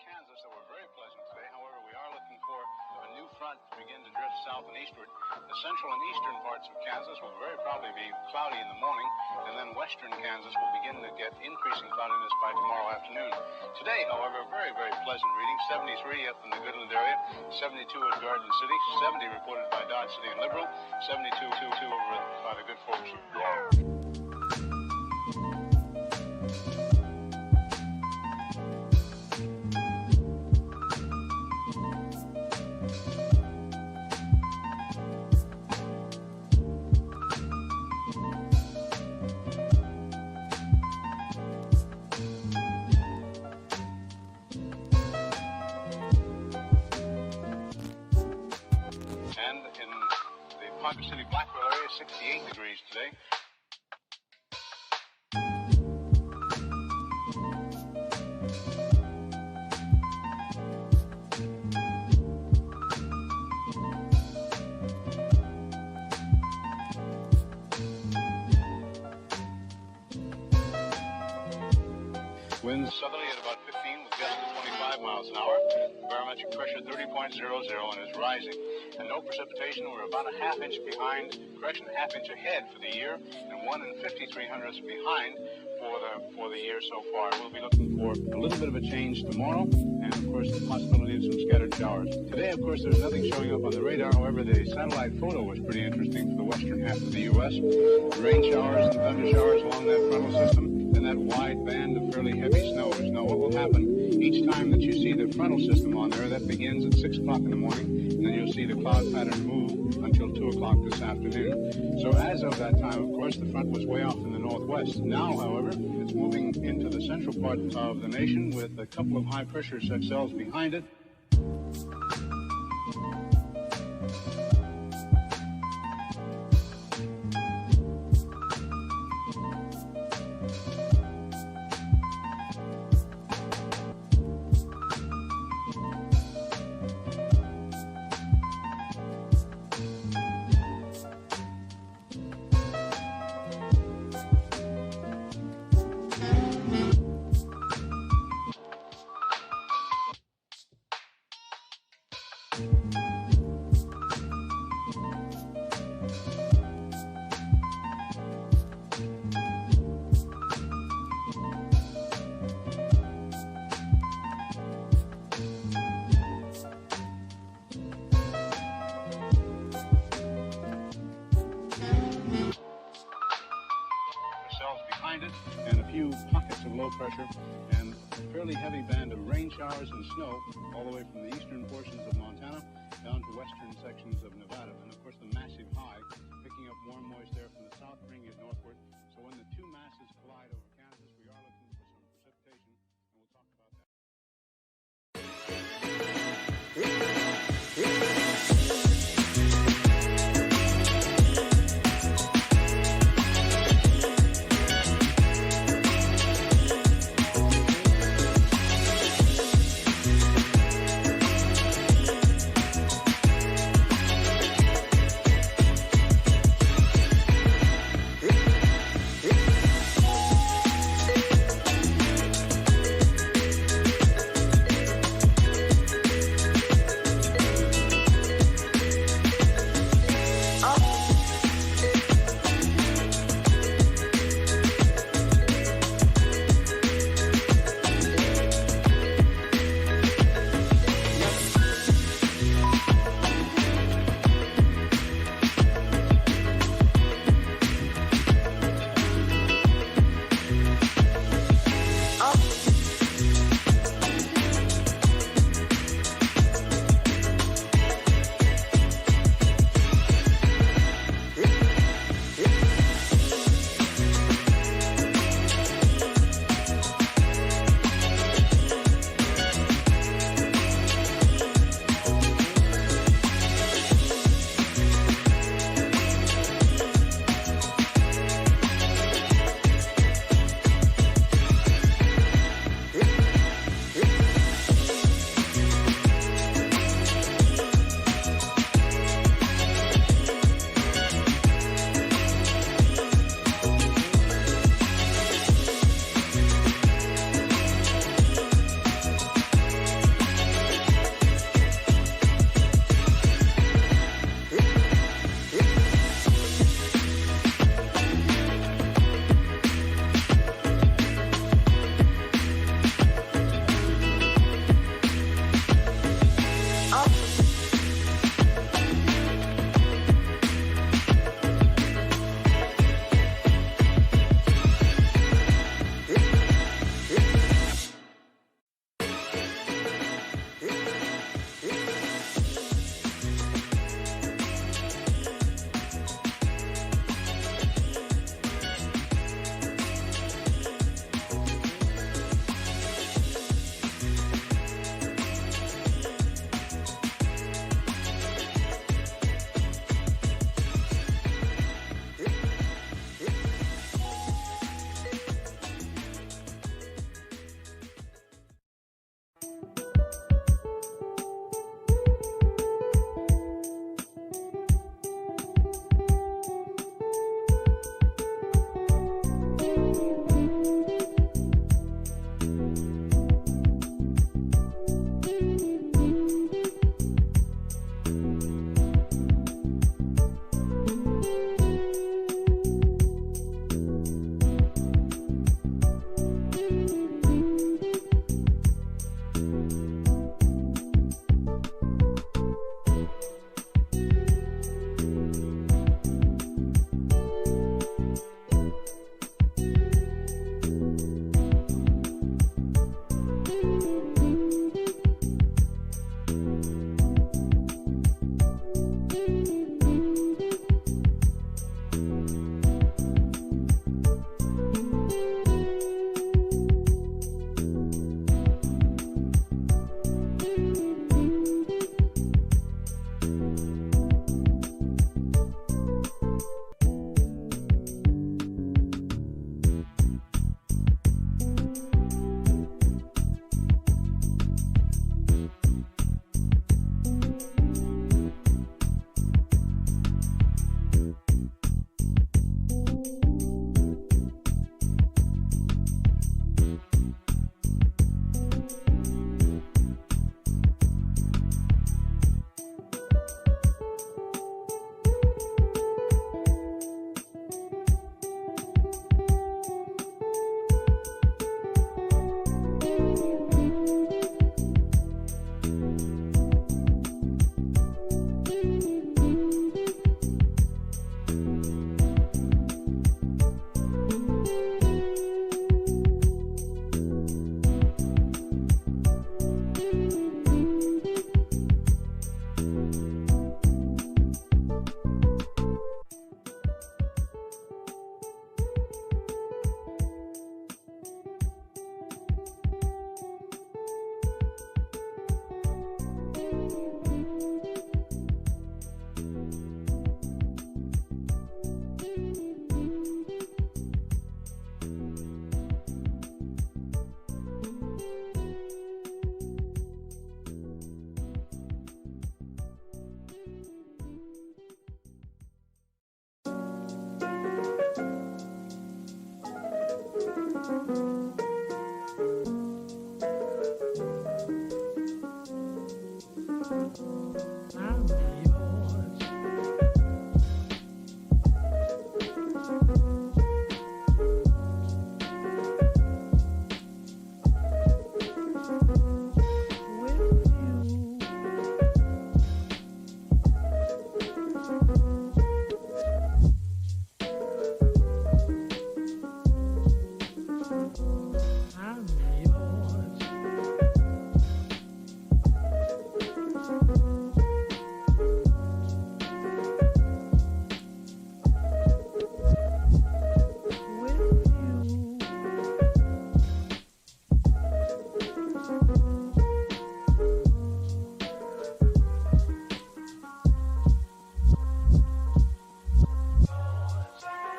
Kansas that were very pleasant today. However, we are looking for a new front to begin to drift south and eastward. The central and eastern parts of Kansas will very probably be cloudy in the morning, and then western Kansas will begin to get increasing cloudiness by tomorrow afternoon. Today, however, very, very pleasant reading. 73 up in the Goodland area, 72 at Garden City, 70 reported by Dodge City and Liberal, 72 over by the good folks of Ponca City, Blackwell area, 68 degrees today. Winds southerly at about 15 with gusts of 25 miles an hour. Barometric pressure 30.00 and is rising. And no precipitation. We're about a half-inch behind, half inch ahead for the year, and 1 5300ths behind for the year so far. We'll be looking for a little bit of a change tomorrow, and of course the possibility of some scattered showers. Today, of course, there's nothing showing up on the radar. However, the satellite photo was pretty interesting for the western half of the U.S. Rain showers and thunder showers along that frontal system, and that wide band of fairly heavy snows. Now, what will happen each time that you see the frontal system on there, that begins at 6 o'clock in the morning, and then you'll see the cloud pattern move until 2 o'clock this afternoon. So as of that time, of course, the front was way off in the northwest. Now, however, it's moving into the central part of the nation with a couple of high-pressure cells behind it. few pockets of low pressure and a fairly heavy band of rain showers and snow all the way from the eastern portions of Montana down to western sections of Nevada. And of course the massive high picking up warm moist air from the south, bringing it northward. So when the two masses collide over Kansas, we are looking for some precipitation, and we'll talk about that.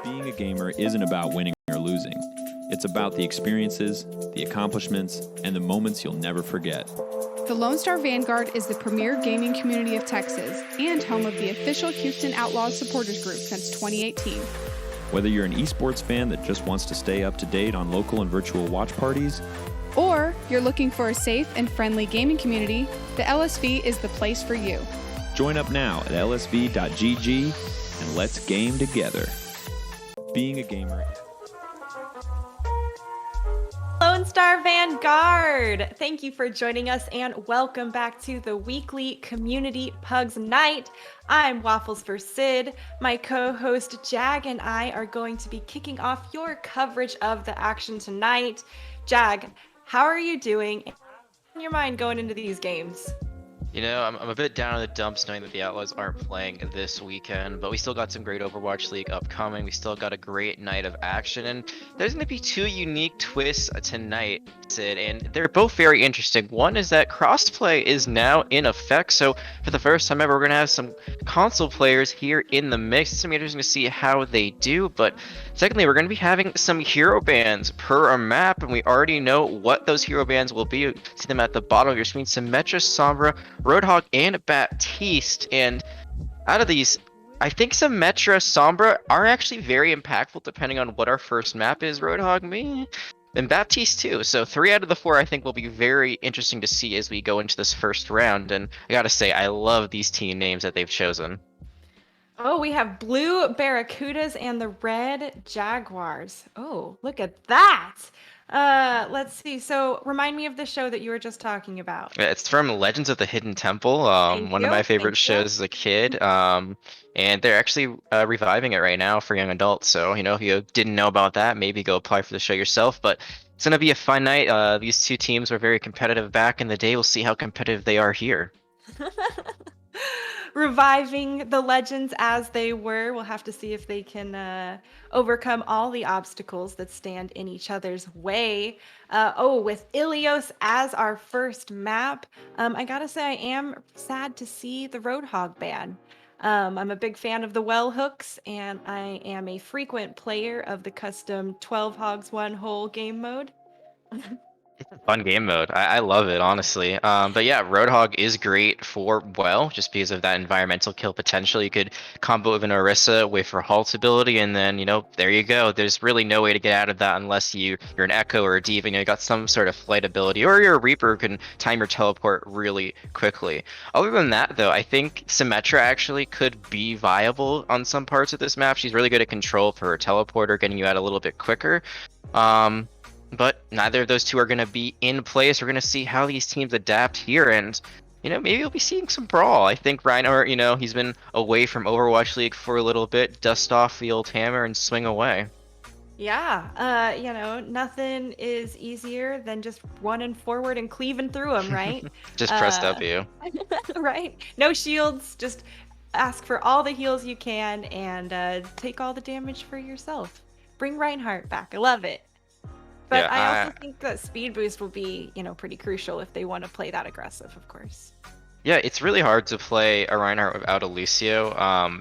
Being a gamer isn't about winning or losing. It's about the experiences, the accomplishments, and the moments you'll never forget. The Lone Star Vanguard is the premier gaming community of Texas and home of the official Houston Outlaws supporters group since 2018. Whether you're an esports fan that just wants to stay up to date on local and virtual watch parties, or you're looking for a safe and friendly gaming community, the LSV is the place for you. Join up now at lsv.gg and let's game together. Being a gamer. Lone Star Vanguard! Thank you for joining us and welcome back to the weekly Community Pugs Night. I'm Waffles for Sid. My co-host Jag and I are going to be kicking off your coverage of the action tonight. Jag, how are you doing in your mind going into these games? You know, I'm a bit down in the dumps knowing that the Outlaws aren't playing this weekend, but we still got some great Overwatch League upcoming. We still got a great night of action, and there's going to be two unique twists tonight, Sid, and they're both very interesting. One is that crossplay is now in effect, so for the first time ever, we're going to have some console players here in the mix. It's going to be interesting to see how they do, but secondly, we're going to be having some hero bans per a map, and we already know what those hero bans will be. You see them at the bottom of your screen: Symmetra, Sombra, Roadhog, and Baptiste. And out of these, I think Symmetra, Sombra are actually very impactful depending on what our first map is. Roadhog, me, and Baptiste too. So 3 out of the 4 I think will be very interesting to see as we go into this first round. And I gotta say, I love these team names that they've chosen. Oh, we have blue Barracudas and the red Jaguars. Oh, look at that. Let's see. So remind me of the show that you were just talking about. It's from Legends of the Hidden Temple, Thank one you. of my favorite Thank you. shows as a kid. And they're actually reviving it right now for young adults. So, you know, if you didn't know about that, maybe go apply for the show yourself. But it's going to be a fun night. These two teams were very competitive back in the day. We'll see how competitive they are here. Reviving the legends as they were. We'll have to see if they can overcome all the obstacles that stand in each other's way. With Ilios as our first map, I gotta say I am sad to see the Roadhog ban. I'm a big fan of the well hooks, and I am a frequent player of the custom 12 hogs 1 hole game mode. It's a fun game mode. I love it, honestly. But yeah, Roadhog is great for well, just because of that environmental kill potential. You could combo with an Orisa with her halt ability, and then, you know, there you go. There's really no way to get out of that unless you're an Echo or a Diva, you know, you got some sort of flight ability, or you're a Reaper who can time your teleport really quickly. Other than that, though, I think Symmetra actually could be viable on some parts of this map. She's really good at control for her teleporter, getting you out a little bit quicker. But neither of those two are going to be in place. We're going to see how these teams adapt here, and, you know, maybe we'll be seeing some brawl. I think Reinhardt, you know, he's been away from Overwatch League for a little bit. Dust off the old hammer and swing away. Yeah, you know, nothing is easier than just running forward and cleaving through them, right? Just press W. Right? No shields, just ask for all the heals you can and take all the damage for yourself. Bring Reinhardt back. I love it. But Yeah, I also think that speed boost will be, you know, pretty crucial if they want to play that aggressive, of course. Yeah, it's really hard to play a Reinhardt without a Lucio.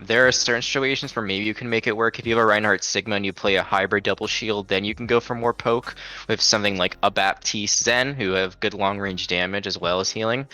There are certain situations where maybe you can make it work. If you have a Reinhardt Sigma and you play a hybrid double shield, then you can go for more poke with something like a Baptiste Zen, who have good long range damage as well as healing.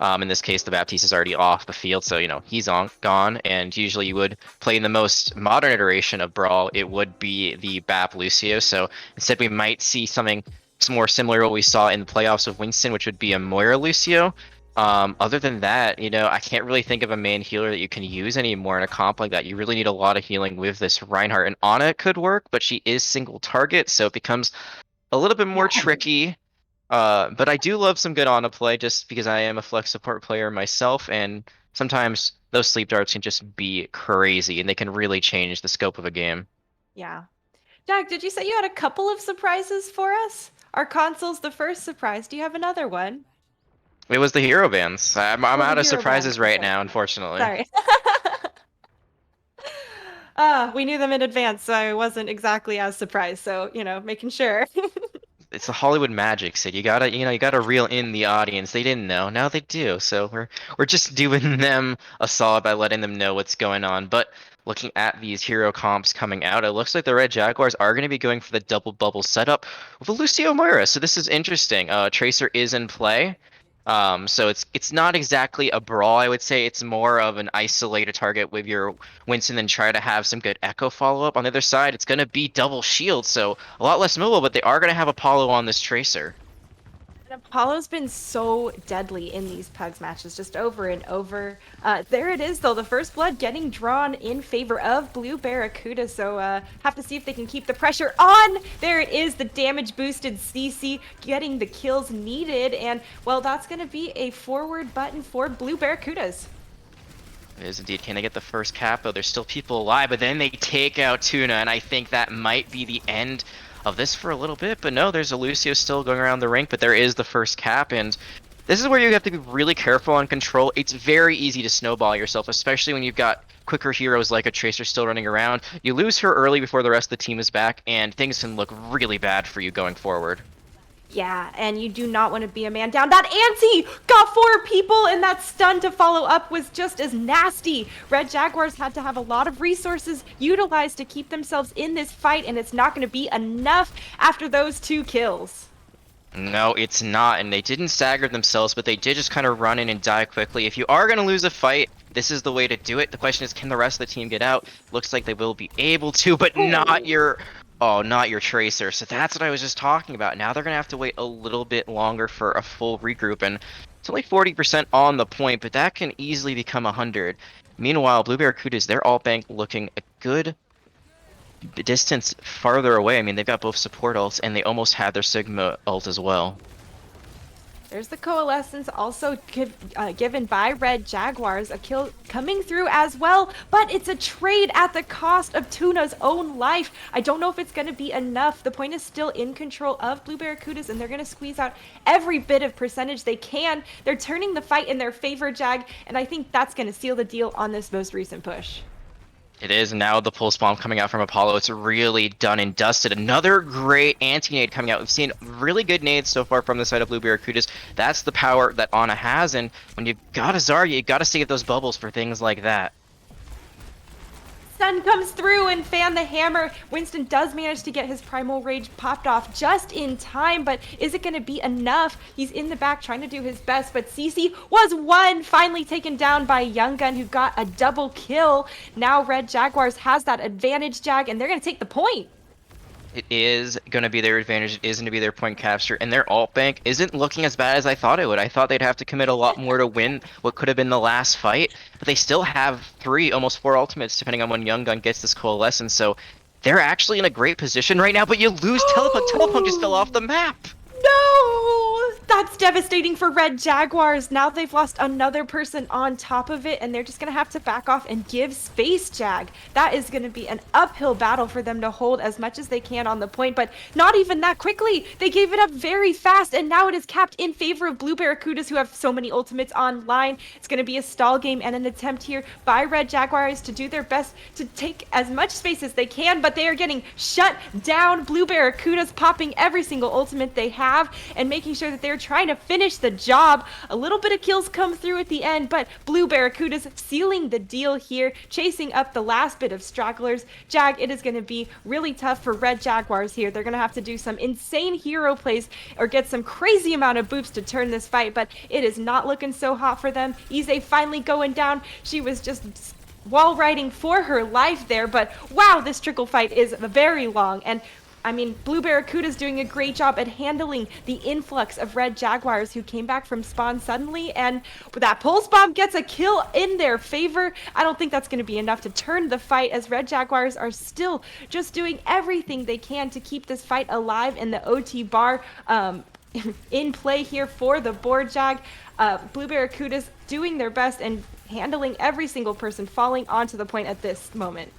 In this case, the Baptiste is already off the field, so, you know, he's gone. And usually you would play in the most modern iteration of Brawl, it would be the Bap Lucio. So instead we might see something more similar to what we saw in the playoffs with Winston, which would be a Moira Lucio. Other than that, you know, I can't really think of a main healer that you can use anymore in a comp like that. You really need a lot of healing with this Reinhardt. And Ana could work, but she is single target, so it becomes a little bit more tricky. But I do love some good Ana play just because I am a flex support player myself, and sometimes those sleep darts can just be crazy and they can really change the scope of a game. Yeah. Jack, did you say you had a couple of surprises for us? Our console's the first surprise. Do you have another one? It was the hero bans. I'm Oh, the out of hero surprises bans, right okay. now, unfortunately. Sorry. We knew them in advance, so I wasn't exactly as surprised. So, you know, making sure. It's the Hollywood magic, Sid. You gotta reel in the audience. They didn't know, now they do. So we're just doing them a solid by letting them know what's going on. But looking at these hero comps coming out, it looks like the Red Jaguars are going to be going for the double bubble setup with Lucio Moira. So this is interesting. Tracer is in play. So it's not exactly a brawl, I would say. It's more of an isolated target with your Winston and try to have some good echo follow-up. On the other side, it's going to be double shield, so a lot less mobile, but they are going to have Apollo on this Tracer. And Apollo's been so deadly in these Pugs matches, just over and over. There it is, though, the first blood getting drawn in favor of Blue Barracuda, so have to see if they can keep the pressure on. There it is, the damage-boosted CC getting the kills needed, and, well, that's going to be a forward button for Blue Barracudas. It is indeed. Can they get the first cap, though? There's still people alive, but then they take out Tuna, and I think that might be the end of this for a little bit. But no, there's a Lucio still going around the rink, but there is the first cap, and this is where you have to be really careful on control. It's very easy to snowball yourself, especially when you've got quicker heroes like a Tracer still running around. You lose her early before the rest of the team is back, and things can look really bad for you going forward. Yeah, and you do not want to be a man down. That Auntie got 4 people, and that stun to follow up was just as nasty. Red Jaguars had to have a lot of resources utilized to keep themselves in this fight, and it's not going to be enough after those 2 kills. No, it's not, and they didn't stagger themselves, but they did just kind of run in and die quickly. If you are going to lose a fight, this is the way to do it. The question is, can the rest of the team get out? Looks like they will be able to, but not your... Oh, not your Tracer. So that's what I was just talking about. Now they're going to have to wait a little bit longer for a full regroup, and it's only 40% on the point, but that can easily become 100. Meanwhile, Blue Barracudas, their alt bank looking a good distance farther away. I mean, they've got both support ults, and they almost had their Sigma ult as well. There's the Coalescence also given by Red Jaguars, a kill coming through as well, but it's a trade at the cost of Tuna's own life. I don't know if it's going to be enough. The point is still in control of Blue Barracudas, and they're going to squeeze out every bit of percentage they can. They're turning the fight in their favor, Jag, and I think that's going to seal the deal on this most recent push. It is now the pulse bomb coming out from Apollo. It's really done and dusted. Another great anti-nade coming out. We've seen really good nades so far from the side of Blue Barracudas. That's the power that Ana has, and when you've got a Zarya, you got to save those bubbles for things like that. Sun comes through and fan the hammer. Winston does manage to get his primal rage popped off just in time, but is it going to be enough? He's in the back trying to do his best, but CC was finally taken down by Young Gun, who got a double kill. Now Red Jaguars has that advantage, Jag, and they're going to take the point. It is going to be their advantage. It is going to be their point capture. And their alt bank isn't looking as bad as I thought it would. I thought they'd have to commit a lot more to win what could have been the last fight. But they still have 3, almost 4 ultimates, depending on when Young Gun gets this Coalescence. So they're actually in a great position right now. But you lose Telepunk. Telepunk just fell off the map. No! That's devastating for Red Jaguars. Now they've lost another person on top of it, and they're just going to have to back off and give space, Jag. That is going to be an uphill battle for them to hold as much as they can on the point, but not even that quickly. They gave it up very fast, and now it is capped in favor of Blue Barracudas, who have so many ultimates online. It's going to be a stall game and an attempt here by Red Jaguars to do their best to take as much space as they can, but they are getting shut down. Blue Barracudas popping every single ultimate they have and making sure that they're trying to finish the job. A little bit of kills come through at the end, but Blue Barracudas sealing the deal here, chasing up the last bit of stragglers. Jag, it is going to be really tough for Red Jaguars here. They're going to have to do some insane hero plays or get some crazy amount of boops to turn this fight, but it is not looking so hot for them. Ize finally going down. She was just wall riding for her life there, but wow, this trickle fight is very long, and I mean, Blue Barracuda's doing a great job at handling the influx of Red Jaguars who came back from spawn suddenly, and that pulse bomb gets a kill in their favor. I don't think that's going to be enough to turn the fight, as Red Jaguars are still just doing everything they can to keep this fight alive in the OT bar in play here for the board, Jag. Blue Barracudas doing their best and handling every single person falling onto the point at this moment.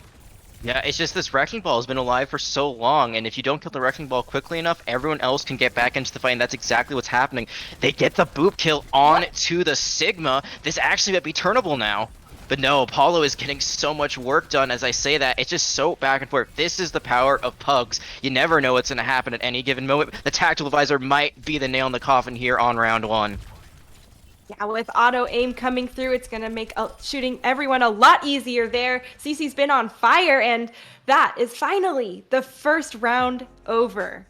Yeah, it's just this Wrecking Ball has been alive for so long, and if you don't kill the Wrecking Ball quickly enough, everyone else can get back into the fight, and that's exactly what's happening. They get the boop kill on to the Sigma. This actually might be turnable now. But no, Apollo is getting so much work done. As I say that, it's just so back and forth. This is the power of Pugs. You never know what's going to happen at any given moment. The Tactical Advisor might be the nail in the coffin here on round 1. Yeah, with auto aim coming through, it's going to make shooting everyone a lot easier there. CC's been on fire, and that is finally the first round over.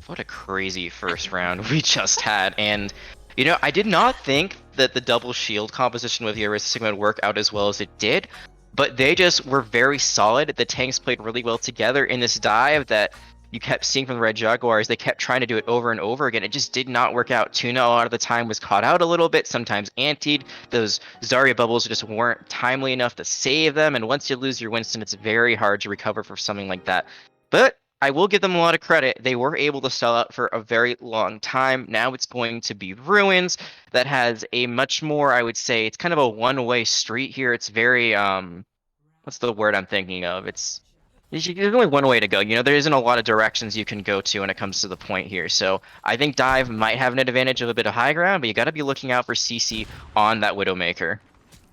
What a crazy first round we just had. And, you know, I did not think that the double shield composition with Eurus Sigma would work out as well as it did, but they just were very solid. The tanks played really well together in this dive that you kept seeing from the Red Jaguars. They kept trying to do it over and over again. It just did not work out. Tuna, a lot of the time, was caught out a little bit, sometimes antied. Those Zarya bubbles just weren't timely enough to save them, and once you lose your Winston, it's very hard to recover from something like that. But I will give them a lot of credit. They were able to sell out for a very long time. Now it's going to be Ruins that has a much more, I would say, it's kind of a one-way street here. It's very, what's the word I'm thinking of? There's only one way to go. You know, there isn't a lot of directions you can go to when it comes to the point here. So I think Dive might have an advantage of a bit of high ground, but you got to be looking out for CC on that Widowmaker.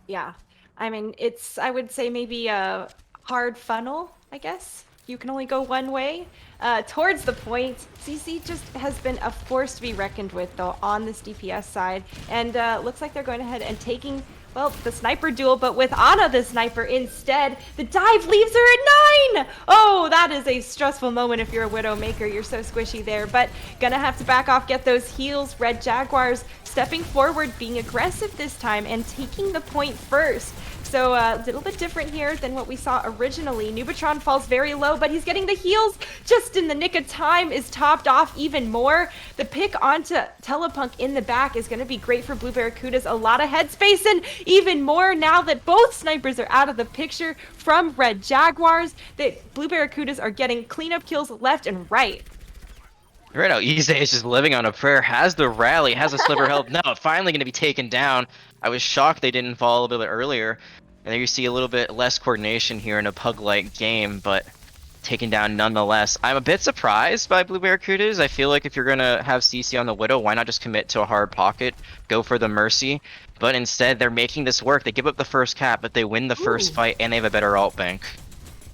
Yeah, I mean, I would say maybe a hard funnel, I guess. You can only go one way towards the point. CC just has been a force to be reckoned with, though, on this DPS side. And looks like they're going ahead and taking, well, the sniper duel, but with Ana the sniper instead. The dive leaves her at 9! Oh, that is a stressful moment if you're a Widowmaker. You're so squishy there, but gonna have to back off, get those heals. Red Jaguars stepping forward, being aggressive this time, and taking the point first. So a little bit different here than what we saw originally. Nubatron falls very low, but he's getting the heals just in the nick of time, is topped off even more. The pick onto Telepunk in the back is going to be great for Blue Barracudas. A lot of headspace, and even more now that both snipers are out of the picture from Red Jaguars. That Blue Barracudas are getting cleanup kills left and right. Right now, Ize is just living on a prayer, has the rally, has a sliver health. No, finally going to be taken down. I was shocked they didn't fall a little bit earlier. And there you see a little bit less coordination here in a pug-like game, but taken down nonetheless. I'm a bit surprised by Blue Barracudas. I feel like if you're going to have CC on the Widow, why not just commit to a hard pocket, go for the Mercy? But instead, they're making this work. They give up the first cap, but they win the first fight, and they have a better alt bank.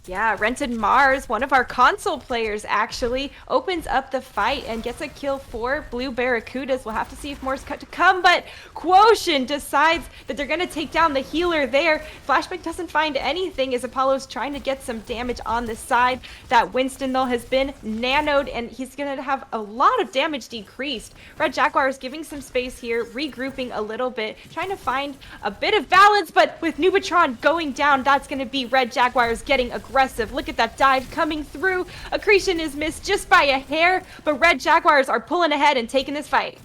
Yeah, Rented Mars, one of our console players actually, opens up the fight and gets a kill for Blue Barracudas. We'll have to see if more's cut to come, but Quotient decides that they're going to take down the healer there. Flashback doesn't find anything as Apollo's trying to get some damage on the side. That Winston, though, has been nanoed, and he's going to have a lot of damage decreased. Red Jaguar is giving some space here, regrouping a little bit, trying to find a bit of balance, but with Nubatron going down, that's going to be Red Jaguars getting aggressive. Look at that dive coming through. Accretion is missed just by a hair, but Red Jaguars are pulling ahead and taking this fight.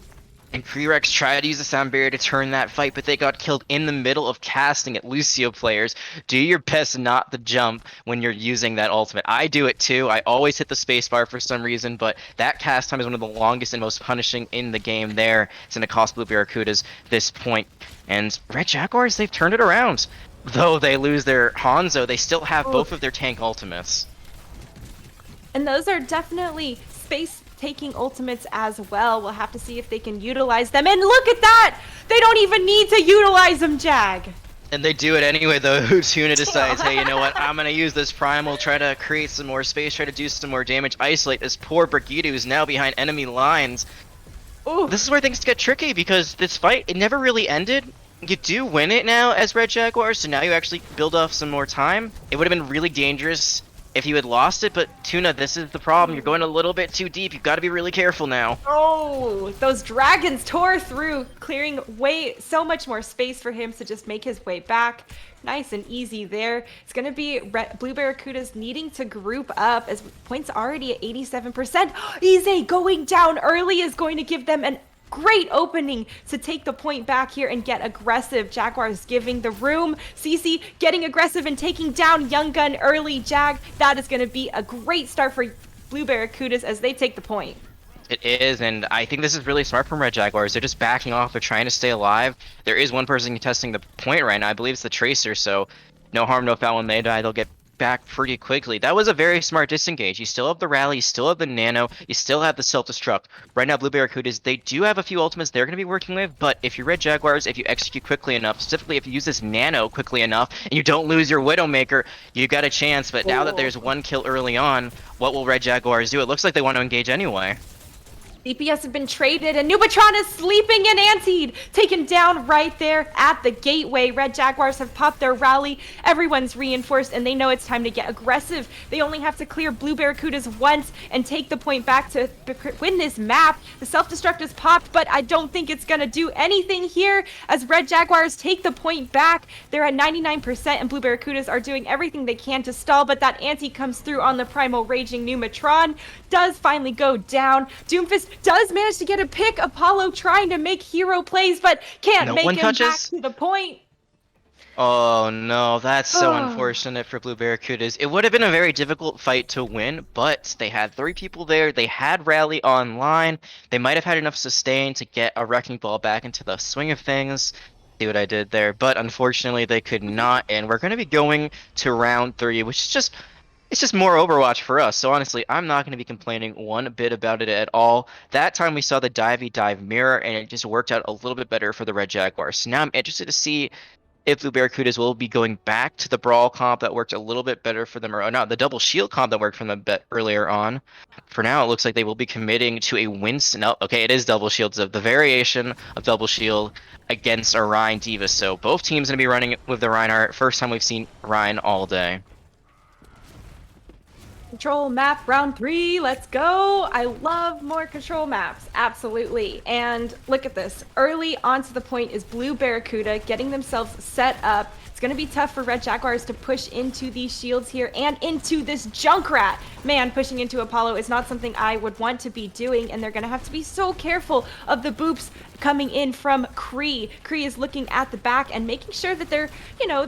And Prerex tried to use the sound barrier to turn that fight, but they got killed in the middle of casting at Lucio players. Do your best not to jump when you're using that ultimate. I do it too. I always hit the spacebar for some reason, but that cast time is one of the longest and most punishing in the game there. It's going to cost Blue Barracudas this point. And Red Jaguars, they've turned it around. Though they lose their Hanzo, they still have both of their tank ultimates. And those are definitely space-taking ultimates as well. We'll have to see if they can utilize them. And look at that! They don't even need to utilize them, Jag! And they do it anyway, though. Tuna decides, hey, you know what? I'm going to use this Primal, try to create some more space, try to do some more damage, isolate this poor Brigitte who's now behind enemy lines. Ooh. This is where things get tricky, because this fight, it never really ended. You do win it now as Red Jaguars, so now you actually build off some more time. It would have been really dangerous if you had lost it, but Tuna, this is the problem. You're going a little bit too deep. You've got to be really careful now. Oh, those dragons tore through, clearing so much more space for him to just make his way back. Nice and easy there. It's going to be Blue Barracudas needing to group up as points already at 87%. Ize going down early is going to give them an great opening to take the point back here and get aggressive. Jaguars giving the room. CC getting aggressive and taking down Young Gun early. Jag, that is going to be a great start for Blue Barracudas as they take the point. It is, and I think this is really smart from Red Jaguars. They're just backing off. They're trying to stay alive. There is one person contesting the point right now. I believe it's the Tracer, so no harm, no foul. When they die, they'll get back pretty quickly. That was a very smart disengage. You still have the rally, you still have the nano, you still have the self-destruct. Right now, Blue Barracudas, they do have a few ultimates they're going to be working with, but if you're Red Jaguars, if you execute quickly enough, specifically if you use this nano quickly enough, and you don't lose your Widowmaker, you got a chance. But now that there's one kill early on, what will Red Jaguars do? It looks like they want to engage anyway. DPS have been traded, and Nubatron is sleeping in Anteed, taken down right there at the gateway. Red Jaguars have popped their rally. Everyone's reinforced, and they know it's time to get aggressive. They only have to clear Blue Barracudas once and take the point back to win this map. The self-destruct is popped, but I don't think it's going to do anything here as Red Jaguars take the point back. They're at 99%, and Blue Barracudas are doing everything they can to stall, but that Ante comes through on the Primal Raging Numatron. Does finally go down. Doomfist does manage to get a pick. Apollo trying to make hero plays, but can't make him back to the point. Oh no, that's so unfortunate for Blue Barracudas. It would have been a very difficult fight to win, but they had 3 people there. They had Rally online. They might have had enough sustain to get a Wrecking Ball back into the swing of things. See what I did there? But unfortunately, they could not, and we're going to be going to round 3, which is just... it's just more Overwatch for us, so honestly, I'm not going to be complaining one bit about it at all. That time we saw the dive mirror, and it just worked out a little bit better for the Red Jaguars. So now I'm interested to see if Blue Barracudas will be going back to the Brawl comp that worked a little bit better for them, or not, the Double Shield comp that worked for them a bit earlier on. For now, it looks like they will be committing to a Winston. No, okay, it is Double Shield, so the variation of Double Shield against a Rhine D.Va. So both teams going to be running with the Reinhardt. First time we've seen Rhine all day. Control map round 3, let's go. I love more control maps, absolutely. And look at this, early onto the point is Blue Barracuda getting themselves set up. It's going to be tough for Red Jaguars to push into these shields here and into this Junkrat. Man, pushing into Apollo is not something I would want to be doing, and they're going to have to be so careful of the boops coming in from Kree. Kree is looking at the back and making sure that their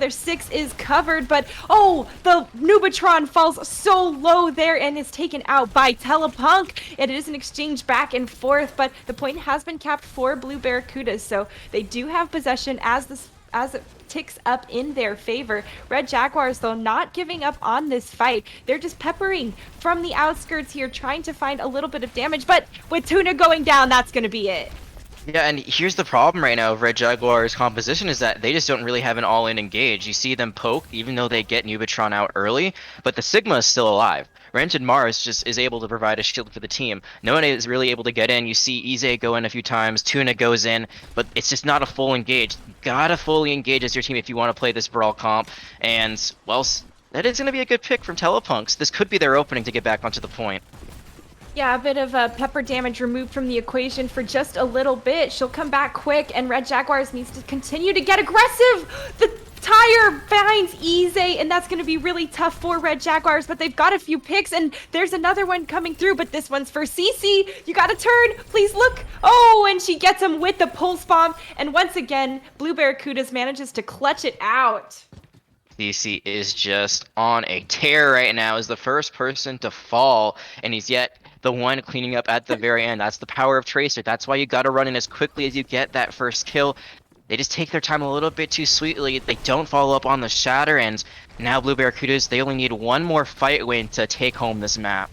6 is covered, but oh, the Nubatron falls so low there and is taken out by Telepunk. It is an exchange back and forth, but the point has been capped for Blue Barracudas, so they do have possession as it ticks up in their favor. Red Jaguars, though, not giving up on this fight. They're just peppering from the outskirts here, trying to find a little bit of damage, but with Tuna going down, that's going to be it. Yeah, and here's the problem right now of Red Jaguars' composition is that they just don't really have an all-in engage. You see them poke, even though they get Nubatron out early, but the Sigma is still alive. Rented Mars just is able to provide a shield for the team. No one is really able to get in. You see Ize go in a few times, Tuna goes in, but it's just not a full engage. You gotta fully engage as your team if you want to play this Brawl comp, and, well, that is going to be a good pick from Telepunks. This could be their opening to get back onto the point. Yeah, a bit of pepper damage removed from the equation for just a little bit. She'll come back quick, and Red Jaguars needs to continue to get aggressive. The tire finds Ize, and that's going to be really tough for Red Jaguars, but they've got a few picks, and there's another one coming through, but this one's for Cece. You got to turn. Please look. Oh, and she gets him with the pulse bomb, and once again, Blue Barracudas manages to clutch it out. DC is just on a tear right now, is the first person to fall, and he's yet the one cleaning up at the very end. That's the power of Tracer. That's why you gotta run in as quickly as you get that first kill. They just take their time a little bit too sweetly. They don't follow up on the shatter, and now Blue Barracudas, they only need one more fight win to take home this map.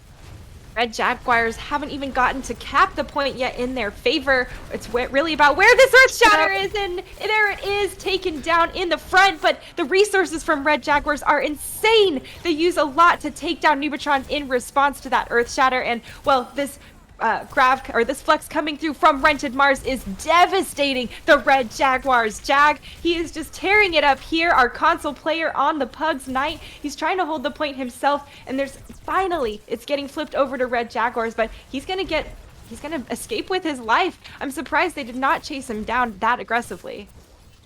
Red Jaguars haven't even gotten to cap the point yet in their favor. It's really about where this Earth Shatter is, and there it is, taken down in the front, but the resources from Red Jaguars are insane. They use a lot to take down Nubatron in response to that Earth Shatter, and, well, this this flex coming through from Rented Mars is devastating the Red Jaguars. Jag, he is just tearing it up here, our console player on the Pugs night. He's trying to hold the point himself, and finally it's getting flipped over to Red Jaguars, but he's gonna escape with his life. I'm surprised they did not chase him down that aggressively.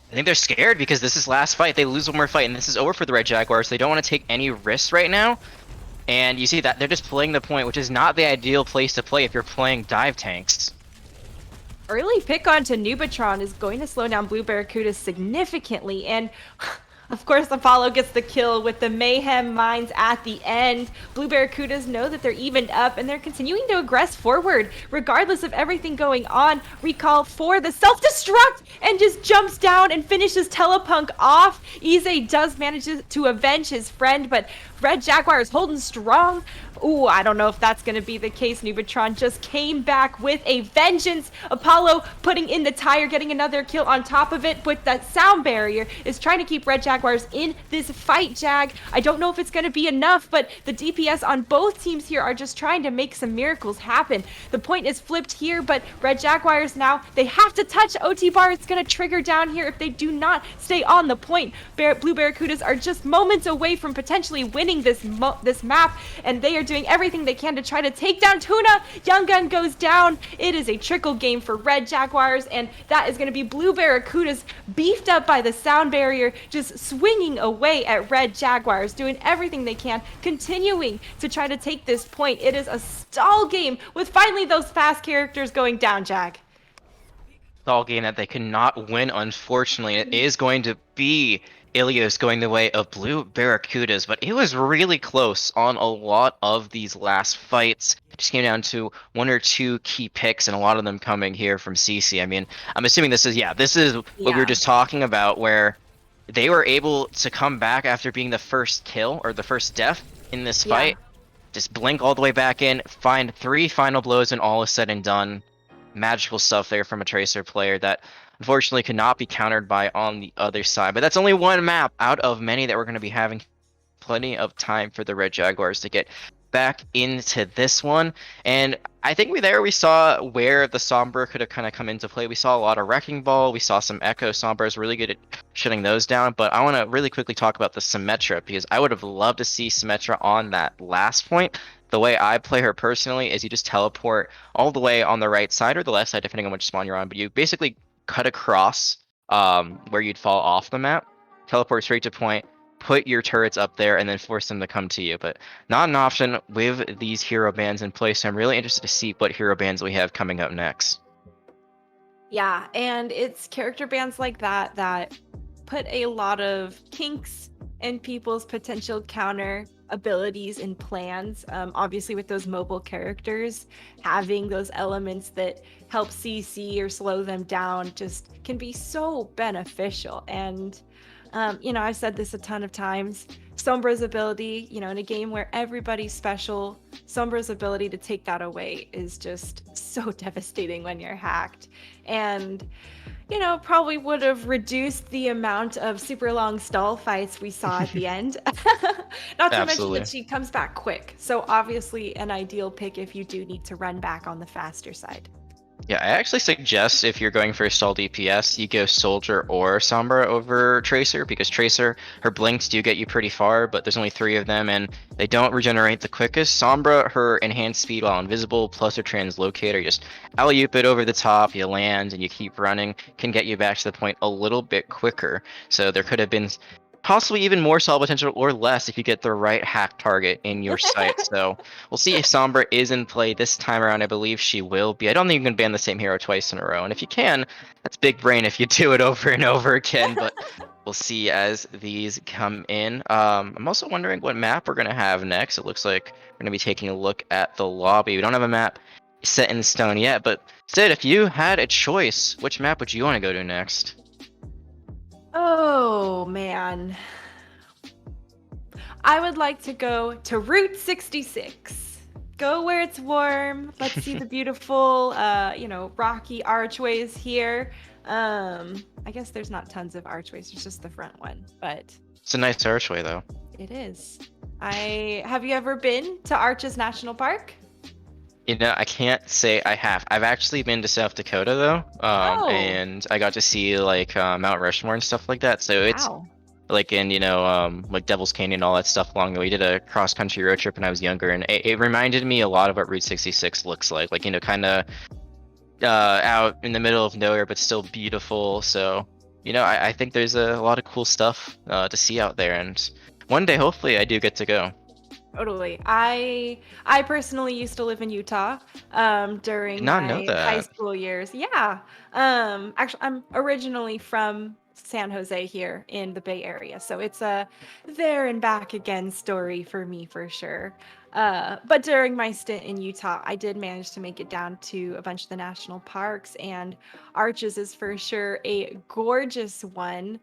I think they're scared because this is last fight. They lose one more fight, and this is over for the Red Jaguars. They don't want to take any risks right now. And you see that they're just playing the point, which is not the ideal place to play if you're playing dive tanks. Early pick onto Nubatron is going to slow down Blue Barracuda significantly, and of course Apollo gets the kill with the Mayhem Mines at the end. Blue Barracudas know that they're evened up, and they're continuing to aggress forward regardless of everything going on. Recall for the self-destruct and just jumps down and finishes Telepunk off. Ize does manage to avenge his friend, but Red Jaguars holding strong. Ooh, I don't know if that's going to be the case. Nubatron just came back with a vengeance. Apollo putting in the tire, getting another kill on top of it, but that sound barrier is trying to keep Red Jaguars in this fight, Jag. I don't know if it's going to be enough, but the DPS on both teams here are just trying to make some miracles happen. The point is flipped here, but Red Jaguars now, they have to touch OT bar. It's going to trigger down here if they do not stay on the point. Blue Barracudas are just moments away from potentially winning this map, and they are doing everything they can to try to take down Tuna. Young Gun goes down. It is a trickle game for Red Jaguars, and that is going to be Blue Barracudas beefed up by the sound barrier, just swinging away at Red Jaguars, doing everything they can, continuing to try to take this point. It is a stall game with finally those fast characters going down, Jag. Stall game that they cannot win, unfortunately. It is going to be Ilios going the way of Blue Barracudas, but it was really close on a lot of these last fights. It just came down to one or two key picks, and a lot of them coming here from CC. I mean, I'm assuming this is what we were just talking about, where they were able to come back after being the first kill, or the first death in this fight. Just blink all the way back in, find 3 final blows, and all is said and done. Magical stuff there from a Tracer player that unfortunately could not be countered by on the other side. But that's only one map out of many that we're going to be having. Plenty of time for the Red Jaguars to get back into this one. And I think we saw where the Sombra could have kind of come into play. We saw a lot of Wrecking Ball. We saw some Echo Sombras, really good at shutting those down. But I want to really quickly talk about the Symmetra, because I would have loved to see Symmetra on that last point. The way I play her personally is you just teleport all the way on the right side or the left side, depending on which spawn you're on. But you basically cut across where you'd fall off the map, teleport straight to point, put your turrets up there, and then force them to come to you. But not an option with these hero bans in place. So I'm really interested to see what hero bans we have coming up next. Yeah, and it's character bans like that that put a lot of kinks in people's potential counter abilities and plans. Obviously, with those mobile characters, having those elements that help CC or slow them down just can be so beneficial. And I've said this a ton of times. Sombra's ability, in a game where everybody's special, Sombra's ability to take that away is just so devastating when you're hacked. And probably would have reduced the amount of super long stall fights we saw at the end. Not to mention that she comes back quick. So obviously an ideal pick if you do need to run back on the faster side. Yeah, I actually suggest if you're going for a stall DPS, you go Soldier or Sombra over Tracer, because Tracer, her blinks do get you pretty far, but there's only 3 of them, and they don't regenerate the quickest. Sombra, her enhanced speed while invisible, plus her translocator, you just alley-oop it over the top, you land, and you keep running, can get you back to the point a little bit quicker. So there could have been possibly even more stall potential or less if you get the right hack target in your sight. So we'll see if Sombra is in play this time around. I believe she will be. I don't think you can ban the same hero twice in a row. And if you can, that's big brain if you do it over and over again. But we'll see as these come in. I'm also wondering what map we're going to have next. It looks like we're going to be taking a look at the lobby. We don't have a map set in stone yet. But Sid, if you had a choice, which map would you want to go to next? Oh, man. I would like to go to Route 66. Go where it's warm. Let's see the beautiful, rocky archways here. I guess there's not tons of archways. There's just the front one, but... It's a nice archway, though. It is. Have you ever been to Arches National Park? I can't say I have. I've actually been to South Dakota though, and I got to see like Mount Rushmore and stuff like that. So it's like in like Devil's Canyon and all that stuff along the way. We did a cross country road trip when I was younger, and it reminded me a lot of what Route 66 looks like. Like kind of out in the middle of nowhere, but still beautiful. So I think there's a lot of cool stuff to see out there, and one day hopefully I do get to go. Totally. I personally used to live in Utah during my high school years. Yeah. Actually, I'm originally from San Jose here in the Bay Area, so it's a there and back again story for me for sure. But during my stint in Utah, I did manage to make it down to a bunch of the national parks, and Arches is for sure a gorgeous one.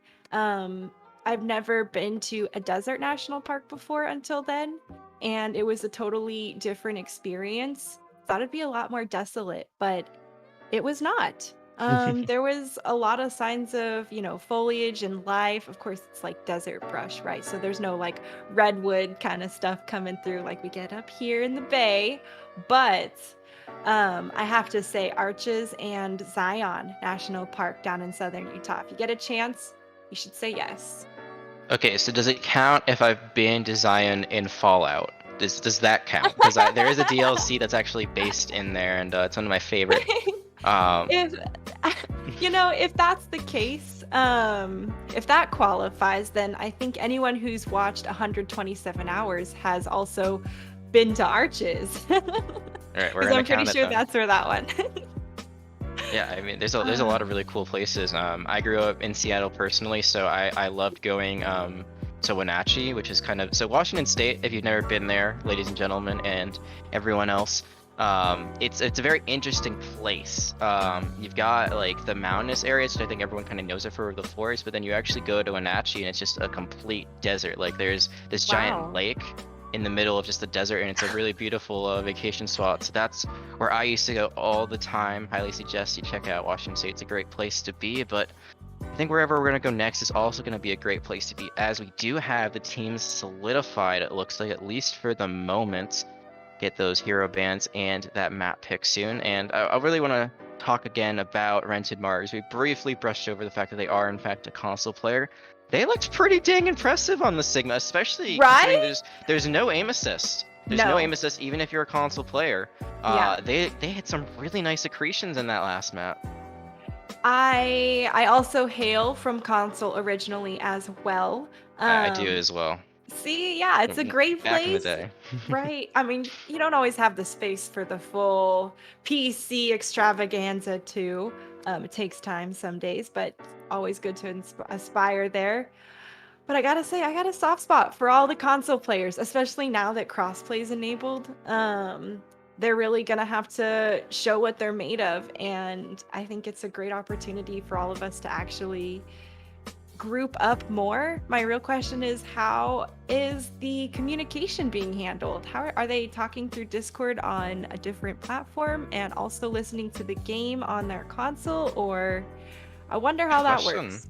I've never been to a desert national park before until then, and it was a totally different experience. Thought it'd be a lot more desolate, but it was not. There was a lot of signs of, foliage and life. Of course, it's like desert brush, right? So there's no like redwood kind of stuff coming through like we get up here in the Bay. But I have to say, Arches and Zion National Park down in southern Utah. If you get a chance, you should say yes. Okay, so does it count if I've been to Zion in Fallout? Does that count? Because there is a DLC that's actually based in there, and it's one of my favorite. If if that's the case, if that qualifies, then I think anyone who's watched 127 hours has also been to Arches. All right, we're Because gonna I'm pretty count it sure then. that's where that one. Yeah, I mean, there's a lot of really cool places. I grew up in Seattle personally, so I loved going to Wenatchee, which is kind of so Washington State. If you've never been there, ladies and gentlemen, and everyone else, it's a very interesting place. You've got like the mountainous areas, which I think everyone kind of knows it for the forest, but then you actually go to Wenatchee, and it's just a complete desert. Like there's this giant Wow. lake in the middle of just the desert, and it's a really beautiful vacation spot. So that's where I used to go all the time. Highly suggest you check out Washington State. It's a great place to be, but I think wherever we're gonna go next is also gonna be a great place to be, as we do have the teams solidified, it looks like, at least for the moment. Get those hero bands and that map pick soon. And I really want to talk again about Rented Mars. We briefly brushed over the fact that they are in fact a console player. They looked pretty dang impressive on the Sigma, especially considering Right? there's no aim assist. There's no No. aim assist even if you're a console player. Yeah. They had some really nice accretions in that last map. I also hail from console originally as well. I do as well. See, yeah, it's a great Back in the place. day. Right. I mean, you don't always have the space for the full PC extravaganza too. It takes time some days, but always good to aspire there. But I gotta say, I got a soft spot for all the console players, especially now that crossplay is enabled. They're really gonna have to show what they're made of, and I think it's a great opportunity for all of us to actually group up more. My real question is, how is the communication being handled? How are they talking through Discord on a different platform and also listening to the game on their console? Or I wonder how that Question. works.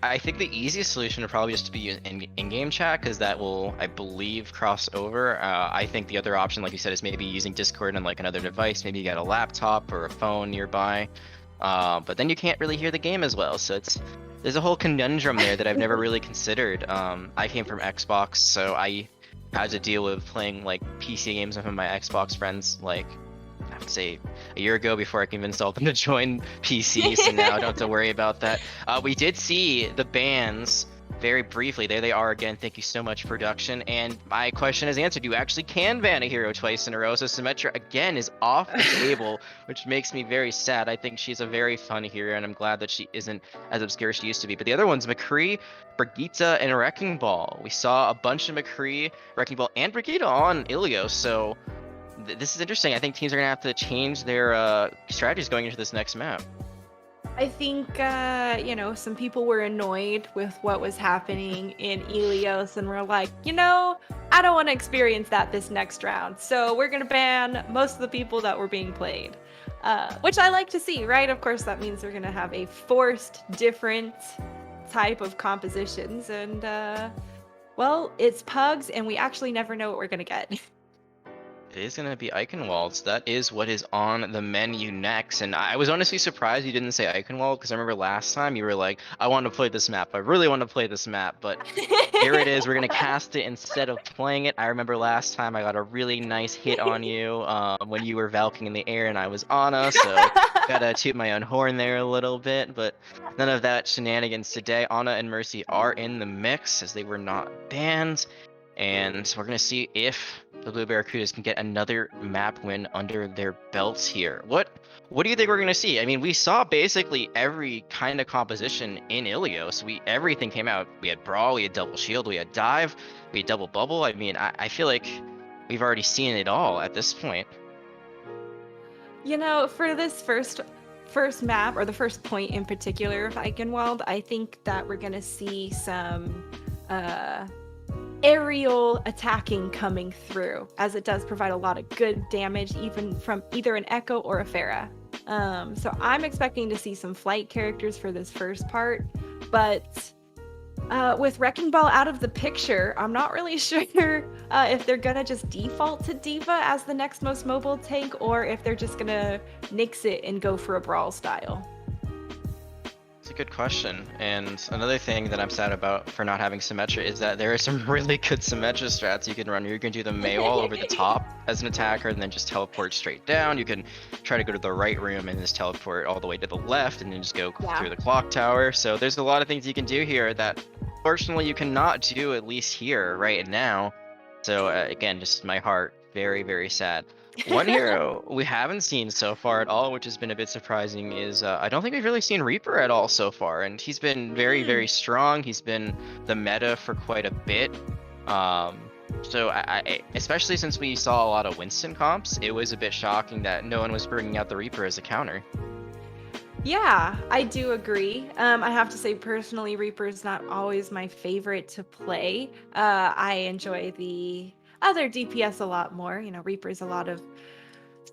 I think the easiest solution would probably just to be use in-game chat, because that will, I believe, cross over. I think the other option, like you said, is maybe using Discord on like another device. Maybe you got a laptop or a phone nearby, but then you can't really hear the game as well. So there's a whole conundrum there that I've never really considered. I came from Xbox, so I had to deal with playing like PC games with my Xbox friends, like I would say a year ago, before I convinced all of them to join PC. So now I don't have to worry about that. We did see the bans very briefly. There they are again. Thank you so much, production. And my question is answered. You actually can ban a hero twice in a row. So Symmetra again is off the table, which makes me very sad. I think she's a very fun hero, and I'm glad that she isn't as obscure as she used to be. But the other ones, McCree, Brigitte, and Wrecking Ball. We saw a bunch of McCree, Wrecking Ball, and Brigitte on Ilios. So this is interesting. I think teams are gonna have to change their strategies going into this next map. I think, some people were annoyed with what was happening in Ilios and were like, I don't want to experience that this next round. So we're going to ban most of the people that were being played, which I like to see, right? Of course, that means we're going to have a forced different type of compositions. And, well, it's pugs, and we actually never know what we're going to get. It is going to be Eichenwalds. That is what is on the menu next. And I was honestly surprised you didn't say Eichenwald, because I remember last time you were like, I want to play this map. I really want to play this map. But here it is. We're going to cast it instead of playing it. I remember last time I got a really nice hit on you when you were Valking in the air and I was Ana. So gotta toot my own horn there a little bit. But none of that shenanigans today. Ana and Mercy are in the mix, as they were not banned. And we're going to see if the Blue Barracudas can get another map win under their belts here. What do you think we're going to see? I mean, we saw basically every kind of composition in Ilios. Everything came out. We had Brawl, we had Double Shield, we had Dive, we had Double Bubble. I mean, I feel like we've already seen it all at this point. For this first map, or the first point in particular of Eichenwald, I think that we're going to see some aerial attacking coming through, as it does provide a lot of good damage, even from either an Echo or a Pharah. So I'm expecting to see some flight characters for this first part, but with Wrecking Ball out of the picture, I'm not really sure if they're gonna just default to D.Va as the next most mobile tank, or if they're just gonna nix it and go for a brawl style. It's a good question. And another thing that I'm sad about for not having Symmetra is that there are some really good Symmetra strats you can run. You can do the Maywall over the top as an attacker and then just teleport straight down. You can try to go to the right room and just teleport all the way to the left and then just go through the clock tower. So there's a lot of things you can do here that fortunately you cannot do, at least here right now. So again, just my heart, very, very sad. One hero we haven't seen so far at all, which has been a bit surprising, is I don't think we've really seen Reaper at all so far, and he's been very, very strong. He's been the meta for quite a bit. So I especially since we saw a lot of Winston comps, it was a bit shocking that no one was bringing out the Reaper as a counter. Yeah, I do agree. I have to say, personally, Reaper is not always my favorite to play. I enjoy the other DPS a lot more. You know, Reaper's a lot of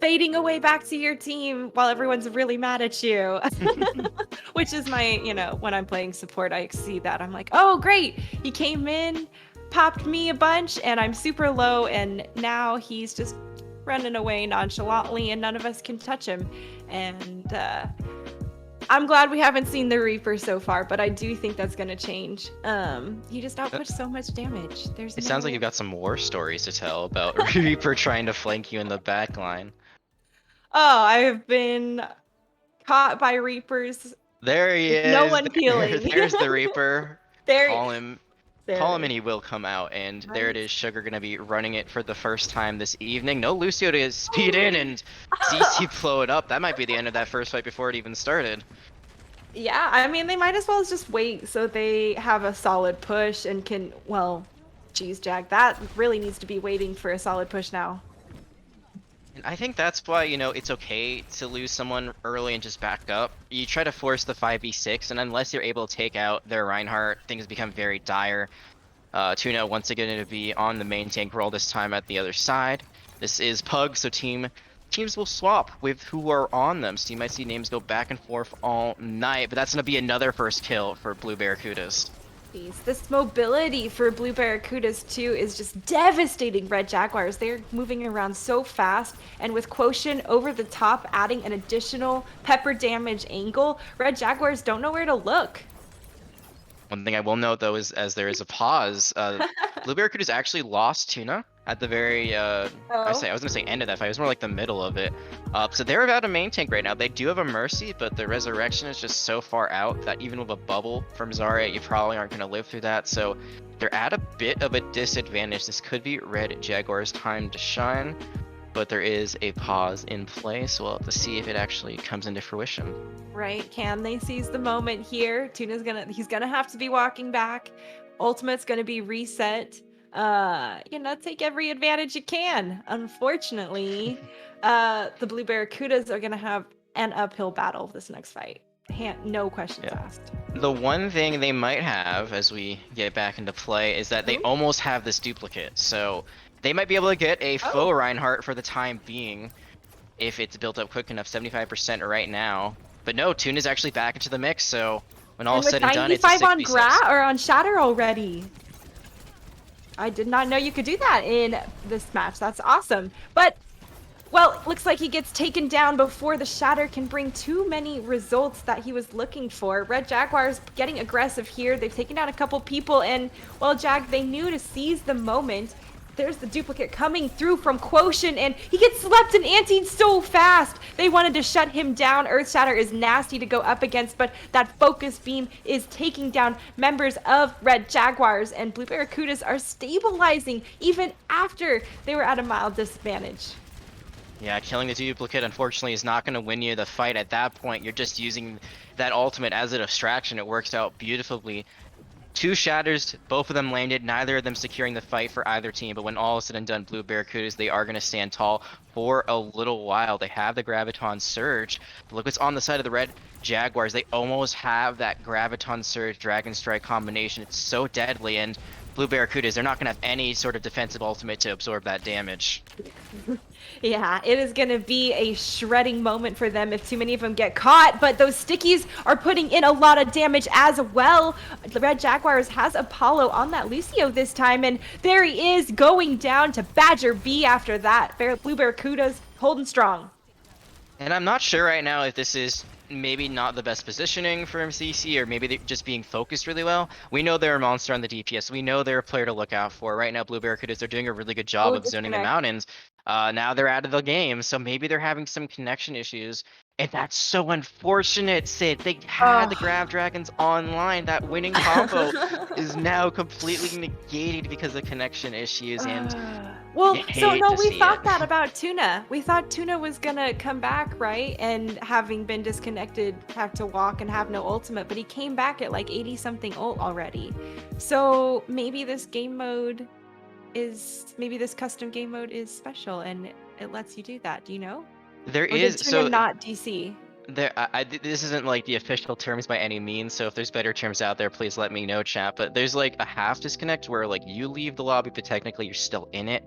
fading away back to your team while everyone's really mad at you. Which is my, you know, when I'm playing support, I see that. I'm like, oh, great. He came in, popped me a bunch, and I'm super low, and now he's just running away nonchalantly, and none of us can touch him. And I'm glad we haven't seen the Reaper so far, but I do think that's going to change. He just outputs so much damage. It sounds like you've got some war stories to tell about Reaper trying to flank you in the back line. Oh, I have been caught by Reapers. There he is. No one healing. There's the Reaper. There. Call him and he will come out. And there it is. Sugar going to be running it for the first time this evening. No Lucio to speed in and CC blow it up. That might be the end of that first fight before it even started. Yeah, I mean, they might as well just wait so they have a solid push and can, well, geez, Jack, that really needs to be waiting for a solid push now. And I think that's why, you know, it's okay to lose someone early and just back up. You try to force the 5v6, and unless you're able to take out their Reinhardt, things become very dire. Tuna once again going to be on the main tank role, this time at the other side. This is Pug, so teams will swap with who are on them, so you might see names go back and forth all night, but that's going to be another first kill for Blue Barracudas. This mobility for Blue Barracudas too is just devastating Red Jaguars. They're moving around so fast, and with Quotient over the top adding an additional pepper damage angle, Red Jaguars don't know where to look. One thing I will note though is, as there is a pause, Blue Barracudas actually lost Tuna at the very, I was gonna say end of that fight. It was more like the middle of it. So they're without a main tank right now. They do have a Mercy, but the Resurrection is just so far out that even with a bubble from Zarya, you probably aren't gonna live through that. So they're at a bit of a disadvantage. This could be Red Jaguar's time to shine, but there is a pause in play, so we'll have to see if it actually comes into fruition. Right, can they seize the moment here? Tuna's he's gonna have to be walking back. Ultimate's gonna be reset. You know, take every advantage you can. Unfortunately, the Blue Barracudas are gonna have an uphill battle this next fight. No questions asked. The one thing they might have as we get back into play is that they almost have this duplicate, so they might be able to get a faux Reinhardt for the time being if it's built up quick enough, 75% right now. But no, Tuna's actually back into the mix, so when all is said and done, it's a 6v6. on or on Shatter already. I did not know you could do that in this match. That's awesome. But, well, looks like he gets taken down before the Shatter can bring too many results that he was looking for. Red Jaguars getting aggressive here. They've taken down a couple people, and, well, Jag, they knew to seize the moment. There's the duplicate coming through from Quotient, and he gets slept and antied so fast. They wanted to shut him down. Earth Shatter is nasty to go up against, but that focus beam is taking down members of Red Jaguars, and Blue Barracudas are stabilizing even after they were at a mild disadvantage. Yeah, killing the duplicate unfortunately is not going to win you the fight at that point. You're just using that ultimate as a distraction. It works out beautifully. 2 shatters, both of them landed, neither of them securing the fight for either team, but when all is said and done, Blue Barracudas, they are going to stand tall for a little while. They have the Graviton Surge, but look what's on the side of the Red Jaguars. They almost have that Graviton Surge Dragon Strike combination. It's so deadly, and Blue Barracudas, they're not going to have any sort of defensive ultimate to absorb that damage. Yeah, it is going to be a shredding moment for them if too many of them get caught, but those stickies are putting in a lot of damage as well. The Red Jaguars has Apollo on that Lucio this time, and there he is going down to Badger B after that. Blue Barracudas holding strong. And I'm not sure right now if this is maybe not the best positioning for MCC, or maybe they're just being focused really well. We know they're a monster on the DPS. We know they're a player to look out for. Right now, Blue Barracudas, they're doing a really good job of zoning the mountains. Now they're out of the game, so maybe they're having some connection issues. And that's so unfortunate, Sid. They had the Grav Dragons online. That winning combo is now completely negated because of connection issues. And well, so no, we thought that about Tuna. We thought Tuna was gonna come back, right? And having been disconnected, have to walk and have no ultimate, but he came back at like 80 something ult already. So maybe this game mode is, maybe this custom game mode is special and it lets you do that. Do you know? There or is Tuna so not DC. There, this isn't like the official terms by any means, so if there's better terms out there, please let me know, chat. But there's like a half disconnect where like you leave the lobby, but technically you're still in it.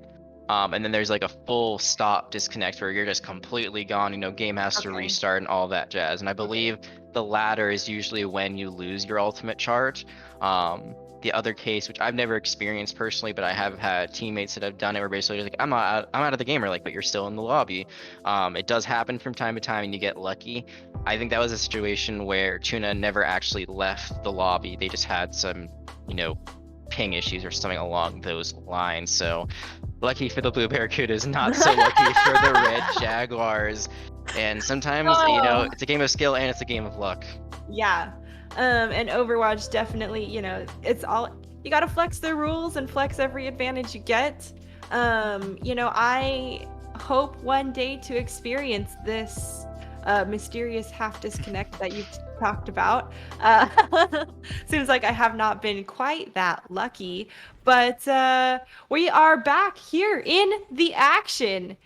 And then there's like a full stop disconnect where you're just completely gone. You know, game has to restart and all that jazz. And I believe the latter is usually when you lose your ultimate charge. The other case, which I've never experienced personally, but I have had teammates that have done it, where basically like, I'm out of the game, or like, but you're still in the lobby. It does happen from time to time, and you get lucky. I think that was a situation where Tuna never actually left the lobby. They just had some, you know, ping issues or something along those lines. So lucky for the Blue Barracudas, not so lucky for the Red Jaguars. And sometimes, you know, it's a game of skill and it's a game of luck. Yeah. And Overwatch definitely, you know, it's all, you gotta flex the rules and flex every advantage you get. You know, I hope one day to experience this mysterious half disconnect that you've talked about. Seems like I have not been quite that lucky, but we are back here in the action.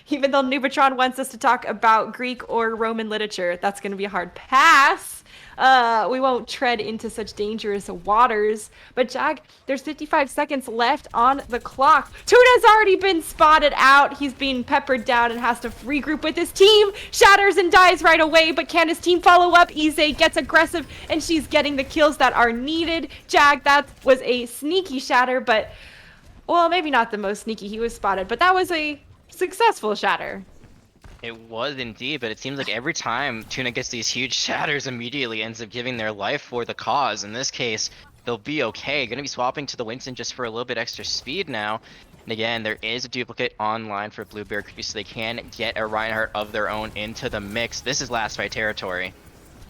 Even though Nubatron wants us to talk about Greek or Roman literature, that's going to be a hard pass. We won't tread into such dangerous waters. But Jag, there's 55 seconds left on the clock. Tuna's already been spotted out. He's being peppered down and has to regroup with his team. Shatters and dies right away, but can his team follow up? Ize gets aggressive, and she's getting the kills that are needed. Jag, that was a sneaky shatter, but... well, maybe not the most sneaky. He was spotted, but that was a successful shatter. It was indeed, but it seems like every time Tuna gets these huge shatters, immediately ends up giving their life for the cause. In this case, they'll be okay. Going to be swapping to the Winston just for a little bit extra speed now. And again, there is a duplicate online for Blue Barracuda, so they can get a Reinhardt of their own into the mix. This is last fight territory.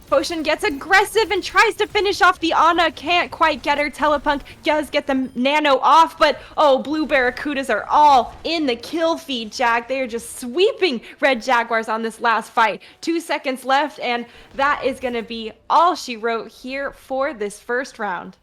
Potion gets aggressive and tries to finish off the Ana. Can't quite get her. Telepunk does get the nano off, but oh, Blue Barracudas are all in the kill feed, Jag. They are just sweeping Red Jaguars on this last fight. 2 seconds left, and that is going to be all she wrote here for this first round.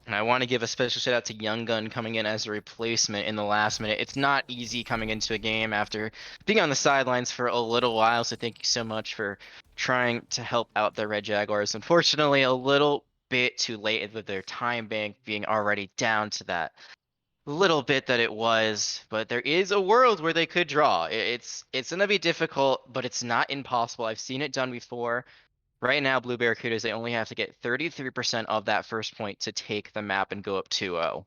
And I want to give a special shout out to Young Gun coming in as a replacement in the last minute. It's not easy coming into a game after being on the sidelines for a little while, so thank you so much for trying to help out the Red Jaguars. Unfortunately, a little bit too late with their time bank being already down to that little bit that it was, but there is a world where they could draw. It's going to be difficult, but it's not impossible. I've seen it done before. Right now, Blue Barracudas, they only have to get 33% of that first point to take the map and go up 2-0.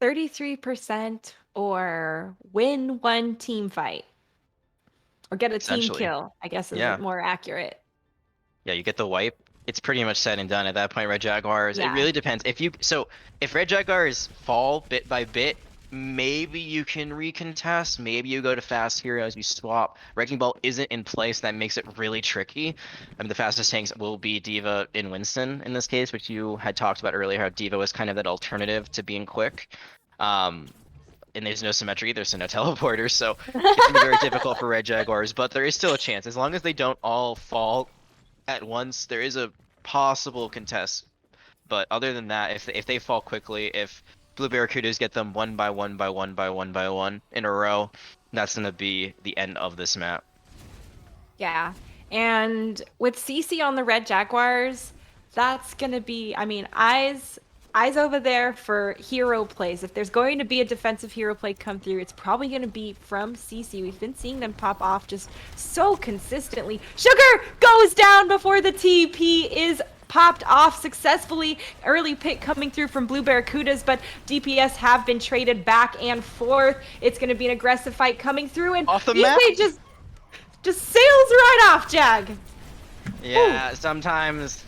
33% or win one team fight. Or get a team kill, I guess is more accurate. Yeah, you get the wipe. It's pretty much said and done at that point, Red Jaguars. Yeah. It really depends. If Red Jaguars fall bit by bit, maybe you can recontest. Maybe you go to fast heroes, you swap. Wrecking Ball isn't in place. That makes it really tricky. I mean, the fastest tanks will be D.Va in Winston in this case, which you had talked about earlier, how D.Va was kind of that alternative to being quick. And there's no symmetry, there's no teleporters, so it's going to be very difficult for Red Jaguars, but there is still a chance. As long as they don't all fall at once, there is a possible contest. But other than that, if they fall quickly, if Blue Barracudas get them one by one by one by one by one in a row, that's gonna be the end of this map. Yeah. And with CC on the Red Jaguars, that's going to be, I mean, eyes over there for hero plays. If there's going to be a defensive hero play come through, it's probably going to be from CC. We've been seeing them pop off just so consistently. Sugar goes down before the TP is popped off successfully. Early pick coming through from Blue Barracudas, but DPS have been traded back and forth. It's going to be an aggressive fight coming through, and Off the map? just sails right off, Jag. Yeah, sometimes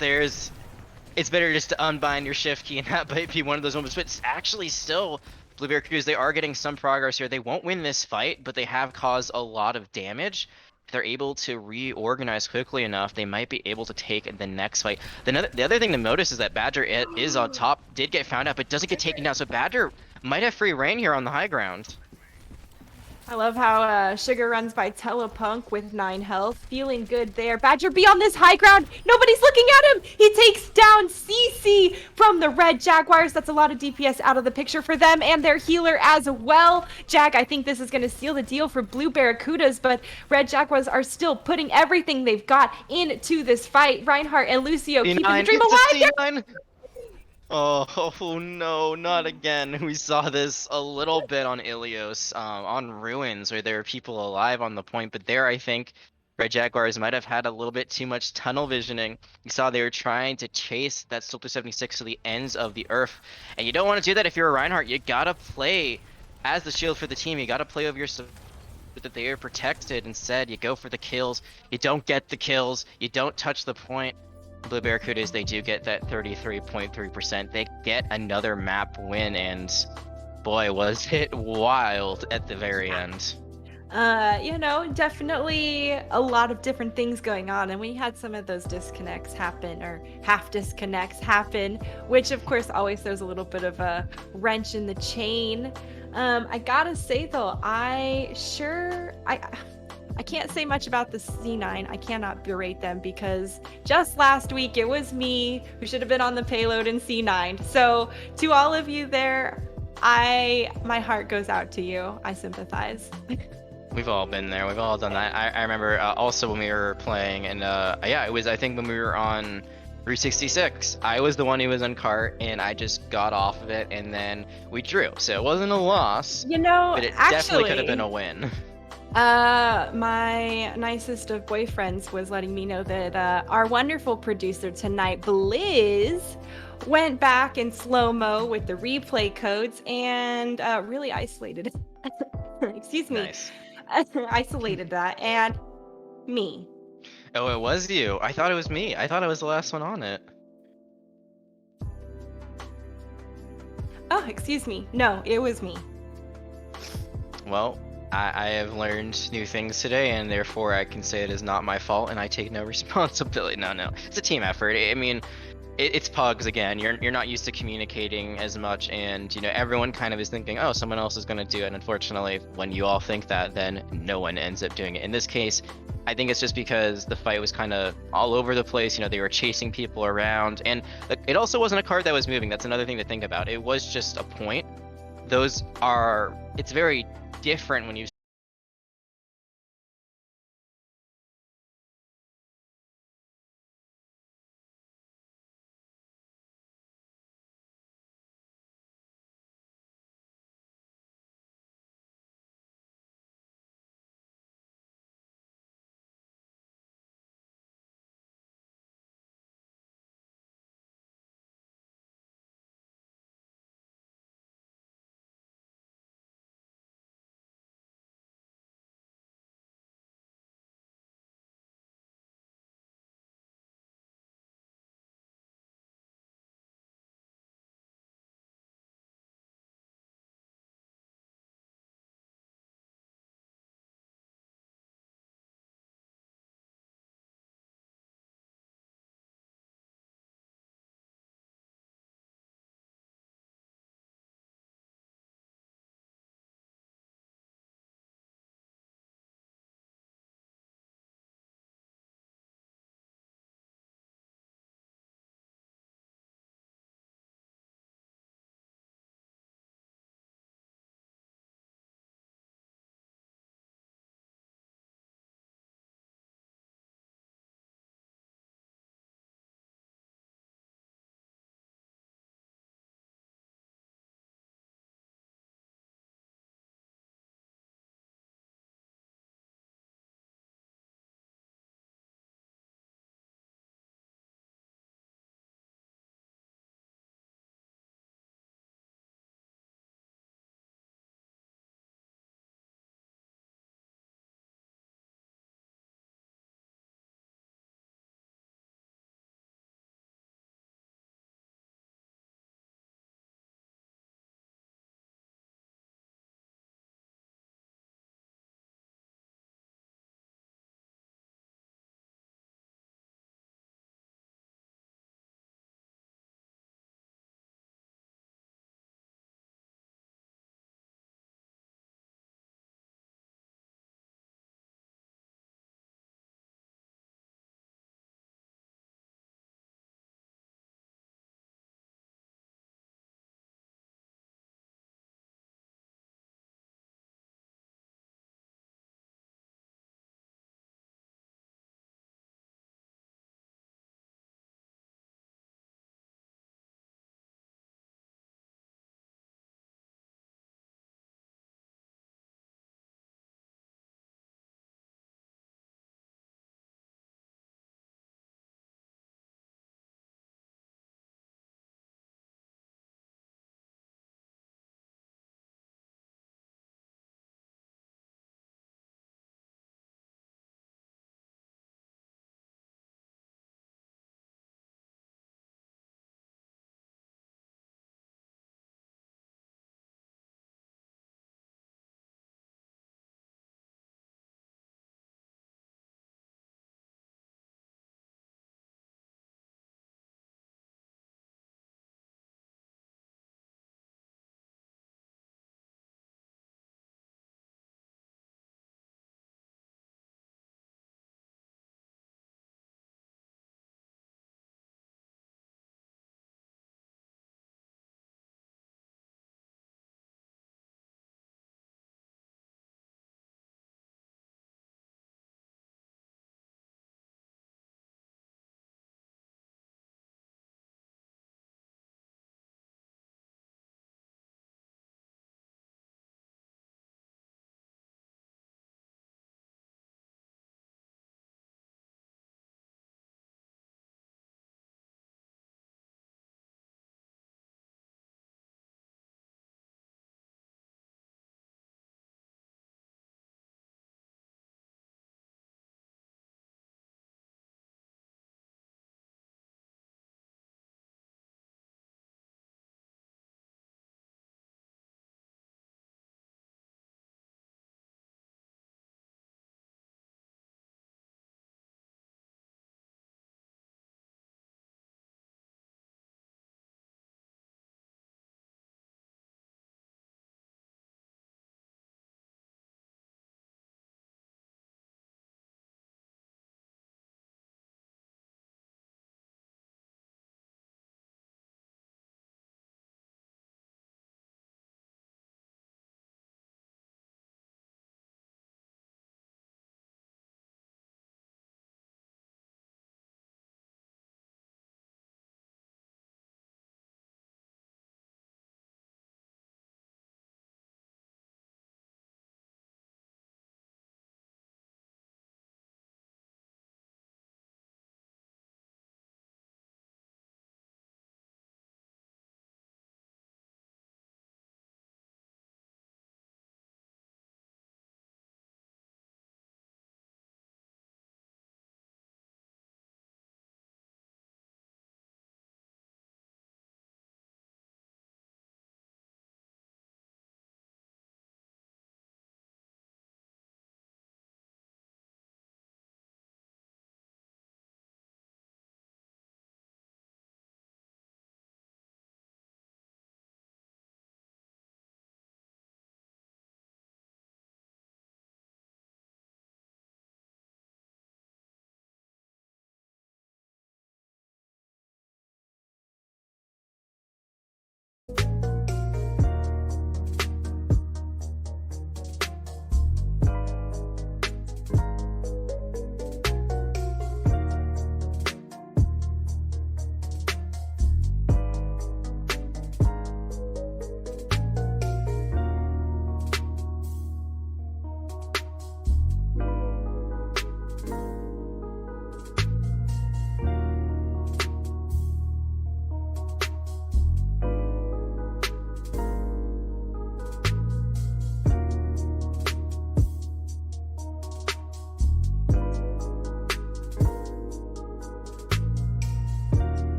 it's better just to unbind your shift key, and that might be one of those moments. But it's actually still, Blue Barracudas, they are getting some progress here. They won't win this fight, but they have caused a lot of damage. If they're able to reorganize quickly enough, they might be able to take the next fight. The other thing to notice is that Badger is on top, did get found out, but doesn't get taken down. So Badger might have free reign here on the high ground. I love how Sugar runs by Telepunk with 9 health. Feeling good there. Badger be on this high ground. Nobody's looking at him. He takes down CC from the Red Jaguars. That's a lot of DPS out of the picture for them and their healer as well. Jag, I think this is going to seal the deal for Blue Barracudas, but Red Jaguars are still putting everything they've got into this fight. Reinhardt and Lucio keeping the dream alive. Oh no, not again. We saw this a little bit on Ilios, on Ruins, where there were people alive on the point, but there I think Red Jaguars might have had a little bit too much tunnel visioning. You saw they were trying to chase that Stilter 76 to the ends of the earth, and you don't want to do that if you're a Reinhardt. You gotta play as the shield for the team. You gotta play over your that they are protected. Instead, you go for the kills. You don't get the kills. You don't touch the point. Blue Barracudas, they do get that 33.3%. They get another map win, and boy, was it wild at the very end. Definitely a lot of different things going on, and we had some of those disconnects happen, or half disconnects happen, which of course always throws a little bit of a wrench in the chain. I gotta say though, I can't say much about the C9. I cannot berate them because just last week it was me who should have been on the payload in C9. So to all of you there, my heart goes out to you. I sympathize. We've all been there. We've all done that. I remember also when we were playing, and yeah, it was I think when we were on 366. I was the one who was on cart, and I just got off of it, and then we drew. So it wasn't a loss, but it definitely could have been a win. My nicest of boyfriends was letting me know that our wonderful producer tonight, Blizz, went back in slow-mo with the replay codes and really isolated excuse me. Nice. Isolated that, and me. Oh, it was you. I thought it was me. I thought I was the last one on it. Oh, excuse me. No, it was me. Well, I have learned new things today, and therefore I can say it is not my fault, and I take no responsibility. No, it's a team effort. I mean, it's pugs again. You're not used to communicating as much, and everyone kind of is thinking, oh, someone else is going to do it. And unfortunately, when you all think that, then no one ends up doing it. In this case, I think it's just because the fight was kind of all over the place. They were chasing people around, and it also wasn't a card that was moving. That's another thing to think about. It was just a point. It's very different when you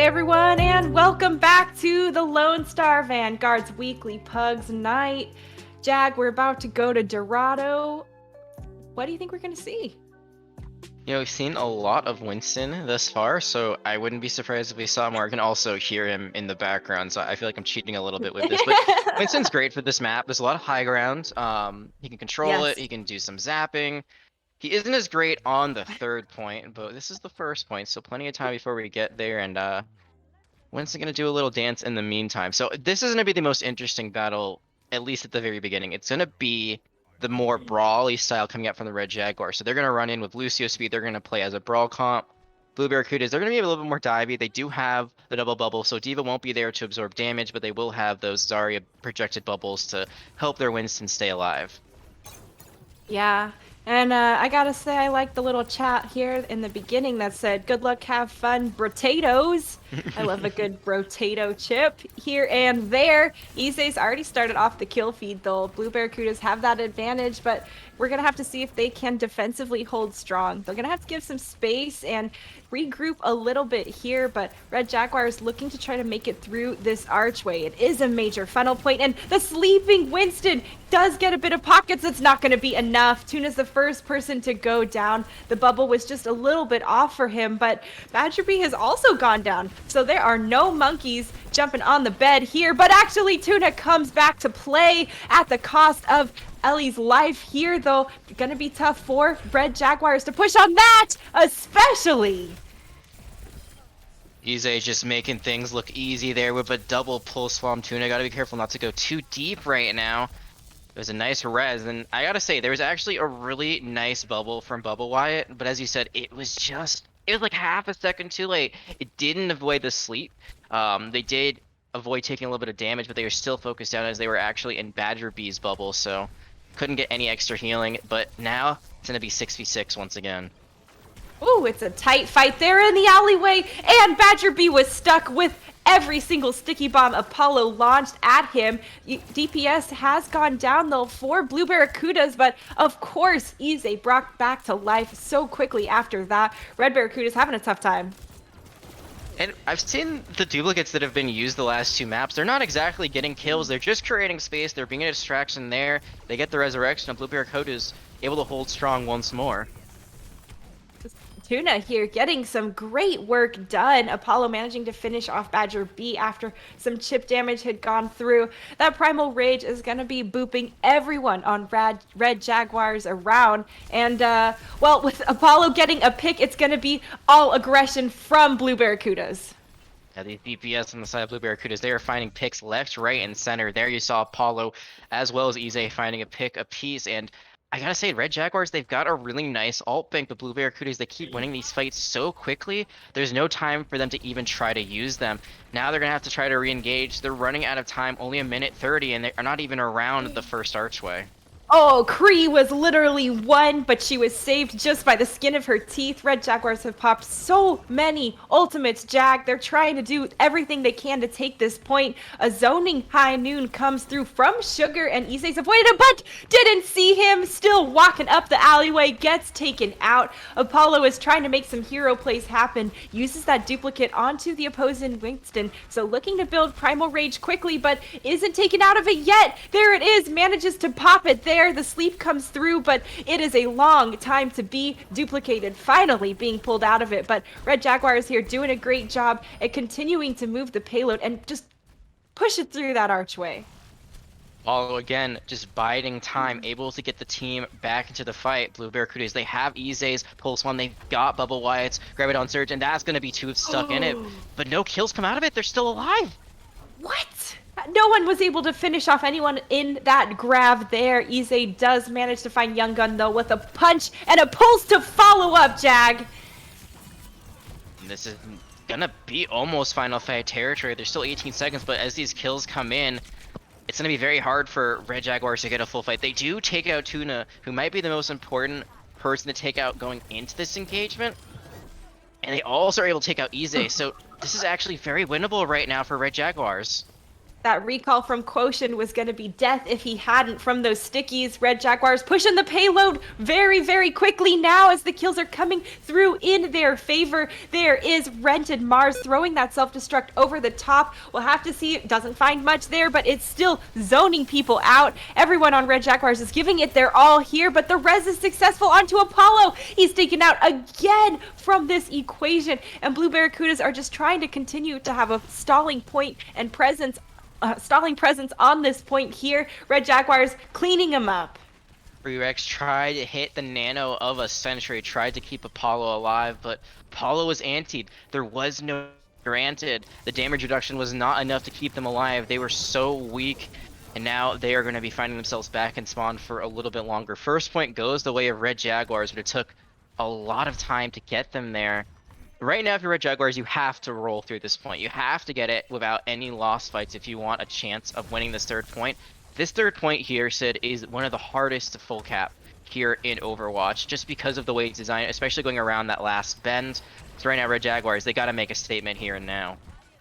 Hey everyone, and welcome back to the Lone Star Vanguard's weekly Pugs Night. Jag, we're about to go to Dorado. What do you think we're going to see? You know, we've seen a lot of Winston thus far, so I wouldn't be surprised if we saw more. I can also hear him in the background, so I feel like I'm cheating a little bit with this. But Winston's great for this map. There's a lot of high ground. He can control it. He can do some zapping. He isn't as great on the third point, but this is the first point, so plenty of time before we get there. And Winston gonna do a little dance in the meantime. So this is gonna be the most interesting battle, at least at the very beginning. It's gonna be the more brawly style coming out from the Red Jaguar. So they're gonna run in with Lucio speed. They're gonna play as a brawl comp. Blue Barracudas, they're gonna be a little bit more divey. They do have the double bubble, so Diva won't be there to absorb damage, but they will have those Zarya projected bubbles to help their Winston stay alive. Yeah, and I gotta say, I like the little chat here in the beginning that said, good luck, have fun, potatoes. I love a good potato chip here and there. Ise's already started off the kill feed, though. Blue Barracudas have that advantage, but we're gonna have to see if they can defensively hold strong. They're gonna have to give some space and regroup a little bit here, but Red Jaguar is looking to try to make it through this archway. It is a major funnel point, and the sleeping Winston does get a bit of pockets. It's not going to be enough. Tuna's the first person to go down. The bubble was just a little bit off for him, but Badger B has also gone down. So there are no monkeys jumping on the bed here, but actually Tuna comes back to play at the cost of Ellie's life here, though. Gonna be tough for Red Jaguars to push on that, especially. Ise just making things look easy there with a double pull swarm. Tuna gotta be careful not to go too deep right now. There's a nice res, and I gotta say, there was actually a really nice bubble from Bubble Wyatt, but as you said, it was like half a second too late. It didn't avoid the sleep. They did avoid taking a little bit of damage, but they were still focused down as they were actually in Badger B's bubble, so couldn't get any extra healing, but now it's gonna be 6v6 once again. Ooh, it's a tight fight there in the alleyway, and Badger B was stuck with every single sticky bomb Apollo launched at him. DPS has gone down, though, for Blue Barracudas, but of course, Ise brought back to life so quickly after that. Red Barracudas having a tough time. And I've seen the duplicates that have been used the last two maps. They're not exactly getting kills. They're just creating space. They're being a distraction there. They get the resurrection, and Blue Barracudas able to hold strong once more. Tuna here getting some great work done. Apollo managing to finish off Badger B after some chip damage had gone through. That Primal Rage is going to be booping everyone on Red Jaguars around. And, well, with Apollo getting a pick, it's going to be all aggression from Blue Barracudas. Yeah, these DPS on the side of Blue Barracudas, they are finding picks left, right, and center. There you saw Apollo as well as Ise finding a pick apiece, and I gotta say, Red Jaguars, they've got a really nice ult bank, but Blue Barracudas, they keep winning these fights so quickly, there's no time for them to even try to use them. Now they're gonna have to try to re-engage. They're running out of time, only a minute 30, and they are not even around the first archway. Oh, Kree was literally won, but she was saved just by the skin of her teeth. Red Jaguars have popped so many ultimates, Jag. They're trying to do everything they can to take this point. A zoning high noon comes through from Sugar, and Ise's avoided him, but didn't see him. Still walking up the alleyway, gets taken out. Apollo is trying to make some hero plays happen, uses that duplicate onto the opposing Winston. So looking to build Primal Rage quickly, but isn't taken out of it yet. There it is, manages to pop it there. The sleep comes through, but it is a long time to be duplicated, finally being pulled out of it. But Red Jaguar is here doing a great job at continuing to move the payload and just push it through that archway. Apollo again, just biding time, able to get the team back into the fight. Blue Barracudas, they have Ise's Pulse One, they've got Bubble Wyatt's Graviton Surge, and that's going to be two stuck in it. But no kills come out of it, they're still alive. What? No one was able to finish off anyone in that grab there. Ise does manage to find Young Gun, though, with a punch and a pulse to follow up, Jag. This is gonna be almost final fight territory. There's still 18 seconds, but as these kills come in, it's gonna be very hard for Red Jaguars to get a full fight. They do take out Tuna, who might be the most important person to take out going into this engagement. And they also are able to take out Ise, so this is actually very winnable right now for Red Jaguars. That recall from Quotient was going to be death if he hadn't from those stickies. Red Jaguars pushing the payload very, very quickly now as the kills are coming through in their favor. There is Rented Mars throwing that self-destruct over the top. We'll have to see. It doesn't find much there, but it's still zoning people out. Everyone on Red Jaguars is giving it their all here, but the res is successful onto Apollo. He's taken out again from this equation, and Blue Barracudas are just trying to continue to have a stalling point and presence on this point here. Red Jaguars cleaning him up. Rex tried to hit the nano of a sentry, tried to keep Apollo alive, but Apollo was antied. There was no granted. The damage reduction was not enough to keep them alive. They were so weak, and now they are going to be finding themselves back in spawn for a little bit longer. First point goes the way of Red Jaguars, but it took a lot of time to get them there. Right now, if you're Red Jaguars, you have to roll through this point. You have to get it without any lost fights if you want a chance of winning this third point. This third point here, Sid, is one of the hardest to full cap here in Overwatch, just because of the way it's designed, especially going around that last bend. So right now, Red Jaguars, they got to make a statement here and now.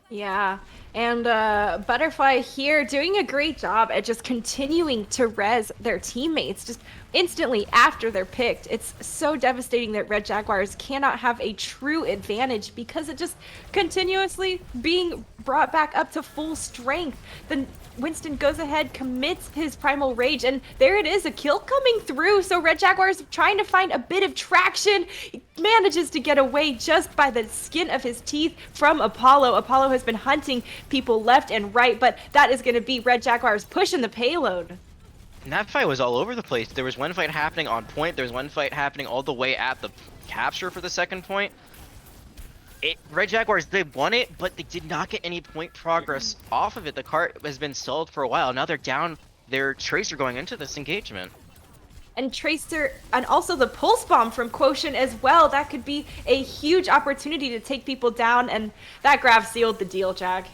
Yeah, and Butterfly here doing a great job at just continuing to res their teammates just instantly after they're picked. It's so devastating that Red Jaguars cannot have a true advantage because it just continuously being brought back up to full strength. Then Winston goes ahead, commits his Primal Rage, and there it is, a kill coming through. So Red Jaguars trying to find a bit of traction. He manages to get away just by the skin of his teeth from Apollo. Apollo has been hunting people left and right, but that is going to be Red Jaguars pushing the payload. And that fight was all over the place. There was one fight happening on point. There was one fight happening all the way at the capture for the second point. Red Jaguars, they won it, but they did not get any point progress off of it. The cart has been stalled for a while. Now they're down their Tracer going into this engagement. And Tracer, and also the Pulse Bomb from Quotient as well. That could be a huge opportunity to take people down, and that grab sealed the deal, Jag.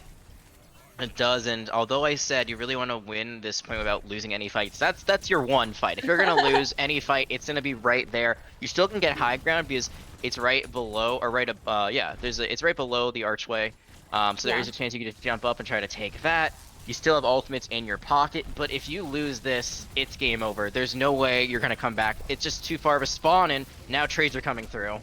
It does, and although I said you really want to win this point without losing any fights, that's your one fight. If you're going to lose any fight, it's going to be right there. You still can get high ground because it's right below, or right it's right below the archway. So there is a chance you can just jump up and try to take that. You still have ultimates in your pocket, but if you lose this, it's game over. There's no way you're going to come back. It's just too far of a spawn, and now trades are coming through.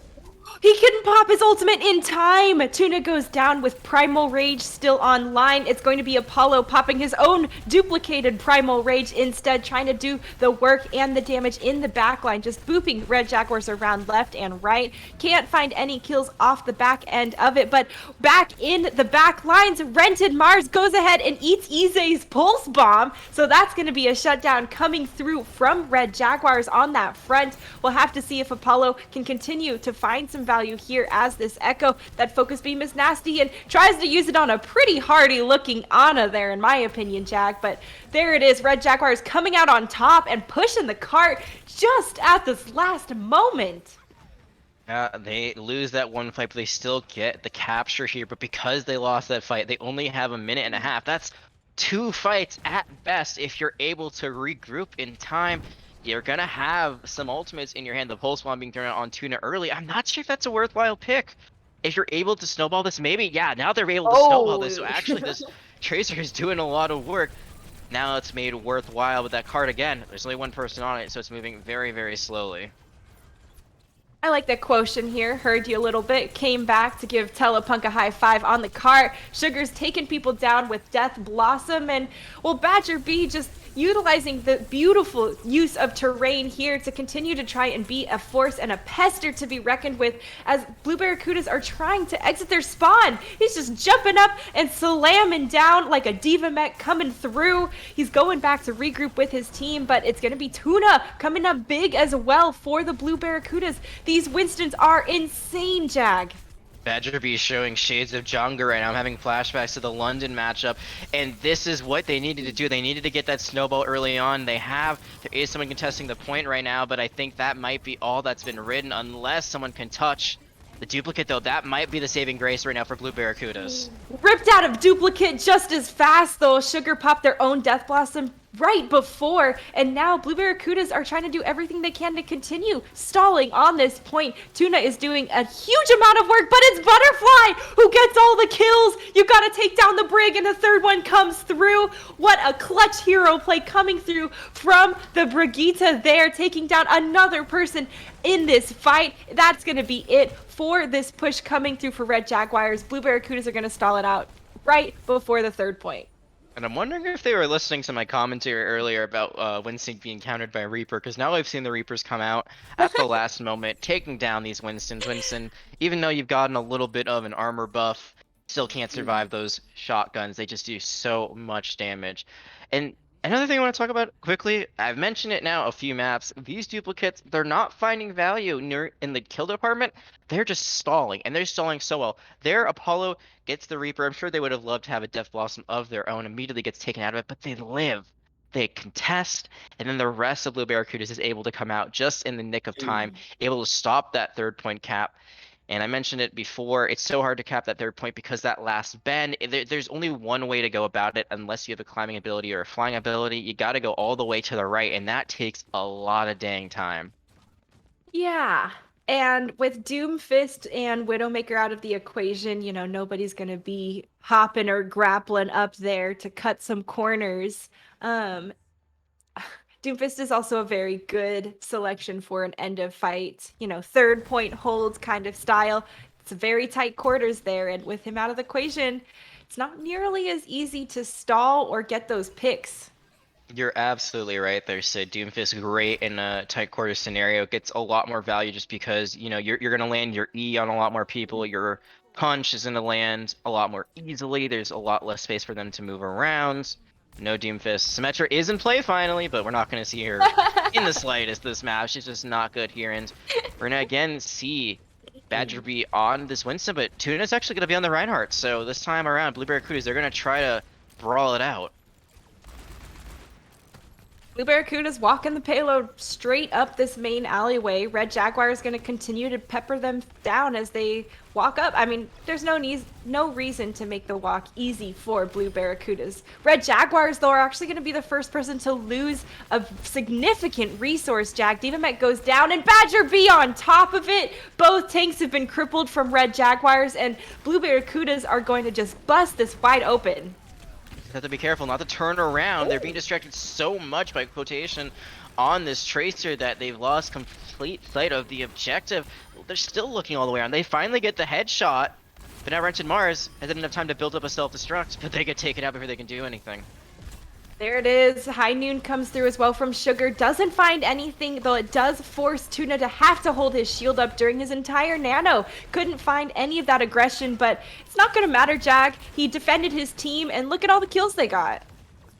He couldn't pop his ultimate in time. Tuna goes down with Primal Rage still online. It's going to be Apollo popping his own duplicated Primal Rage instead, trying to do the work and the damage in the backline, just booping Red Jaguars around left and right. Can't find any kills off the back end of it, but back in the back lines, Rented Mars goes ahead and eats Ize's Pulse Bomb. So that's going to be a shutdown coming through from Red Jaguars on that front. We'll have to see if Apollo can continue to find some value here as this Echo. That focus beam is nasty and tries to use it on a pretty hardy looking Ana there, in my opinion, Jag. But there it is, Red Jaguars coming out on top and pushing the cart just at this last moment. Yeah, they lose that one fight, but they still get the capture here. But because they lost that fight, they only have a minute and a half. That's 2 fights at best. If you're able to regroup in time, you're going to have some ultimates in your hand. The Pulse Bomb being thrown out on Tuna early. I'm not sure if that's a worthwhile pick. If you're able to snowball this, maybe. Yeah, now they're able to snowball this. So actually, this Tracer is doing a lot of work. Now it's made worthwhile with that card again. There's only one person on it, so it's moving very, very slowly. I like that Quotient here, heard you a little bit, came back to give Telepunk a high five on the cart. Sugar's taking people down with Death Blossom, and well, Badger B just utilizing the beautiful use of terrain here to continue to try and be a force and a pester to be reckoned with as Blue Barracudas are trying to exit their spawn. He's just jumping up and slamming down like a Diva Mech coming through. He's going back to regroup with his team, but it's going to be Tuna coming up big as well for the Blue Barracudas. These Winstons are insane, Jag. Badger B showing shades of Jonga right now. I'm having flashbacks to the London matchup, and this is what they needed to do. They needed to get that snowball early on. There is someone contesting the point right now, but I think that might be all that's been ridden unless someone can touch the duplicate, though. That might be the saving grace right now for Blue Barracudas. Ripped out of duplicate just as fast, though. Sugar popped their own Death Blossom right before, and now Blue Barracudas are trying to do everything they can to continue stalling on this point. Tuna is doing a huge amount of work, but it's Butterfly who gets all the kills. You gotta take down the Brig, and the third one comes through. What a clutch hero play coming through from the Brigitte there, taking down another person in this fight. That's gonna be it for this push coming through for Red Jaguars. Blue Barracudas are gonna stall it out right before the third point. And I'm wondering if they were listening to my commentary earlier about Winston being countered by Reaper, because now I've seen the Reapers come out at the last moment, taking down these Winstons. Winston, even though you've gotten a little bit of an armor buff, still can't survive those shotguns. They just do so much damage. And another thing I want to talk about quickly, I've mentioned it now a few maps, these duplicates, they're not finding value in the kill department, they're just stalling, and they're stalling so well. Their Apollo gets the Reaper, I'm sure they would have loved to have a Death Blossom of their own, immediately gets taken out of it, but they live. They contest, and then the rest of Blue Barracudas is able to come out just in the nick of time, able to stop that third point cap. And I mentioned it before, it's so hard to cap that third point because that last bend, there's only one way to go about it unless you have a climbing ability or a flying ability. You got to go all the way to the right, and that takes a lot of dang time. Yeah. And with Doomfist and Widowmaker out of the equation, you know, nobody's going to be hopping or grappling up there to cut some corners. Doomfist is also a very good selection for an end of fight, you know, third point holds kind of style. It's very tight quarters there, and with him out of the equation, it's not nearly as easy to stall or get those picks. You're absolutely right there, Sid. Doomfist great in a tight quarter scenario. Gets a lot more value just because, you know, you're gonna land your E on a lot more people. Your punch is gonna land a lot more easily. There's a lot less space for them to move around. No Doomfist. Symmetra is in play finally, but we're not gonna see her in the slightest this map. She's just not good here, and we're gonna again see Badger be on this Winston, but Tuna's actually gonna be on the Reinhardt. So this time around, Blue Barracudas, they're gonna try to brawl it out. Blue Barracuda's walking the payload straight up this main alleyway. Red Jaguar is going to continue to pepper them down as they walk up. I mean, there's no reason to make the walk easy for Blue Barracudas. Red Jaguars, though, are actually going to be the first person to lose a significant resource. Jack Divamet goes down, and Badger B on top of it. Both tanks have been crippled from Red Jaguars, and Blue Barracudas are going to just bust this wide open. Have to be careful not to turn around. They're being distracted so much by quotation on this Tracer that they've lost complete sight of the objective. They're still looking all the way around. They finally get the headshot, but now Wrench and Mars hasn't enough time to build up a self-destruct, but they get taken out before they can do anything. There it is. High Noon comes through as well from Sugar. Doesn't find anything, though it does force Tuna to have to hold his shield up during his entire nano. Couldn't find any of that aggression, but it's not going to matter, Jack. He defended his team, and look at all the kills they got.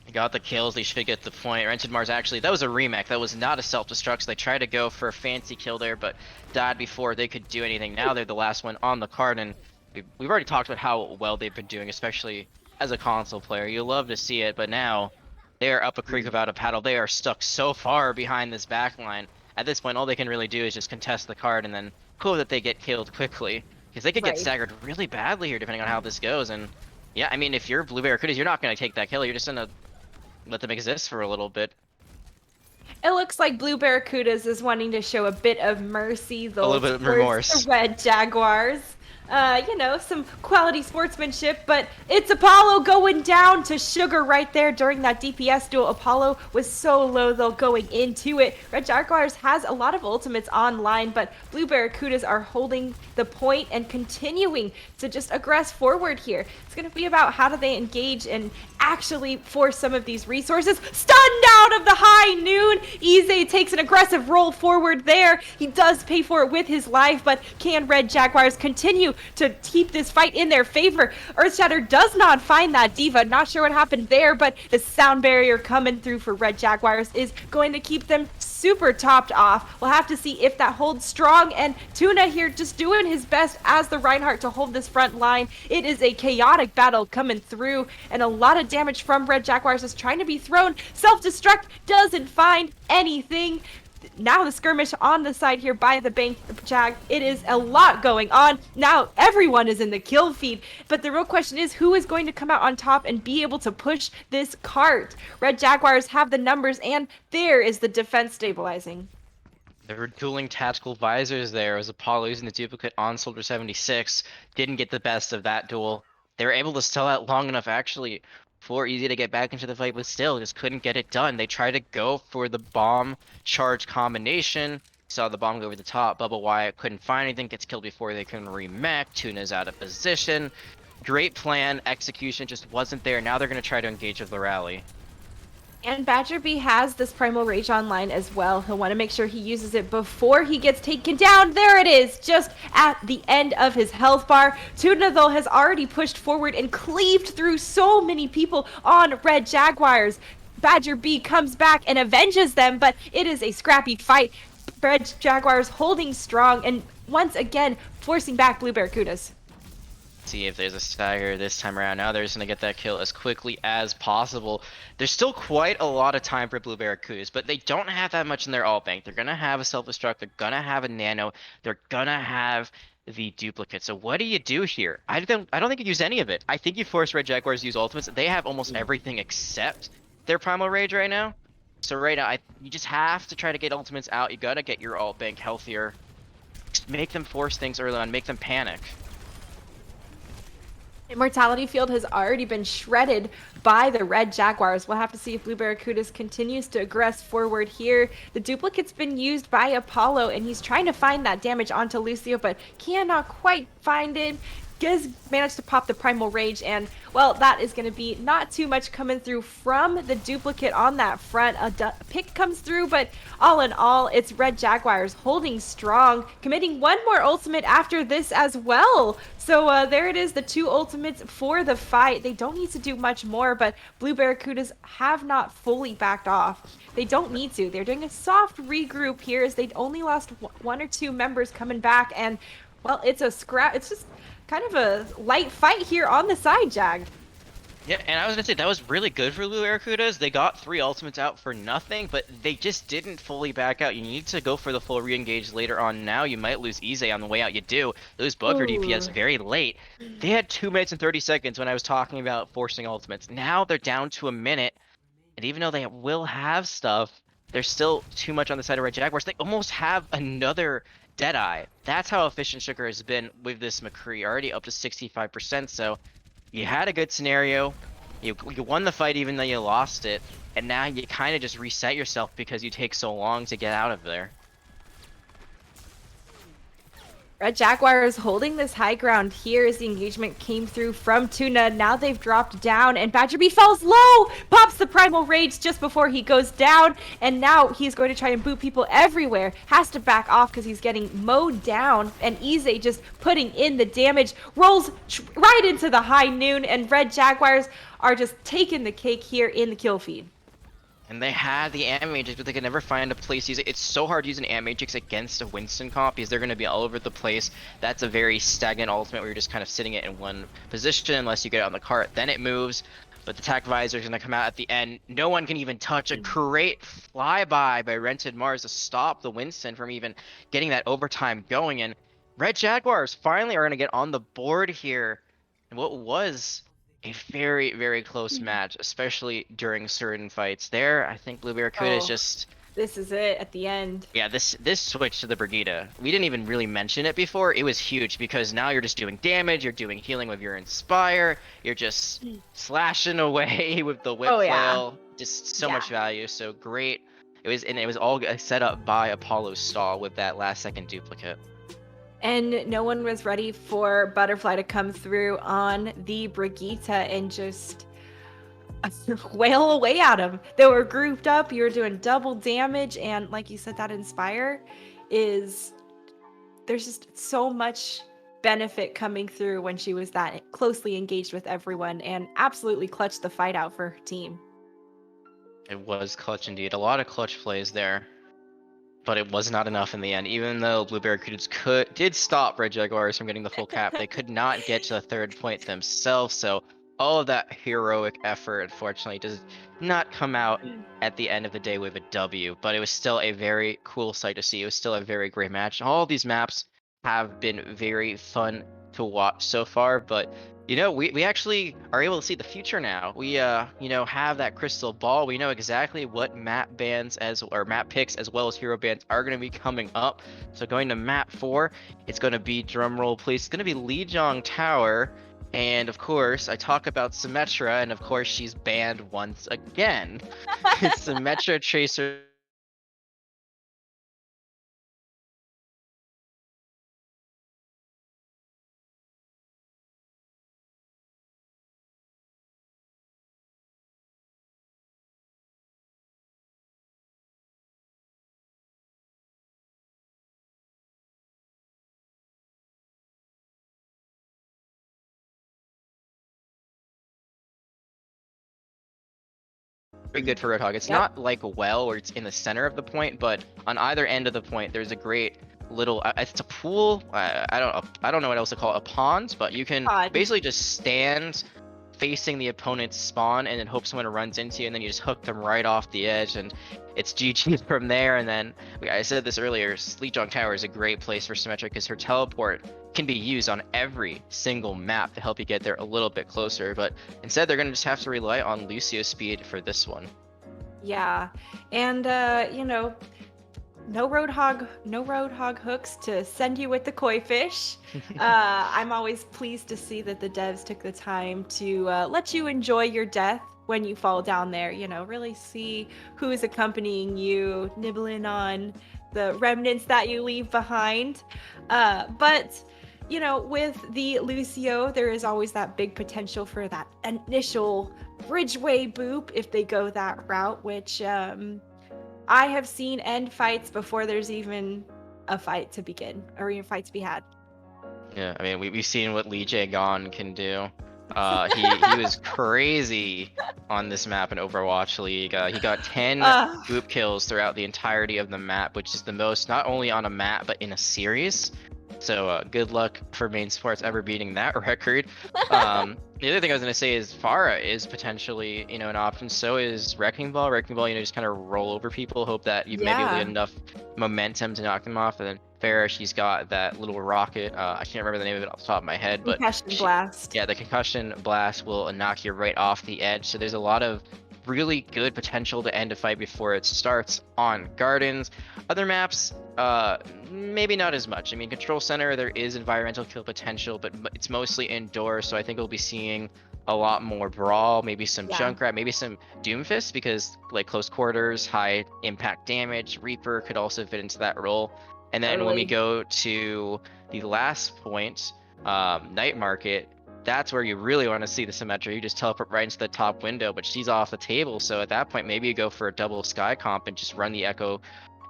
They got the kills. They should get the point. Wrench and Mars actually, that was a remake. That was not a self-destruct. So they tried to go for a fancy kill there, but died before they could do anything. Now they're the last one on the card, and we've already talked about how well they've been doing, especially as a console player. You love to see it, but now they are up a creek without a paddle. They are stuck so far behind this backline. At this point, all they can really do is just contest the card and then hope that they get killed quickly. Because they could get staggered really badly here, depending on how this goes. And yeah, I mean, if you're Blue Barracudas, you're not going to take that kill. You're just going to let them exist for a little bit. It looks like Blue Barracudas is wanting to show a bit of mercy, though. A little bit of remorse. The Red Jaguars. You know, some quality sportsmanship, but it's Apollo going down to Sugar right there during that DPS duel. Apollo was so low, though, going into it. Red Jaguars has a lot of ultimates online, but Blue Barracudas are holding the point and continuing to just aggress forward here. It's going to be about how do they engage and actually force some of these resources. Stunned out of the High Noon. Ize takes an aggressive roll forward there. He does pay for it with his life, but can Red Jaguars continue to keep this fight in their favor? Earthshatter does not find that Diva. Not sure what happened there, but the sound barrier coming through for Red Jaguars is going to keep them super topped off. We'll have to see if that holds strong, and Tuna here just doing his best as the Reinhardt to hold this front line. It is a chaotic battle coming through, and a lot of damage from Red Jaguars is trying to be thrown. Self-destruct doesn't find anything. now the skirmish on the side here by the bank Jag. It is a lot going on. Now everyone is in the kill feed, but the real question is who is going to come out on top and be able to push this cart? Red Jaguars have the numbers, and there is the defense stabilizing. There were dueling tactical visors there as Apollo using the duplicate on Soldier 76. Didn't get the best of that duel. They were able to stall out long enough actually for Easy to get back into the fight, but still just couldn't get it done. They tried to go for the bomb charge combination. Saw the bomb go over the top. Bubba Wyatt couldn't find anything, gets killed before they can remech. Tuna's out of position. Great plan, execution just wasn't there. Now they're going to try to engage with the rally. And Badger B has this Primal Rage online as well. He'll want to make sure he uses it before he gets taken down. There it is, just at the end of his health bar. Tuna, though, has already pushed forward and cleaved through so many people on Red Jaguars. Badger B comes back and avenges them, but it is a scrappy fight. Red Jaguars holding strong and once again forcing back Blue Barracudas. See if there's a stagger this time around. Now they're just going to get that kill as quickly as possible. There's still quite a lot of time for Blue Barracudas, but they don't have that much in their ult bank. They're going to have a self-destruct. They're going to have a nano. They're going to have the duplicate. So what do you do here? I don't think you use any of it. I think you force Red Jaguars to use ultimates. They have almost everything except their Primal Rage right now. So right now, you just have to try to get ultimates out. You got to get your ult bank healthier. Just make them force things early on. Make them panic. Immortality Field has already been shredded by the Red Jaguars. We'll have to see if Blue Barracudas continues to aggress forward here. The duplicate's been used by Apollo, and he's trying to find that damage onto Lucio, but cannot quite find it. Giz managed to pop the Primal Rage, and, well, that is going to be not too much coming through from the duplicate on that front. A pick comes through, but all in all, it's Red Jaguars holding strong, committing one more ultimate after this as well. So there it is, the 2 ultimates for the fight. They don't need to do much more, but Blue Barracudas have not fully backed off. They don't need to. They're doing a soft regroup here as they'd only lost 1 or 2 members coming back, and, well, it's a scrap. It's just kind of a light fight here on the side, Jag. Yeah, and I was gonna say that was really good for Blue Barracudas. They got 3 ultimates out for nothing, but they just didn't fully back out. You need to go for the full re-engage later on. Now you might lose Ize on the way out. You do lose both your DPS very late. They had 2 minutes and 30 seconds when I was talking about forcing ultimates. Now they're down to a minute, and even though they will have stuff, there's still too much on the side of Red Jaguars. They almost have another Deadeye. That's how efficient Sugar has been with this McCree, already up to 65%. So you had a good scenario. You won the fight even though you lost it, and now you kind of just reset yourself because you take so long to get out of there. Red Jaguars holding this high ground here as the engagement came through from Tuna. Now they've dropped down, and Badger B falls low, pops the Primal Rage just before he goes down, and now he's going to try and boot people everywhere. Has to back off because he's getting mowed down, and Ize just putting in the damage, rolls right into the high noon, and Red Jaguars are just taking the cake here in the kill feed. And they had the Ant Matrix, but they could never find a place to use it. It's so hard to use an Ant Matrix against a Winston comp because they're going to be all over the place. That's a very stagnant ultimate where you're just kind of sitting it in one position unless you get it on the cart. Then it moves, but the Tac Visor is going to come out at the end. No one can even touch. A great flyby by Rented Mars to stop the Winston from even getting that overtime going. And Red Jaguars finally are going to get on the board here. And what was a very, very close match, especially during certain fights. There, I think Blue Barracuda is just... This is it at the end. Yeah, this switch to the Brigida, we didn't even really mention it before. It was huge because now you're just doing damage, you're doing healing with your Inspire, you're just slashing away with the Whip Flail. Just so much value, so great. It was all set up by Apollo's stall with that last second duplicate. And no one was ready for Butterfly to come through on the Brigitte and just wail away at him. They were grouped up, you were doing double damage, and like you said, that Inspire is... There's just so much benefit coming through when she was that closely engaged with everyone and absolutely clutched the fight out for her team. It was clutch indeed. A lot of clutch plays there. But it was not enough in the end. Even though Blue Barracudas did stop Red Jaguars from getting the full cap, they could not get to the 3rd point themselves. So all of that heroic effort, unfortunately, does not come out at the end of the day with a W, but it was still a very cool sight to see. It was still a very great match. All of these maps have been very fun to watch so far, but we actually are able to see the future now. We have that crystal ball. We know exactly what map bans or map picks as well as hero bans are going to be coming up. So going to map 4, it's going to be, drum roll please, it's going to be Lijiang Tower. And of course, I talk about Symmetra, and of course, she's banned once again. Symmetra Tracer. Very good for Roadhog. It's Yep. not like a well where it's in the center of the point, but on either end of the point, there's a great little. It's a pool. I don't know what else to call it. A pond, but you can Pond. basically just stand facing the opponent's spawn and then hope someone runs into you, and then you just hook them right off the edge, and it's GG from there. And then I said this earlier, Lijiang Tower is a great place for Symmetra because her teleport can be used on every single map to help you get there a little bit closer. But instead, they're going to just have to rely on Lucio's speed for this one. Yeah, and no roadhog hooks to send you with the koi fish. I'm always pleased to see that the devs took the time to let you enjoy your death when you fall down there. Really see who is accompanying you, nibbling on the remnants that you leave behind. But with the Lucio, there is always that big potential for that initial bridgeway boop if they go that route, which I have seen end fights before there's even a fight to begin or even fight to be had. Yeah, I mean, we've seen what Lee Jae-gon can do. He was crazy on this map in Overwatch League. He got 10 boop kills throughout the entirety of the map, which is the most not only on a map but in a series. So good luck for main sports ever beating that record. The other thing I was going to say is Pharah is potentially, an option. So is Wrecking Ball. Wrecking Ball, just kind of roll over people, hope that you maybe get enough momentum to knock them off. And then Pharah, she's got that little rocket. I can't remember the name of it off the top of my head, but Concussion blast. Yeah, the concussion blast will knock you right off the edge. So there's a lot of really good potential to end a fight before it starts on Gardens. Other maps, maybe not as much. I mean, Control Center, there is environmental kill potential, but it's mostly indoors, so I think we'll be seeing a lot more Brawl, maybe some Junkrat, maybe some Doomfist, because like close quarters, high impact damage, Reaper could also fit into that role. And then when we go to the last point, Night Market, that's where you really want to see the Symmetra. You just teleport right into the top window, but she's off the table. So at that point, maybe you go for a double Sky Comp and just run the Echo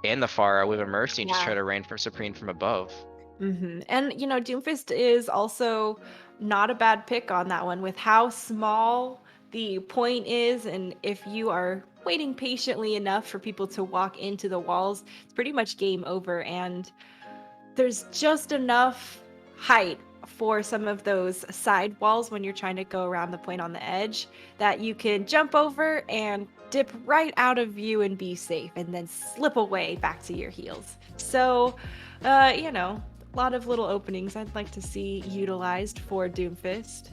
and the Pharah with a Mercy and just try to rain for Supreme from above. Mm-hmm. And, Doomfist is also not a bad pick on that one with how small the point is. And if you are waiting patiently enough for people to walk into the walls, it's pretty much game over. And there's just enough height for some of those side walls when you're trying to go around the point on the edge that you can jump over and dip right out of view and be safe and then slip away back to your heels. So, a lot of little openings I'd like to see utilized for Doomfist.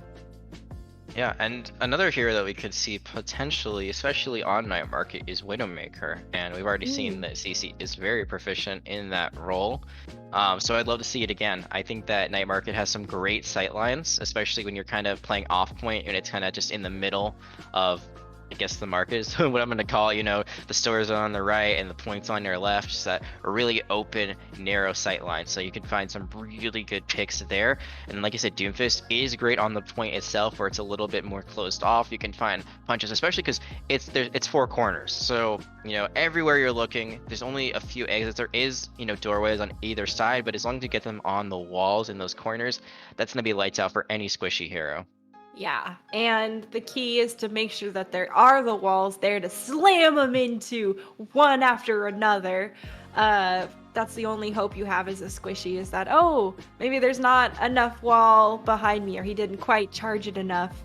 Yeah, and another hero that we could see potentially, especially on Night Market, is Widowmaker. And we've already seen that CC is very proficient in that role. So I'd love to see it again. I think that Night Market has some great sightlines, especially when you're kind of playing off point and it's kind of just in the middle of, I guess, the market is what I'm going to call it. The stores are on the right and the points on your left, just that really open, narrow sight line. So you can find some really good picks there. And like I said, Doomfist is great on the point itself, where it's a little bit more closed off. You can find punches, especially because it's four corners. So everywhere you're looking, there's only a few exits. There is doorways on either side, but as long as you get them on the walls in those corners, that's going to be lights out for any squishy hero. Yeah, and the key is to make sure that there are the walls there to slam them into one after another. That's the only hope you have as a squishy, is that, maybe there's not enough wall behind me, or he didn't quite charge it enough.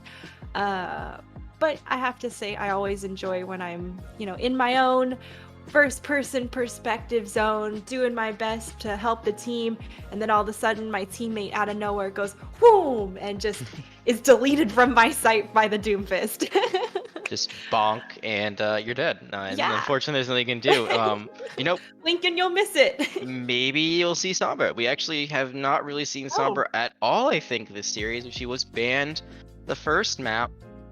But I have to say, I always enjoy when I'm, in my own first person perspective zone, doing my best to help the team, and then all of a sudden my teammate out of nowhere goes whoom and just is deleted from my sight by the Doomfist. Just bonk and you're dead. And Yeah. unfortunately, there's nothing you can do. Blink and you'll miss it. Maybe you'll see Sombra. We actually have not really seen Sombra at all, I think, this series. If she was banned the first map,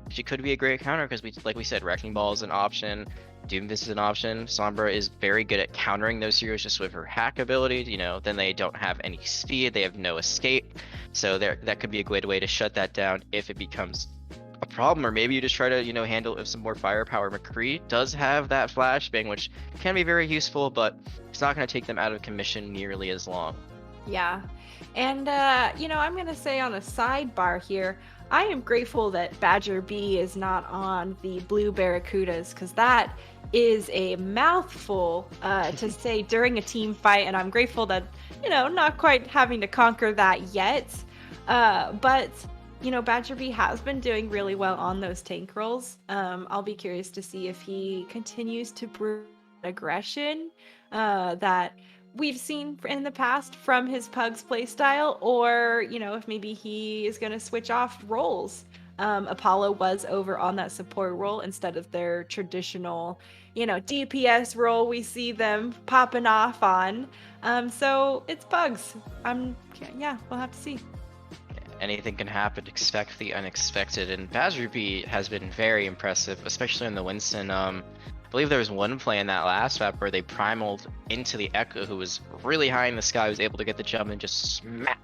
she could be a great counter because, like we said, Wrecking Ball is an option. Doomfist is an option. Sombra is very good at countering those heroes just with her hack ability. Then they don't have any speed. They have no escape. So that could be a great way to shut that down if it becomes a problem, or maybe you just try to handle it with some more firepower. McCree does have that flashbang, which can be very useful, but it's not going to take them out of commission nearly as long. Yeah, and I'm going to say on a sidebar here, I am grateful that Badger B is not on the blue Barracudas, because that is a mouthful to say during a team fight, and I'm grateful that not quite having to conquer that yet, but Badger B has been doing really well on those tank rolls. I'll be curious to see if he continues to brew aggression that we've seen in the past from his Pugs playstyle, or, if maybe he is going to switch off roles. Apollo was over on that support role instead of their traditional, DPS role we see them popping off on. So it's Pugs. We'll have to see. Anything can happen. Expect the unexpected, and Badger B has been very impressive, especially in the Winston. I believe there was one play in that last map where they primaled into the Echo, who was really high in the sky, was able to get the jump and just smack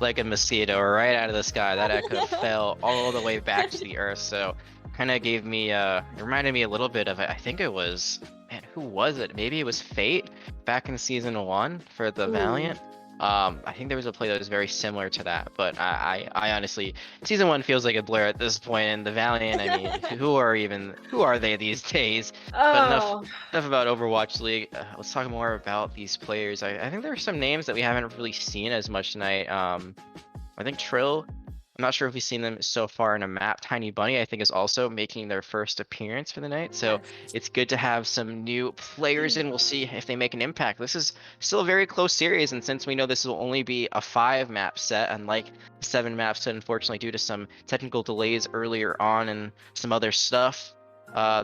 like a mosquito right out of the sky. That Echo fell all the way back to the earth. So kind of gave me reminded me a little bit of, I think it was, man, who was it? Maybe it was Fate back in season 1 for the Valiant. I think there was a play that was very similar to that, but I honestly, season 1 feels like a blur at this point, and the Valiant, I mean, who are they these days? But enough about Overwatch League. Let's talk more about these players. I think there are some names that we haven't really seen as much tonight. I think Trill, I'm not sure if we've seen them so far in a map. Tiny Bunny, I think, is also making their first appearance for the night. So it's good to have some new players in. We'll see if they make an impact. This is still a very close series, and since we know this will only be a 5-map set, unlike 7 maps set, unfortunately, due to some technical delays earlier on and some other stuff,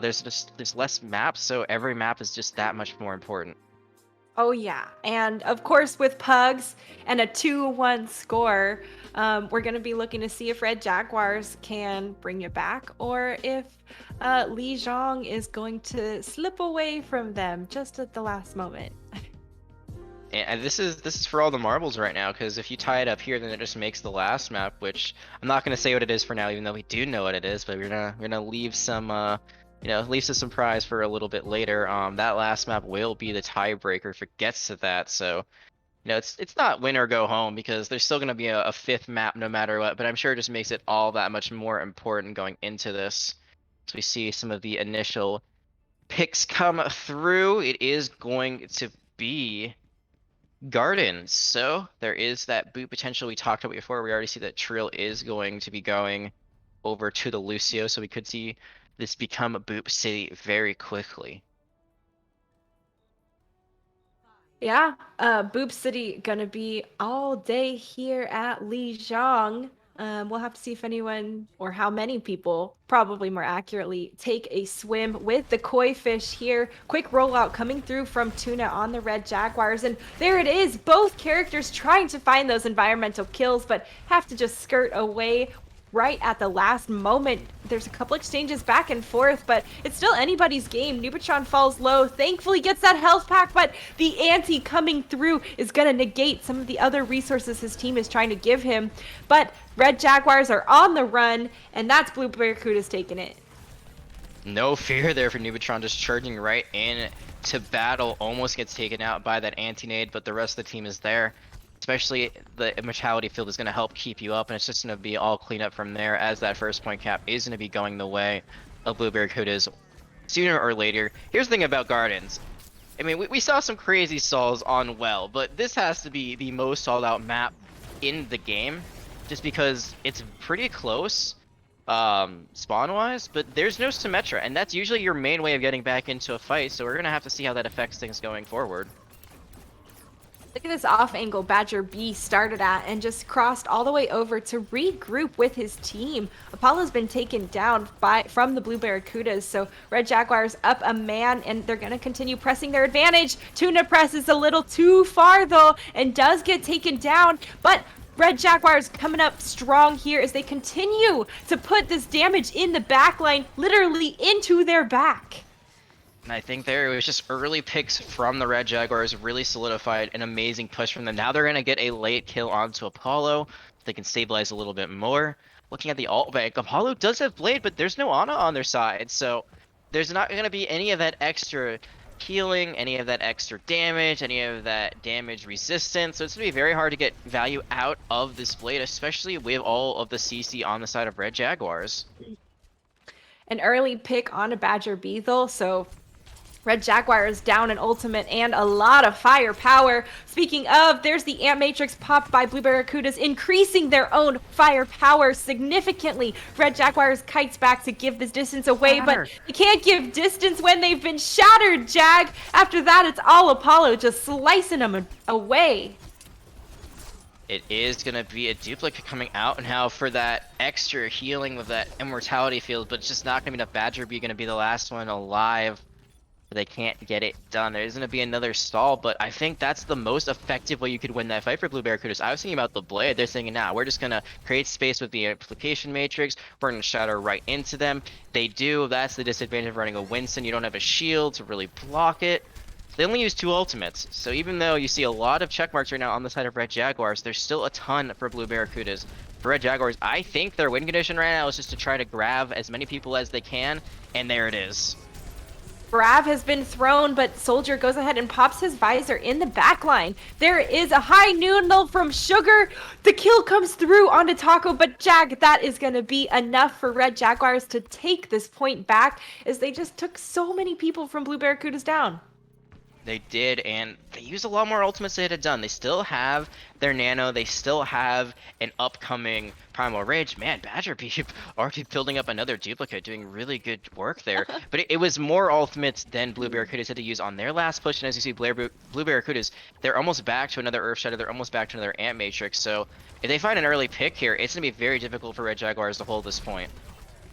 there's less maps, so every map is just that much more important. Oh yeah, and of course with Pugs and a 2-1 score, we're going to be looking to see if Red Jaguars can bring it back, or if Li Zhang is going to slip away from them just at the last moment. And this is for all the marbles right now, because if you tie it up here, then it just makes the last map, which I'm not going to say what it is for now, even though we do know what it is, but we're gonna leave some leaves a surprise for a little bit later. That last map will be the tiebreaker if it gets to that. So, it's not win or go home, because there's still going to be a 5th map no matter what. But I'm sure it just makes it all that much more important going into this. So we see some of the initial picks come through. It is going to be Gardens. So there is that boot potential we talked about before. We already see that Trill is going to be going over to the Lucio, so we could see this become a Boop City very quickly. Yeah, Boop City gonna be all day here at Li Zhang. We'll have to see if anyone, or how many people, probably more accurately, take a swim with the koi fish here. Quick rollout coming through from Tuna on the Red Jaguars, and there it is. Both characters trying to find those environmental kills, but have to just skirt away right at the last moment. There's a couple exchanges back and forth, but it's still anybody's game. Nubitron falls low, thankfully gets that health pack, but the ante coming through is going to negate some of the other resources his team is trying to give him. But Red Jaguars are on the run, and that's Blue Barracuda's taking it. No fear there for Nubitron, just charging right in to battle. Almost gets taken out by that anti-nade, but the rest of the team is there. Especially the Immortality Field is going to help keep you up, and it's just going to be all cleanup from there, as that first point cap is going to be going the way of Blue Barracudas sooner or later. Here's the thing about Gardens. I mean, we saw some crazy stalls on Well, but this has to be the most stalled out map in the game, just because it's pretty close, spawn wise, but there's no Symmetra, and that's usually your main way of getting back into a fight, so we're gonna have to see how that affects things going forward. Look at this off angle Badger B started at and just crossed all the way over to regroup with his team. Apollo's been taken down from the Blue Barracudas, so Red Jaguars up a man and they're going to continue pressing their advantage. Tuna presses a little too far though and does get taken down, but Red Jaguars coming up strong here as they continue to put this damage in the backline, literally into their back. And I think there it was just early picks from the Red Jaguars really solidified an amazing push from them. Now they're going to get a late kill onto Apollo. They can stabilize a little bit more. Looking at the alt bank, Apollo does have Blade, but there's no Ana on their side. So there's not going to be any of that extra healing, any of that extra damage, any of that damage resistance. So it's going to be very hard to get value out of this Blade, especially with all of the CC on the side of Red Jaguars. An early pick on a Badger B though, so Red Jaguars down an ultimate and a lot of firepower. Speaking of, there's the Amp Matrix popped by Blue Barracudas, increasing their own firepower significantly. Red Jaguars kites back to give this distance away, but they can't give distance when they've been shattered, Jag. After that, it's all Apollo just slicing them away. It is going to be a duplicate coming out now for that extra healing with that immortality field, but it's just not going to be enough. Badger B going to be the last one alive. They can't get it done. There's going to be another stall, but I think that's the most effective way you could win that fight for Blue Barracudas. I was thinking about the Blade. They're thinking, nah, we're just going to create space with the Amplification Matrix. We're going to shatter right into them. They do. That's the disadvantage of running a Winston. You don't have a shield to really block it. They only use 2 ultimates, so even though you see a lot of check marks right now on the side of Red Jaguars, there's still a ton for Blue Barracudas. For Red Jaguars, I think their win condition right now is just to try to grab as many people as they can, and there it is. Brav has been thrown, but Soldier goes ahead and pops his visor in the backline. There is a high noon though from Sugar. The kill comes through onto Taco, but Jag, that is going to be enough for Red Jaguars to take this point back as they just took so many people from Blue Barracudas down. They did, and they used a lot more ultimates they had done. They still have their Nano. They still have an upcoming Primal Rage. Man, Badger B already building up another duplicate, doing really good work there. But it was more ultimates than Blue Barracudas had to use on their last push. And as you see, Blue Barracudas, they're almost back to another Earth Shadow. They're almost back to another Amp Matrix. So if they find an early pick here, it's going to be very difficult for Red Jaguars to hold this point.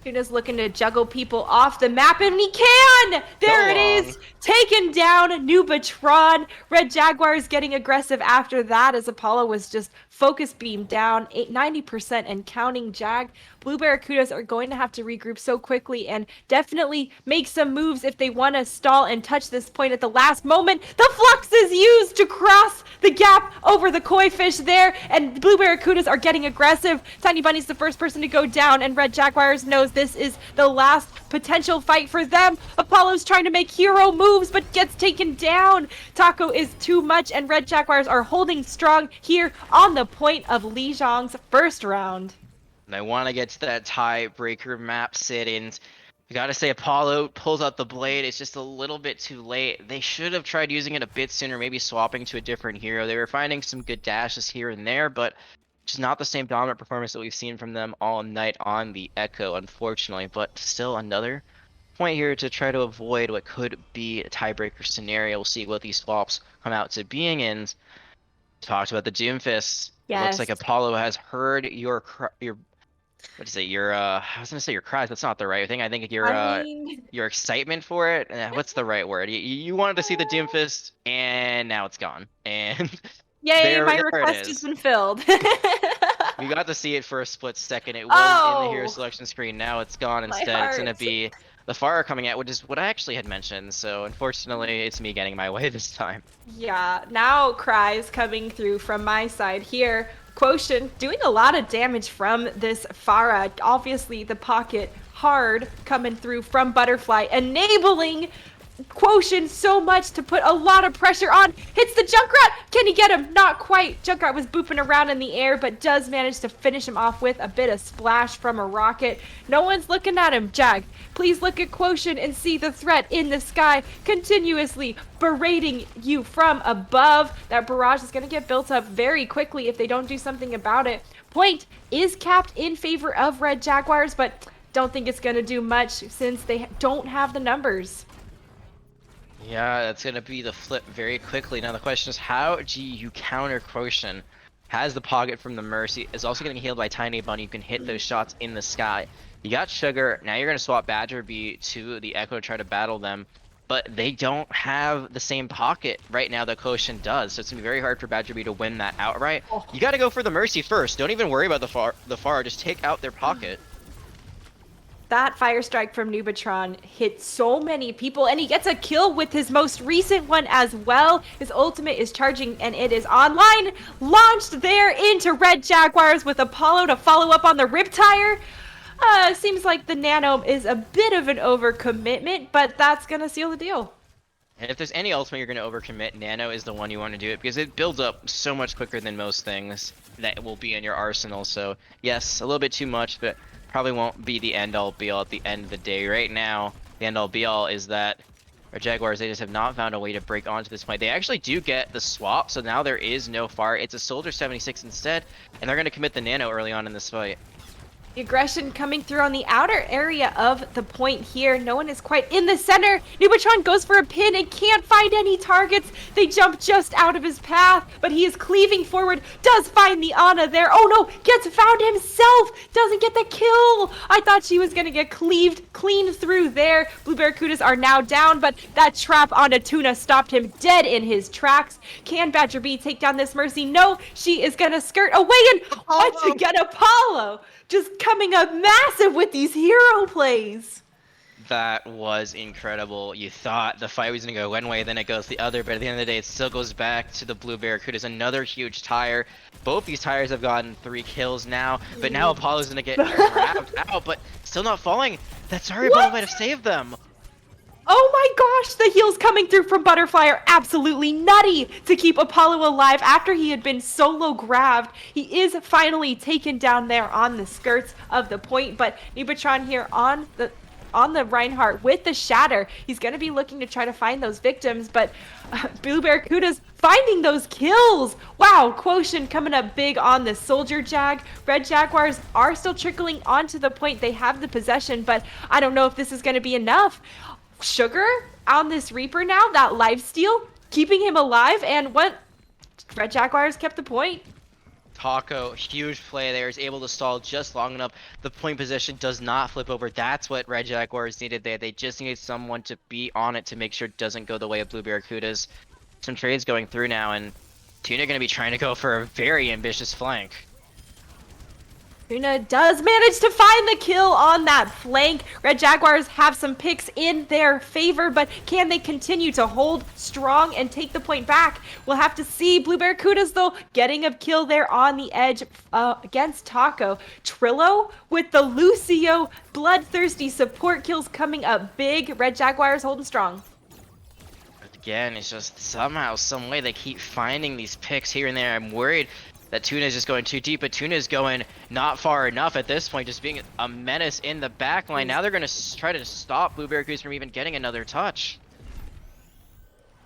Tuna's looking to juggle people off the map, and he can! There it is! Taken down, Nubatron. Red Jaguars getting aggressive after that as Apollo was just focus beam down, 90% and counting. Jag. Blue Barracudas are going to have to regroup so quickly and definitely make some moves if they want to stall and touch this point at the last moment. The Flux is used to cross the gap over the Koi Fish there, and Blue Barracudas are getting aggressive. Tiny Bunny's the first person to go down, and Red Jaguars knows this is the last potential fight for them. Apollo's trying to make hero moves, but gets taken down. Taco is too much, and Red Jaguars are holding strong here on the point of Li Zhang's first round. And I want to get to that tiebreaker map sit-ins. I gotta say, Apollo pulls out the Blade. It's just a little bit too late. They should have tried using it a bit sooner, maybe swapping to a different hero. They were finding some good dashes here and there, but just not the same dominant performance that we've seen from them all night on the Echo, unfortunately. But still another point here to try to avoid what could be a tiebreaker scenario. We'll see what these swaps come out to being in. Talked about the Doomfist. Yes. Looks like Apollo has heard your what is it? I was gonna say your cries. That's not the right thing. I think your excitement for it. What's the right word? You wanted to see the Doomfist, and now it's gone. And yay, my request has been filled. We got to see it for a split second. It was in the hero selection screen. Now it's gone instead. It's gonna be the fire coming out, which is what I actually had mentioned. So unfortunately, it's me getting my way this time. Yeah, now cries coming through from my side here. Quotient doing a lot of damage from this Pharah. Obviously, the pocket hard coming through from Butterfly, enabling Quotient so much to put a lot of pressure on. Hits the Junkrat. Can he get him? Not quite. Junkrat was booping around in the air, but does manage to finish him off with a bit of splash from a rocket. No one's looking at him. Jag, please look at Quotient and see the threat in the sky, continuously berating you from above. That barrage is going to get built up very quickly if they don't do something about it. point is capped in favor of Red Jaguars, but don't think it's going to do much since they don't have the numbers. Yeah, that's going to be the flip very quickly. Now the question is, how do you counter Quotient? Has the pocket from the Mercy, is also getting healed by Tiny Bunny. You can hit those shots in the sky. You got Sugar, now you're going to swap Badger Bee to the Echo to try to battle them. But they don't have the same pocket right now that Quotient does, so it's gonna be very hard for Badger Bee to win that outright. You gotta go for the Mercy first. Don't even worry about the far. Just take out their pocket. That Fire Strike from Nubatron hit so many people, and he gets a kill with his most recent one as well. His ultimate is charging, and it is online. Launched there into Red Jaguars with Apollo to follow up on the Riptire. Seems like the Nano is a bit of an overcommitment, but that's going to seal the deal. And if there's any ultimate you're going to overcommit, Nano is the one you want to do it, because it builds up so much quicker than most things that will be in your arsenal. So yes, a little bit too much, but probably won't be the end-all be-all at the end of the day. Right now, the end-all be-all is that our Jaguars, they just have not found a way to break onto this point. They actually do get the swap, so now there is no fire. It's a Soldier 76 instead, and they're going to commit the Nano early on in this fight. The aggression coming through on the outer area of the point here. No one is quite in the center. Nubatron goes for a pin and can't find any targets. They jump just out of his path, but he is cleaving forward. Does find the Ana there. Oh no, gets found himself. Doesn't get the kill. I thought she was gonna get cleaved clean through there. Blue Barracudas are now down, but that trap on a Tuna stopped him dead in his tracks. Can Badger Bee take down this Mercy? No, she is gonna skirt away, and once again Apollo just coming up massive with these hero plays. That was incredible. You thought the fight was going to go one way, then it goes the other, but at the end of the day, it still goes back to the Blue Barracudas. Another huge tire. Both these tires have gotten 3 kills now, but now Apollo's going to get grabbed out, but still not falling. That Sorry Bottle might have saved them. Oh my gosh, the heals coming through from Butterfly are absolutely nutty to keep Apollo alive after he had been solo grabbed. He is finally taken down there on the skirts of the point, but Nubatron here on the Reinhardt with the Shatter. He's going to be looking to try to find those victims, but Blue Barracuda's finding those kills. Wow, Quotient coming up big on the Soldier Jag. Red Jaguars are still trickling onto the point. They have the possession, but I don't know if this is going to be enough. Sugar on this Reaper now, that lifesteal, keeping him alive, and what? Red Jaguars kept the point. Taco, huge play there, is able to stall just long enough. The point position does not flip over. That's what Red Jaguars needed there. They just needed someone to be on it to make sure it doesn't go the way of Blue Barracudas. Some trades going through now, and Tuna going to be trying to go for a very ambitious flank. Tuna does manage to find the kill on that flank. Red Jaguars have some picks in their favor, but can they continue to hold strong and take the point back? We'll have to see. Blue Barracudas, though, getting a kill there on the edge against Taco. Trillo with the Lucio. Bloodthirsty support kills coming up big. Red Jaguars holding strong. Again, it's just somehow, some way they keep finding these picks here and there. I'm worried that Tuna is just going too deep, but Tuna is going not far enough at this point, just being a menace in the backline. Now they're going to try to stop Blue Barracudas from even getting another touch.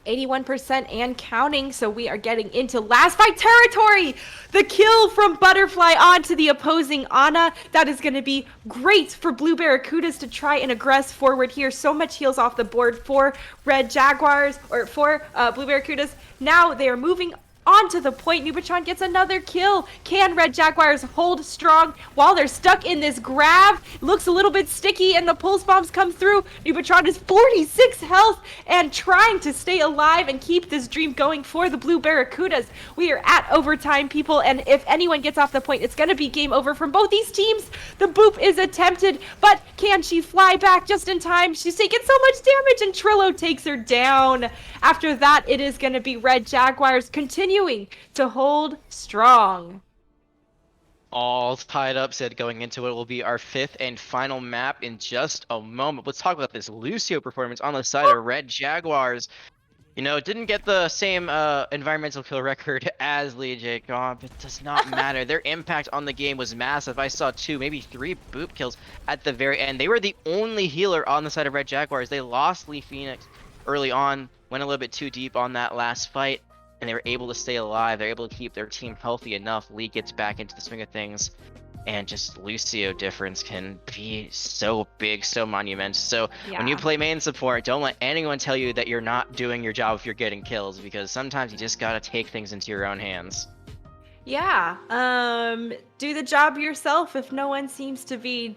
81% and counting, so we are getting into last fight territory. The kill from Butterfly onto the opposing Ana. That is going to be great for Blue Barracudas to try and aggress forward here. So much heals off the board for Red Jaguars, or for Blue Barracudas. Now they are moving onto the point. Nubatron gets another kill. Can Red Jaguars hold strong while they're stuck in this grab? Looks a little bit sticky, and the pulse bombs come through. Nubatron is 46 health and trying to stay alive and keep this dream going for the Blue Barracudas. We are at overtime, people, and if anyone gets off the point, it's going to be game over from both these teams. The boop is attempted, but can she fly back just in time? She's taking so much damage, and Trillo takes her down. After that, it is going to be Red Jaguars continuing to hold strong. All tied up, said going into it will be our 5th and final map in just a moment. Let's talk about this Lucio performance on the side of Red Jaguars. You know, didn't get the same environmental kill record as Lee Jacob, but it does not matter. Their impact on the game was massive. I saw 2, maybe 3 boop kills at the very end. They were the only healer on the side of Red Jaguars. They lost Lee Phoenix early on, went a little bit too deep on that last fight. and they were able to stay alive. They're able to keep their team healthy enough. Lee gets back into the swing of things, and just Lucio difference can be so big, so monumental. So when you Yeah. play main support, don't let anyone tell you that you're not doing your job if you're getting kills, because sometimes you just gotta take things into your own hands. Yeah. Do the job yourself if no one seems to be,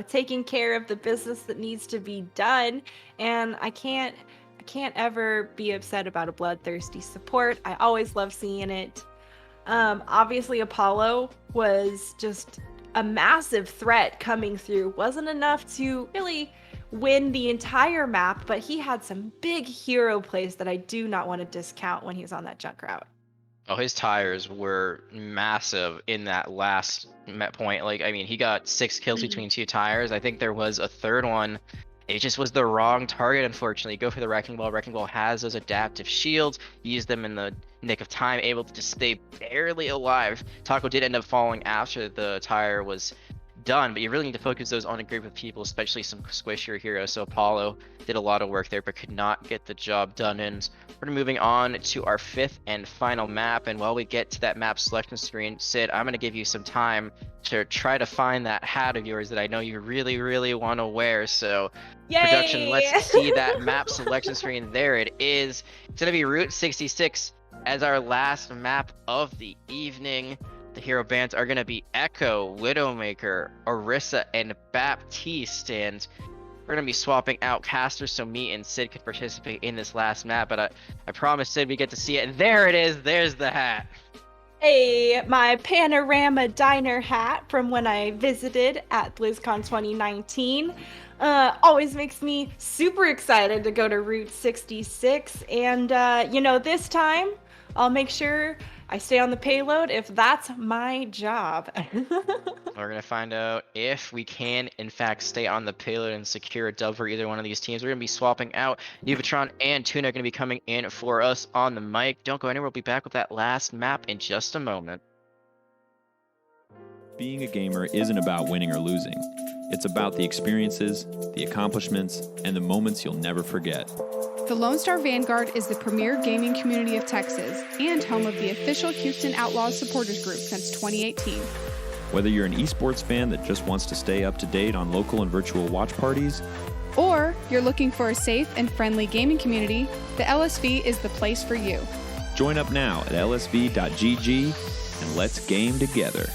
taking care of the business that needs to be done. And I can't ever be upset about a bloodthirsty support. I always love seeing it. Obviously Apollo was just a massive threat coming through. Wasn't enough to really win the entire map, but he had some big hero plays that I do not want to discount when he was on that junk route. Oh, his tires were massive in that last point. Like, I mean, he got 6 kills between 2 tires. I think there was a third one. It just was the wrong target, unfortunately. Go for the Wrecking Ball. Wrecking Ball has those adaptive shields. Use them in the nick of time, able to just stay barely alive. Taco did end up falling after the tire was done, but you really need to focus those on a group of people, especially some squishier heroes. So Apollo did a lot of work there, but could not get the job done. And we're moving on to our 5th and final map. And while we get to that map selection screen, Sid, I'm going to give you some time to try to find that hat of yours that I know you really, really want to wear. So Yay! Production, let's see that map selection screen. There it is. It's going to be Route 66 as our last map of the evening. The hero bands are going to be Echo, Widowmaker, Orisa, and Baptiste. And we're going to be swapping out casters so me and Sid could participate in this last map. But I promised Sid we get to see it. And there it is. There's the hat. Hey, my Panorama Diner hat from when I visited at BlizzCon 2019. Always makes me super excited to go to Route 66. And, this time I'll make sure I stay on the payload if that's my job. We're going to find out if we can, in fact, stay on the payload and secure a dub for either one of these teams. We're going to be swapping out. Nuvatron and Tuna are going to be coming in for us on the mic. Don't go anywhere. We'll be back with that last map in just a moment. Being a gamer isn't about winning or losing. It's about the experiences, the accomplishments, and the moments you'll never forget. The Lone Star Vanguard is the premier gaming community of Texas and home of the official Houston Outlaws supporters group since 2018. Whether you're an esports fan that just wants to stay up to date on local and virtual watch parties, or you're looking for a safe and friendly gaming community, the LSV is the place for you. join up now at lsv.gg and let's game together.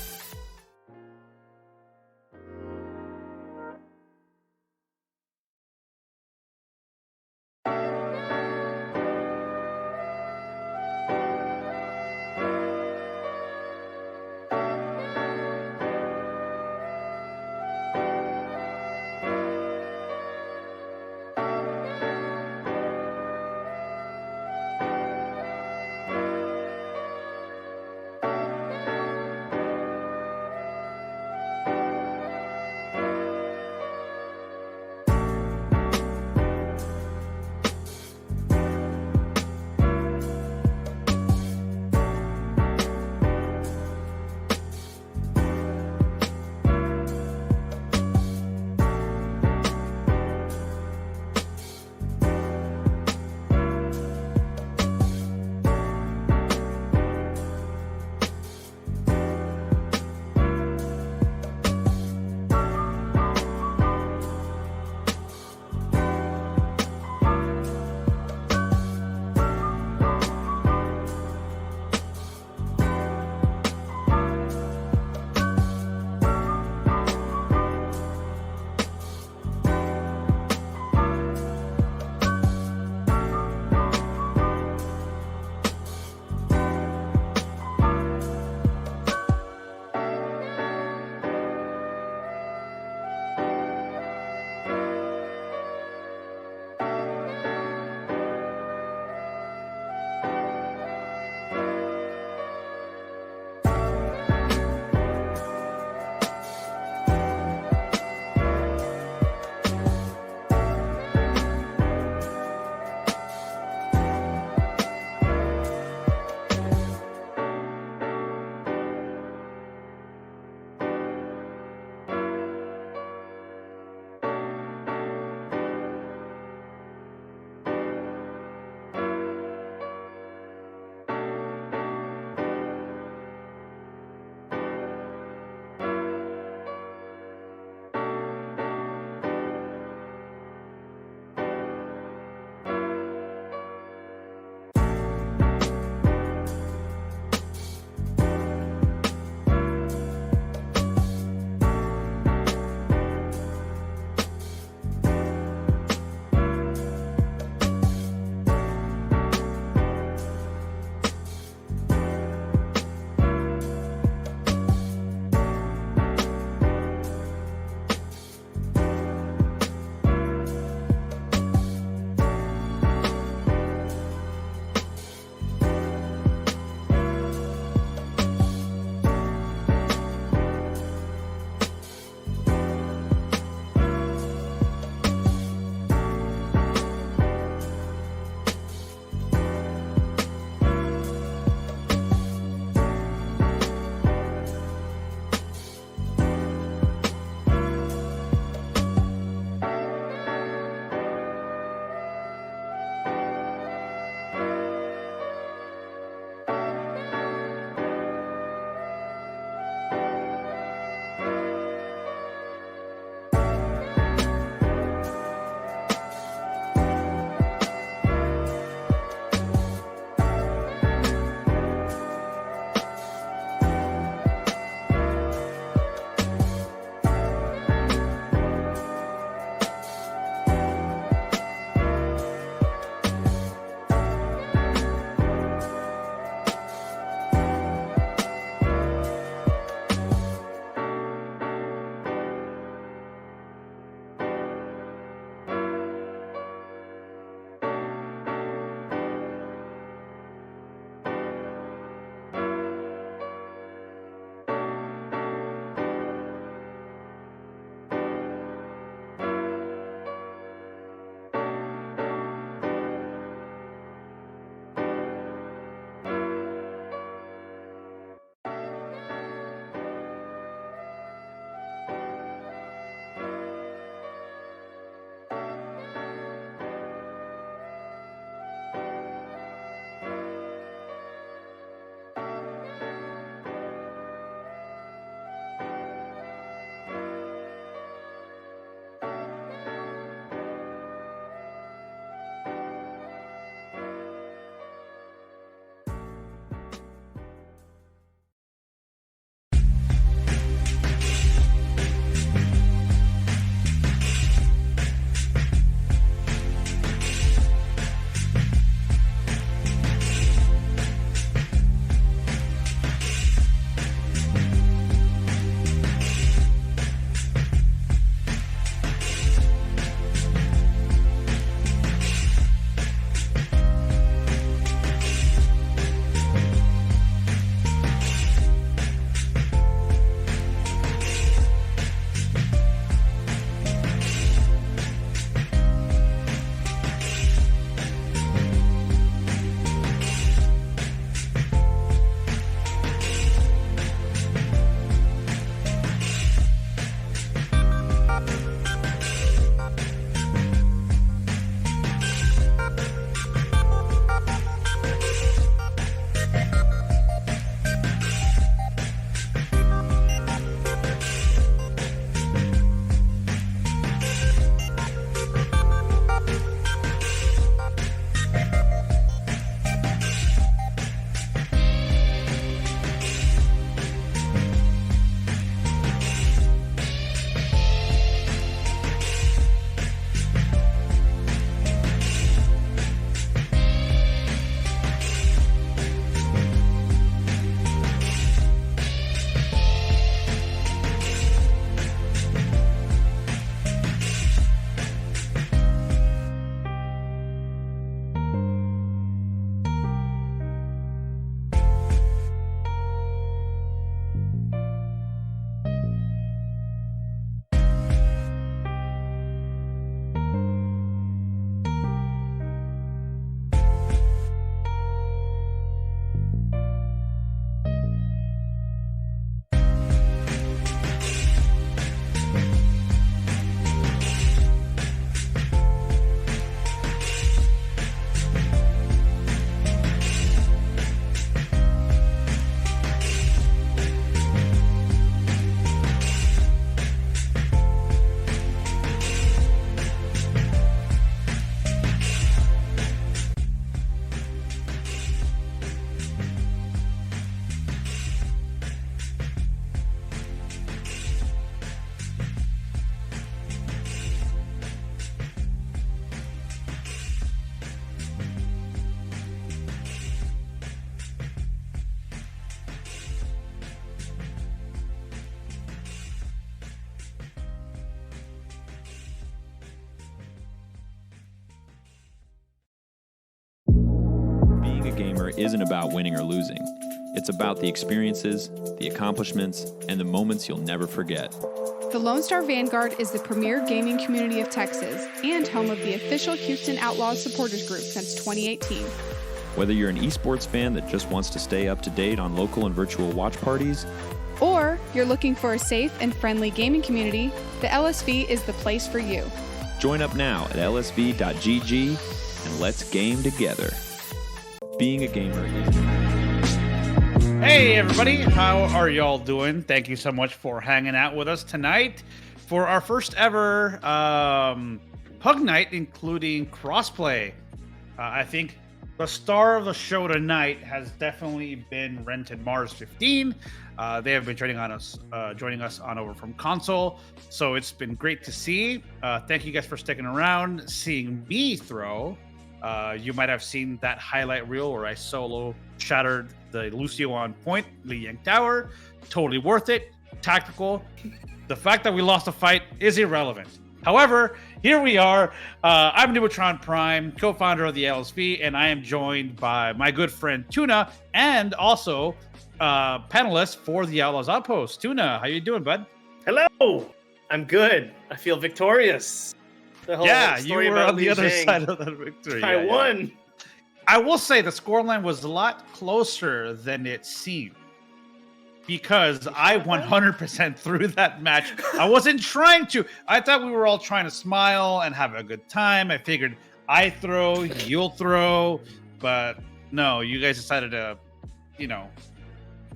isn't about winning or losing. It's about the experiences, the accomplishments, and the moments you'll never forget. The Lone Star Vanguard is the premier gaming community of Texas and home of the official Houston Outlaws supporters group since 2018. Whether you're an esports fan that just wants to stay up to date on local and virtual watch parties, or you're looking for a safe and friendly gaming community, the LSV is the place for you. join up now at lsv.gg and let's game together. Being a gamer is... Hey everybody, how are y'all doing? Thank you so much for hanging out with us tonight for our first ever Pug Night, including crossplay. I think the star of the show tonight has definitely been Rented Mars 15. They have been joining us on over from console, so it's been great to see. Thank you guys for sticking around, seeing me throw. You might have seen that highlight reel where I solo shattered the Lucio on point, Li Yang Tower. Totally worth it. Tactical. The fact that we lost the fight is irrelevant. However, here we are. I'm Nubatron Prime, co-founder of the LSV, and I am joined by my good friend Tuna, and also panelist for the Outlaws Outpost. Tuna, how you doing, bud? Hello. I'm good. I feel victorious. The whole You were on the other side of the victory. I won. I will say the scoreline was a lot closer than it seemed, because I 100% threw that match. I wasn't trying to. I thought we were all trying to smile and have a good time. I figured I throw, you'll throw, but no, you guys decided to,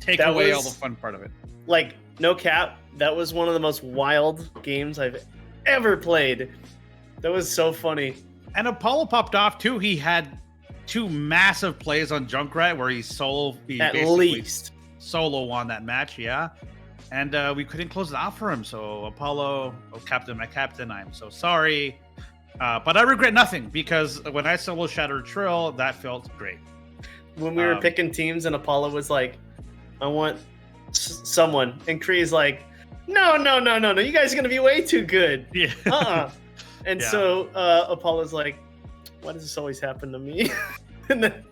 take away all the fun part of it. Like, no cap, that was one of the most wild games I've ever played. That was so funny. And Apollo popped off too. He had 2 massive plays on Junkrat where he At least solo won that match, yeah. And we couldn't close it out for him. So Apollo, my captain, I'm so sorry. But I regret nothing, because when I solo shattered Trill, that felt great. When we were picking teams and Apollo was like, I want someone. And Kree's like, no. You guys are going to be way too good. Yeah. And so Apollo's like, why does this always happen to me? And then,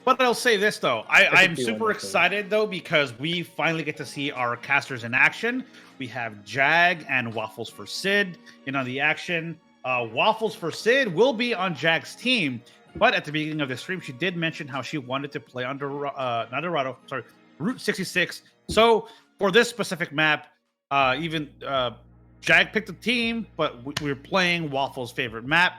but I'll say this, though. I'm super excited, though, because we finally get to see our casters in action. We have Jag and Waffles for Sid in on the action. Waffles for Sid will be on Jag's team, but at the beginning of the stream, she did mention how she wanted to play Route 66. So for this specific map, Jag picked a team, but we're playing Waffles' favorite map.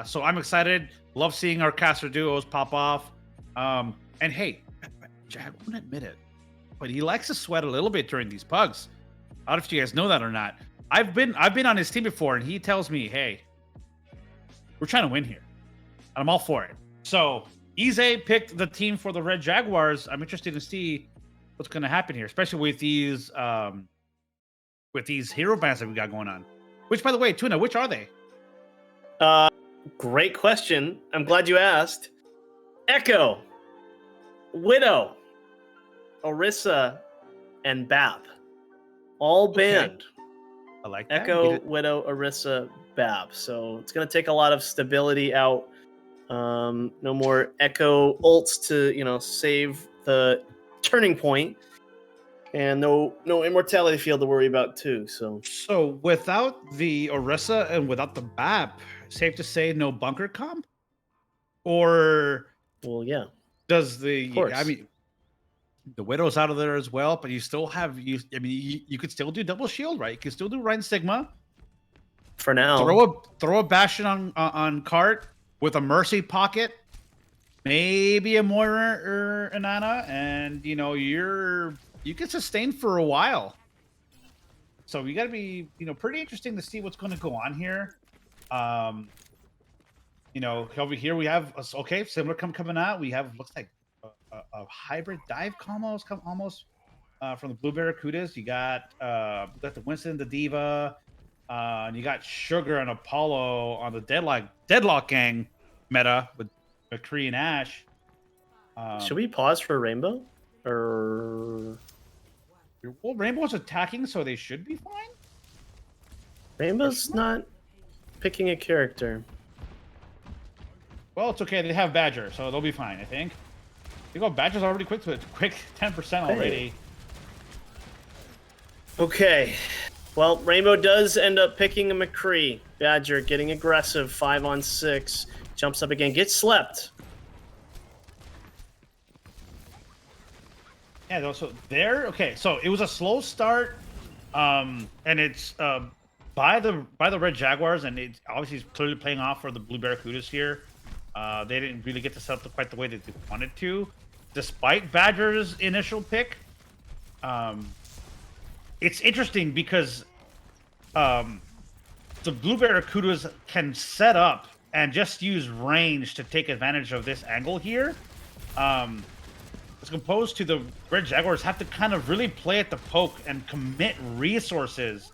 So I'm excited. Love seeing our caster duos pop off. And hey, Jag won't admit it, but he likes to sweat a little bit during these pugs. I don't know if you guys know that or not. I've been on his team before, and he tells me, hey, we're trying to win here. And I'm all for it. So Ize picked the team for the Red Jaguars. I'm interested to see what's going to happen here, especially with these hero bands that we got going on. Which, by the way, Tuna, which are they? great question. I'm glad you asked. Echo, Widow, Orisa, and Bab. All banned. Okay. I like that. Echo, Widow, Orisa, Bab. So it's going to take a lot of stability out. No more Echo ults to, save the turning point. And no immortality field to worry about too. So without the Orisa and without the Bab, safe to say no bunker comp? Or yeah. Does the the Widow's out of there as well, but you still have you could still do double shield, right? You can still do Rhine Sigma. For now. Throw a Bastion on cart with a Mercy pocket, maybe a Moira or an Ana, and you can sustain for a while. So you got to be, pretty interesting to see what's going to go on here. Over here we have similar coming out. We have looks like a hybrid dive combos almost from the Blue Barracudas. You got the Winston, the Diva, and you got Sugar and Apollo on the Deadlock gang meta with McCree and Ash. Should we pause for Rainbow? Or well, Rainbow's attacking, so they should be fine. Rainbow's not picking a character. Well, it's okay. They have Badger, so they'll be fine, I think. You go, Badger's already quick 10% already. Okay. Well, Rainbow does end up picking a McCree. Badger getting aggressive, 5-on-6. Jumps up again, gets slept. Yeah, so there. Okay, so it was a slow start, and it's by the Red Jaguars, and it's obviously clearly playing off for the Blue Barracudas here. They didn't really get to set up quite the way that they wanted to, despite Badger's initial pick. It's interesting because the Blue Barracudas can set up and just use range to take advantage of this angle here. As opposed to the Red Jaguars have to kind of really play at the poke and commit resources.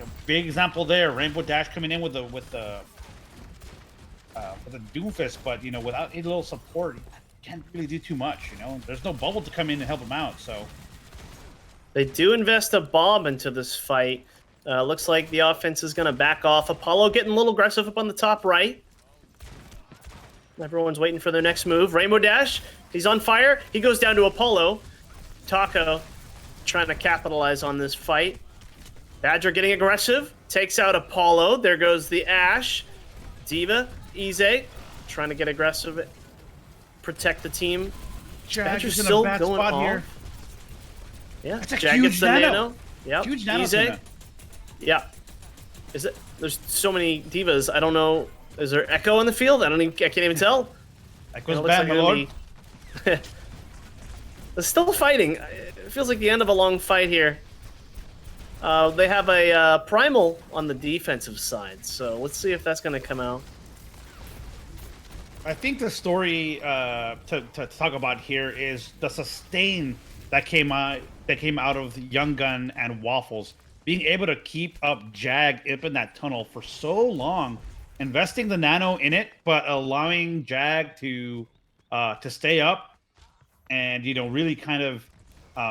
A big example there, Rainbow Dash coming in with the Doomfist, but without a little support, you can't really do too much. There's no bubble to come in and help him out. So they do invest a bomb into this fight. Looks like the offense is going to back off. Apollo getting a little aggressive up on the top right. Everyone's waiting for their next move. Rainbow Dash, he's on fire. He goes down to Apollo. Taco trying to capitalize on this fight. Badger getting aggressive. Takes out Apollo. There goes the Ash. D.Va, Ize, trying to get aggressive. Protect the team. Badger's in a bad spot here. Yeah, that's a Jag huge gets the nano. Yep. Huge nano. Ize. Yeah. Is it? There's so many divas. I don't know. Is there echo in the field? I can't even tell. Echo's bad, my lord. They're still fighting. It feels like the end of a long fight here. They have a primal on the defensive side, so let's see if that's going to come out. I think the story to talk about here is the sustain that came out of Young Gun and Waffles being able to keep up Jag up in that tunnel for so long. Investing the nano in it, but allowing Jag to stay up and really kind of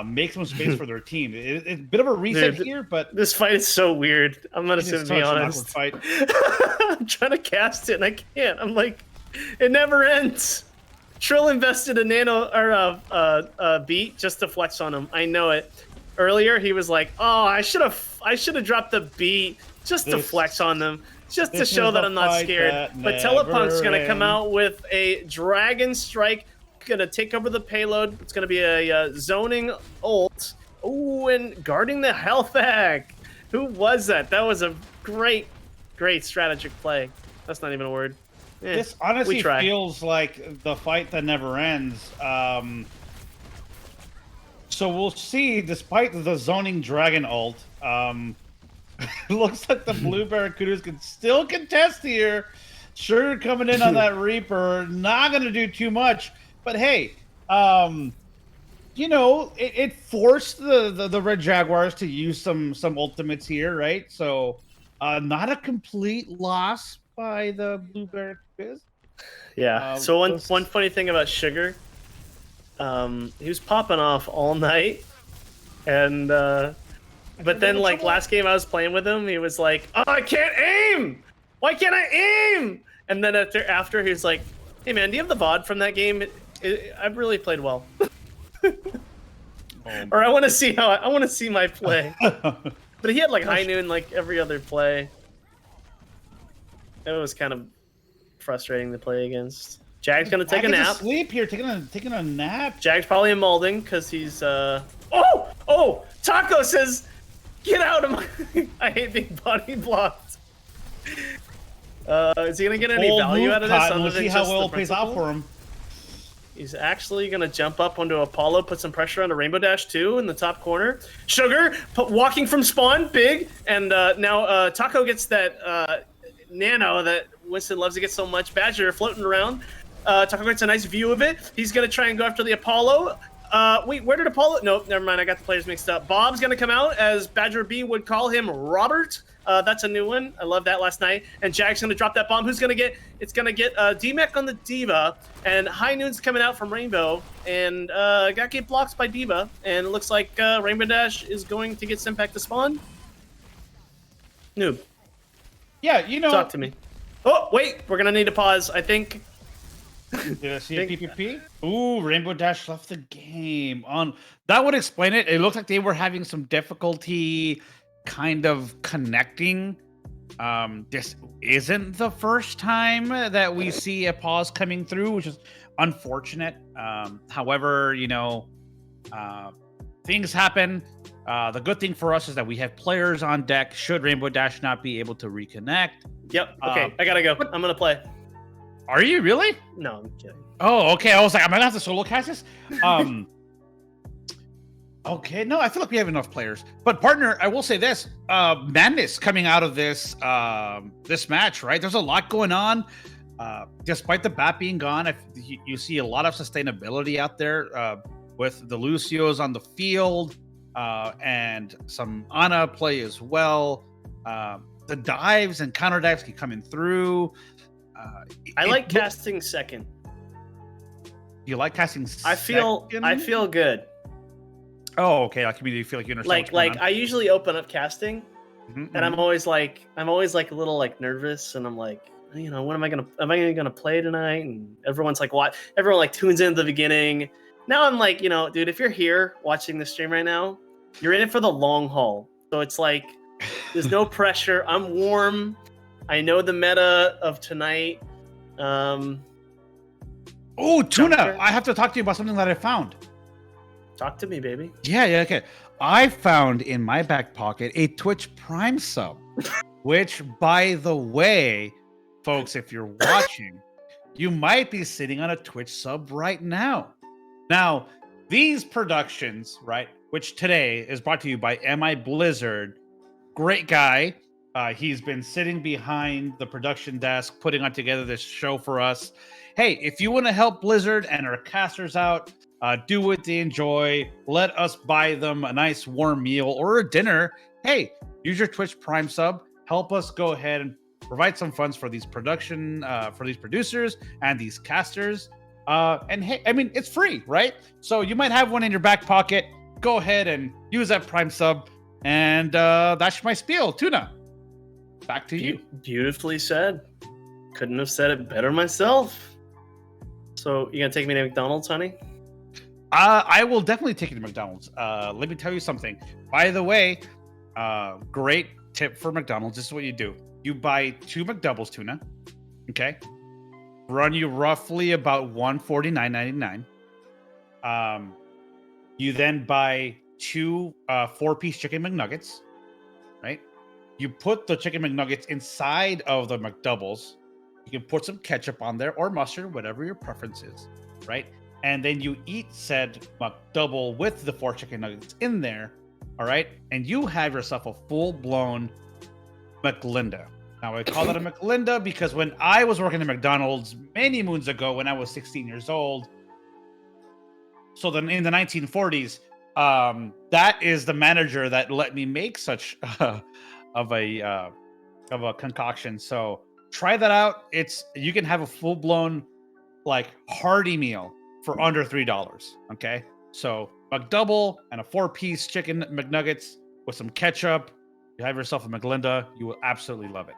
make some space for their team. It's a bit of a reset here, but this fight is so weird. I'm gonna be honest. Fight. I'm trying to cast it and I can't. I'm like, it never ends. Trill invested a nano or a beat just to flex on him. I know it. Earlier he was like, "Oh, I should have dropped the beat just to flex on them." Just to show that I'm not scared. But Telepunk's going to come out with a Dragon Strike. Going to take over the payload. It's going to be a zoning ult. Oh, and guarding the health bag. Who was that? That was a great strategic play. That's not even a word. This honestly feels like the fight that never ends. So we'll see, despite the zoning Dragon ult, looks like the Blue Barracudas can still contest here. Sugar coming in on that Reaper, not going to do too much. But hey, it forced the Red Jaguars to use some ultimates here, right? So not a complete loss by the Blue Barracudas. Yeah. So one funny thing about Sugar, he was popping off all night, and but then, like, last game I was playing with him, he was like, "Oh, I can't aim! Why can't I aim?" And then after he was like, "Hey, man, do you have the VOD from that game? I've really played well." Or I want to see my play. But he had, like, high noon, like, every other play. It was kind of frustrating to play against. Jag's going to take a nap. Sleep here, taking a nap. Jag's probably in molding because he's, Oh! Taco says, "Get out of my..." I hate being body blocked. Is he gonna get any value out of this? We'll see how well it pays out for him. He's actually gonna jump up onto Apollo, put some pressure onto Rainbow Dash 2 in the top corner. Sugar walking from spawn, big, and now Taco gets that nano that Winston loves to get so much. Badger floating around. Taco gets a nice view of it. He's gonna try and go after the Apollo. Wait, where did Apollo? Nope, never mind. I got the players mixed up. Bob's going to come out, as Badger B would call him, Robert. That's a new one. I love that last night. And Jag's going to drop that bomb. Who's going to get? It's going to get D-Mech on the D.Va. And High Noon's coming out from Rainbow. And got get blocked by D.Va. And it looks like Rainbow Dash is going to get sent back to spawn. Noob. Yeah, Talk to me. Oh, wait. We're going to need to pause, I think. Did I see a PPP? Ooh, Rainbow Dash left the game. That would explain it. It looked like they were having some difficulty kind of connecting. This isn't the first time that we see a pause coming through, which is unfortunate. However, things happen. The good thing for us is that we have players on deck should Rainbow Dash not be able to reconnect. Yep. Okay, I gotta go. I'm gonna play. Are you really? No, I'm kidding. Oh, okay. I was like, am I gonna have to solo cast this? Okay, no, I feel like we have enough players. But partner, I will say this: madness coming out of this this match, right? There's a lot going on. Despite the bat being gone, you see a lot of sustainability out there with the Lucios on the field and some Ana play as well. The dives and counter dives keep coming through. I like casting second. You like casting second? I feel good. Oh, okay. Like you feel like you understand. Like I usually open up casting, Mm-hmm, and I'm always like a little like nervous, and I'm like, what am I gonna play tonight? And everyone's like, what? Everyone like tunes in at the beginning. Now I'm like, dude, if you're here watching the stream right now, you're in it for the long haul. So it's like, there's no pressure. I'm warm. I know the meta of tonight. Oh, Tuna, I have to talk to you about something that I found. Talk to me, baby. Yeah, okay. I found in my back pocket a Twitch Prime sub, which, by the way, folks, if you're watching, you might be sitting on a Twitch sub right now. Now, these productions, right, which today is brought to you by MI Blizzard, great guy. He's been sitting behind the production desk, putting on together this show for us. Hey, if you want to help Blizzard and our casters out, do what they enjoy. Let us buy them a nice warm meal or a dinner. Hey, use your Twitch Prime sub. Help us go ahead and provide some funds for these for these producers and these casters. And hey, I mean, it's free, right? So you might have one in your back pocket. Go ahead and use that Prime sub. And that's my spiel. Tuna, back to you. Beautifully said. Couldn't have said it better myself. So you gonna take me to McDonald's, honey? I will definitely take you to McDonald's. Let me tell you something. By the way, great tip for McDonald's. This is what you do. You buy 2 McDoubles, Tuna. Okay. Run you roughly about $149.99. You then buy 2 4-piece chicken McNuggets, right? You put the chicken McNuggets inside of the McDoubles. You can put some ketchup on there or mustard, whatever your preference is, right? And then you eat said McDouble with the 4 chicken nuggets in there, all right? And you have yourself a full-blown McLinda. Now, I call it a McLinda because when I was working at McDonald's many moons ago when I was 16 years old, so then in the 1940s, that is the manager that let me make such of a concoction. So try that out. You can have a full-blown like hearty meal for under $3. Okay, so McDouble and a 4-piece chicken McNuggets with some ketchup. You have yourself a McLinda. You will absolutely love it.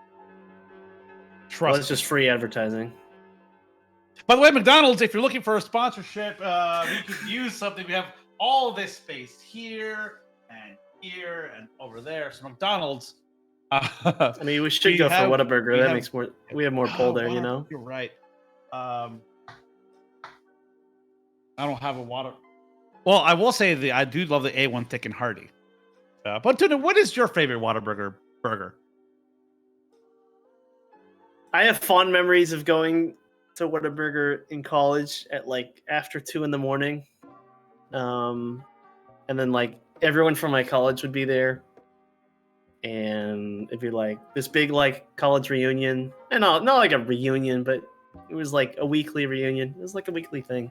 Trust me. It's just free advertising. By the way, McDonald's, if you're looking for a sponsorship, we could use something. We have all this space here and over there. So McDonald's. I mean, we should go for Whataburger. That makes more. We have more pull there, You're right. I don't have a water. Well, I will say I do love the A1 thick and hearty. But Tuna, what is your favorite Whataburger burger? I have fond memories of going to Whataburger in college at like after 2 a.m. And then like everyone from my college would be there. And it'd be like this big like college reunion. And not like a reunion, but it was like a weekly reunion. It was like a weekly thing.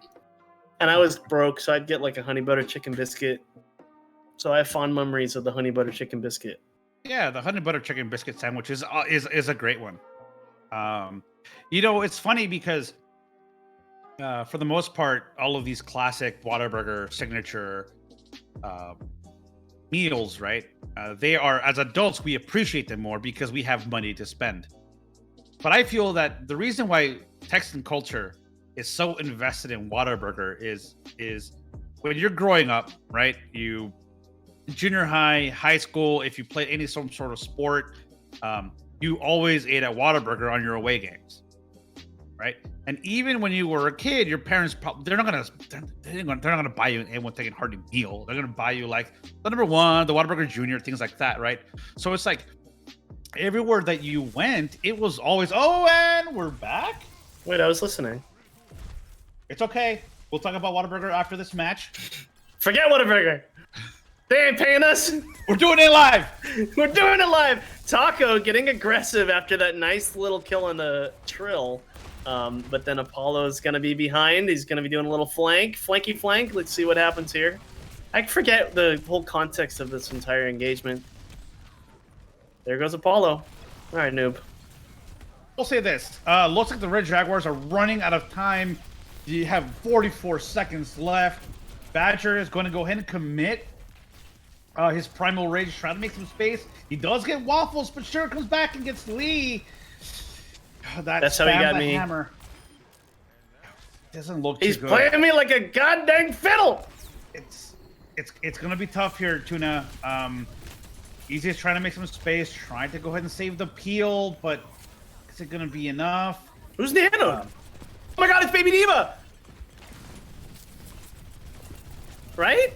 And I was broke, so I'd get like a honey butter chicken biscuit. So I have fond memories of the honey butter chicken biscuit. Yeah, the honey butter chicken biscuit sandwich is a great one. It's funny because for the most part, all of these classic Whataburger signature meals, right? They are, as adults, we appreciate them more because we have money to spend. But I feel that the reason why Texan culture is so invested in Whataburger is when you're growing up, right? You junior high, high school, if you play some sort of sport, you always ate at Whataburger on your away games, right? And even when you were a kid, your parents they're not gonna buy you anyone taking hearty meal. They're gonna buy you like the number one, the Whataburger Junior, things like that, right? So it's like everywhere that you went, it was always, oh, and we're back. Wait, I was listening. It's okay. We'll talk about Whataburger after this match. Forget Whataburger. They ain't paying us. We're doing it live. We're doing it live. Taco getting aggressive after that nice little kill on the Trill. But then Apollo's going to be behind. He's going to be doing a little flanky flank. Let's see what happens here. I forget the whole context of this entire engagement. There goes Apollo. All right, noob. We'll say this. Looks like the Red Jaguars are running out of time. You have 44 seconds left. Badger is going to go ahead and commit his Primal Rage, trying to make some space. He does get Waffles, but sure comes back and gets Lee. That's how he got me. Hammer. Doesn't look too He's good. playing me like a goddamn fiddle. It's gonna be tough here, Tuna. Easy's trying to make some space, trying to go ahead and save the peel, but is it gonna be enough? Who's Nano? Oh my god, it's Baby Diva! Right?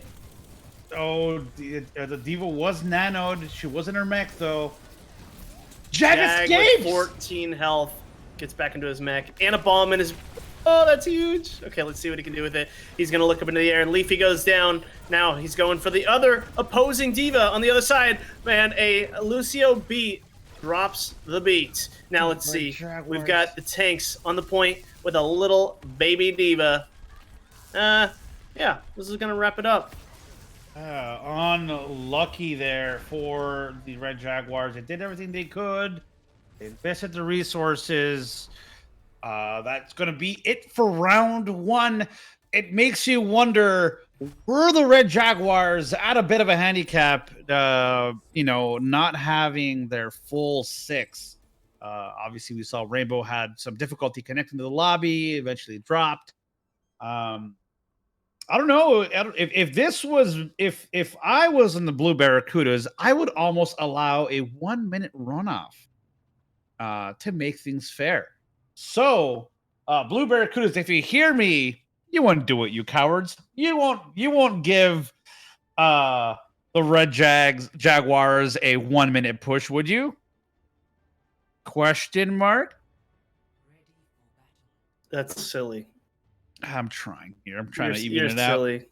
Oh, the Diva was nanoed. She was in her mech, though. Jag escapes! With 14 health. Gets back into his mech. And a bomb in his... Oh, that's huge. Okay, let's see what he can do with it. He's going to look up into the air, and Leafy goes down. Now he's going for the other opposing Diva on the other side. Man, a Lucio beat drops the beat. Now let's see. We've got the tanks on the point with a little baby Diva. Yeah, this is going to wrap it up. Unlucky there for the Red Jaguars. They did everything they could. They invested the resources. That's going to be it for round one. It makes you wonder, were the Red Jaguars at a bit of a handicap, not having their full six? Obviously, we saw Rainbow had some difficulty connecting to the lobby, eventually dropped. I don't know if I was in the Blue Barracudas, I would almost allow a 1 minute runoff to make things fair. So, Blue Barracudas, if you hear me, you won't do it, you cowards. You won't give the Red Jaguars a 1 minute push, would you? Question mark? That's silly. I'm trying here. I'm trying to even you're it out. Silly.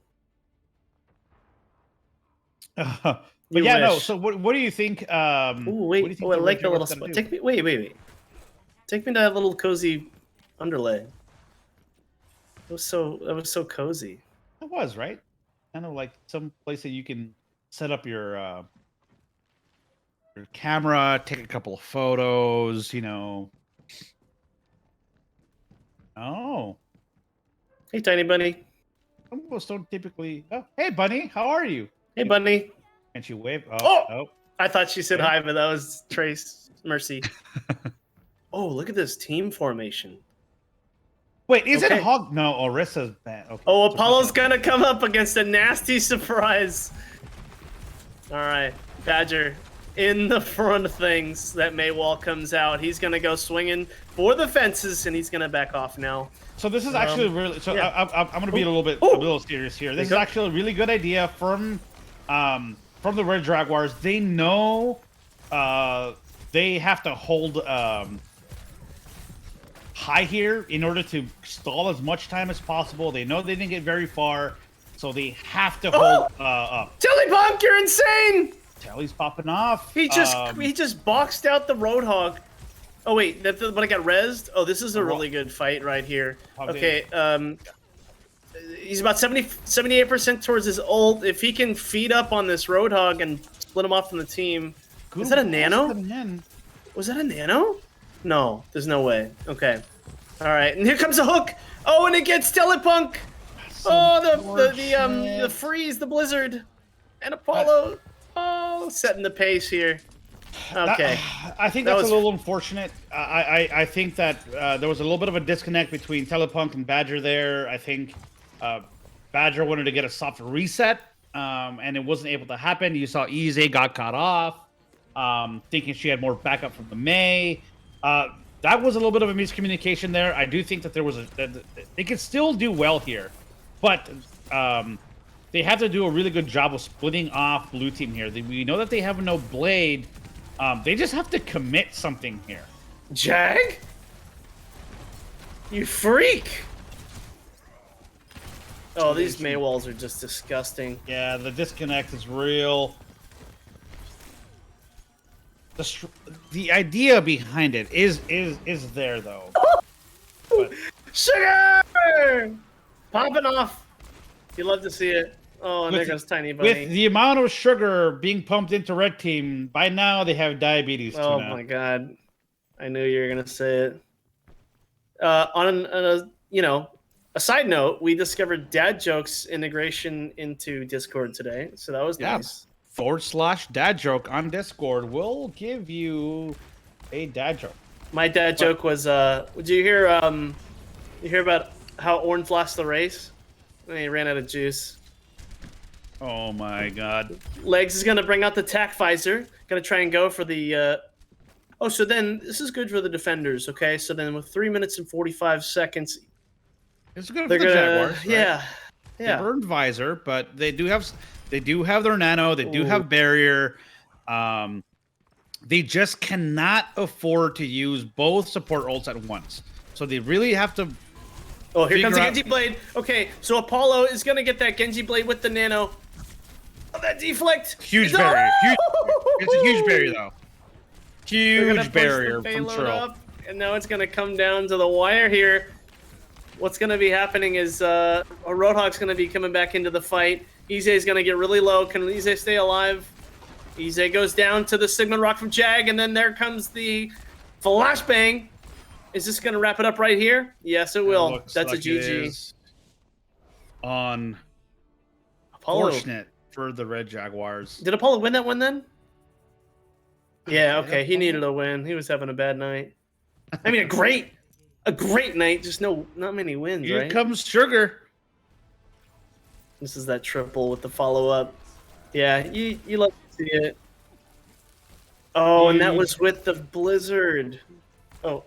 But yeah, wish. No. So what do you think? Ooh, wait. What do you think I like the little spot. Take me. Wait. Take me to that little cozy underlay. That was so cozy. It was, right? Kind of like some place that you can set up your camera, take a couple of photos. Oh. Hey, tiny bunny. Almost don't typically. Oh, hey, bunny. How are you? Hey, bunny. And she wave. Oh. I thought she said hi, but that was Trace Mercy. Oh, look at this team formation. Wait, is it Hog? No, Orissa's bad. Okay. Oh, Apollo's gonna come up against a nasty surprise. All right, Badger in the front of things. That Maywall comes out. He's gonna go swinging for the fences, and he's gonna back off now. So this is actually really. So yeah. I'm gonna be a little serious here. This is actually a really good idea from the Red Jaguars. They know they have to hold high here in order to stall as much time as possible. They know they didn't get very far, so they have to hold up. Tellybomb, you're insane! Telly's popping off. He just boxed out the Roadhog. Oh wait, that's when I got rezzed. Oh, this is a really good fight right here. Okay, he's about 78% towards his ult. If he can feed up on this Roadhog and split him off from the team. Is that a nano? Was that a nano? No, there's no way. Okay. All right, and here comes the hook. Oh, and it gets Telepunk. The freeze, the blizzard, and Apollo. Oh, setting the pace here. Okay. I think That that's was- a little unfortunate. I think that there was a little bit of a disconnect between Telepunk and Badger there. I think Badger wanted to get a soft reset, and it wasn't able to happen. You saw Ize got caught off, thinking she had more backup from the May. That was a little bit of a miscommunication there. I do think that there was they could still do well here, but they have to do a really good job of splitting off blue team here. We know that they have no blade. They just have to commit something here. Jag? You freak! Oh, these May walls are just disgusting. Yeah, the disconnect is real. The idea behind it is there though. But Sugar! Popping off. You love to see it. Oh, and there goes Tiny Bunny. with the amount of sugar being pumped into red team, by now they have diabetes. Oh Tuna. my god. I knew you were gonna say it. On a side note, we discovered dad jokes integration into Discord today, so that was nice. /dad joke on Discord will give you a dad joke. My dad joke was, did you hear about how Orange lost the race? And he ran out of juice. Oh my god. Legs is gonna bring out the tack visor. Gonna try and go for the. Oh, so then this is good for the defenders. Okay, so then with 3 minutes and 45 seconds, It's good for they're the gonna. Jaguars. Right? Yeah, They yeah. burned visor, but they do have their nano. They do have barrier. They just cannot afford to use both support ults at once. So they really have to. Oh, here comes the figure out- Genji blade. Okay, so Apollo is gonna get that Genji blade with the nano. Oh, that deflect. Huge barrier. It's a huge barrier though. They're gonna Huge push the barrier from payload Churl. up, and now it's gonna come down to the wire here. What's gonna be happening is a Roadhog's gonna be coming back into the fight. Ize is gonna get really low. Can Ize stay alive? Ize goes down to the Sigma Rock from Jag, and then there comes the flashbang. Is this gonna wrap it up right here? Yes, it will. Looks That's like a it GG. is unfortunate Apollo. for the Red Jaguars. Did Apollo win that one then? Yeah, okay. He needed a win. He was having a bad night. I mean, a great night. Just not many wins, Here right? comes Sugar. This is that triple with the follow up. Yeah, you love to see it. Oh, and that was with the Blizzard. Oh,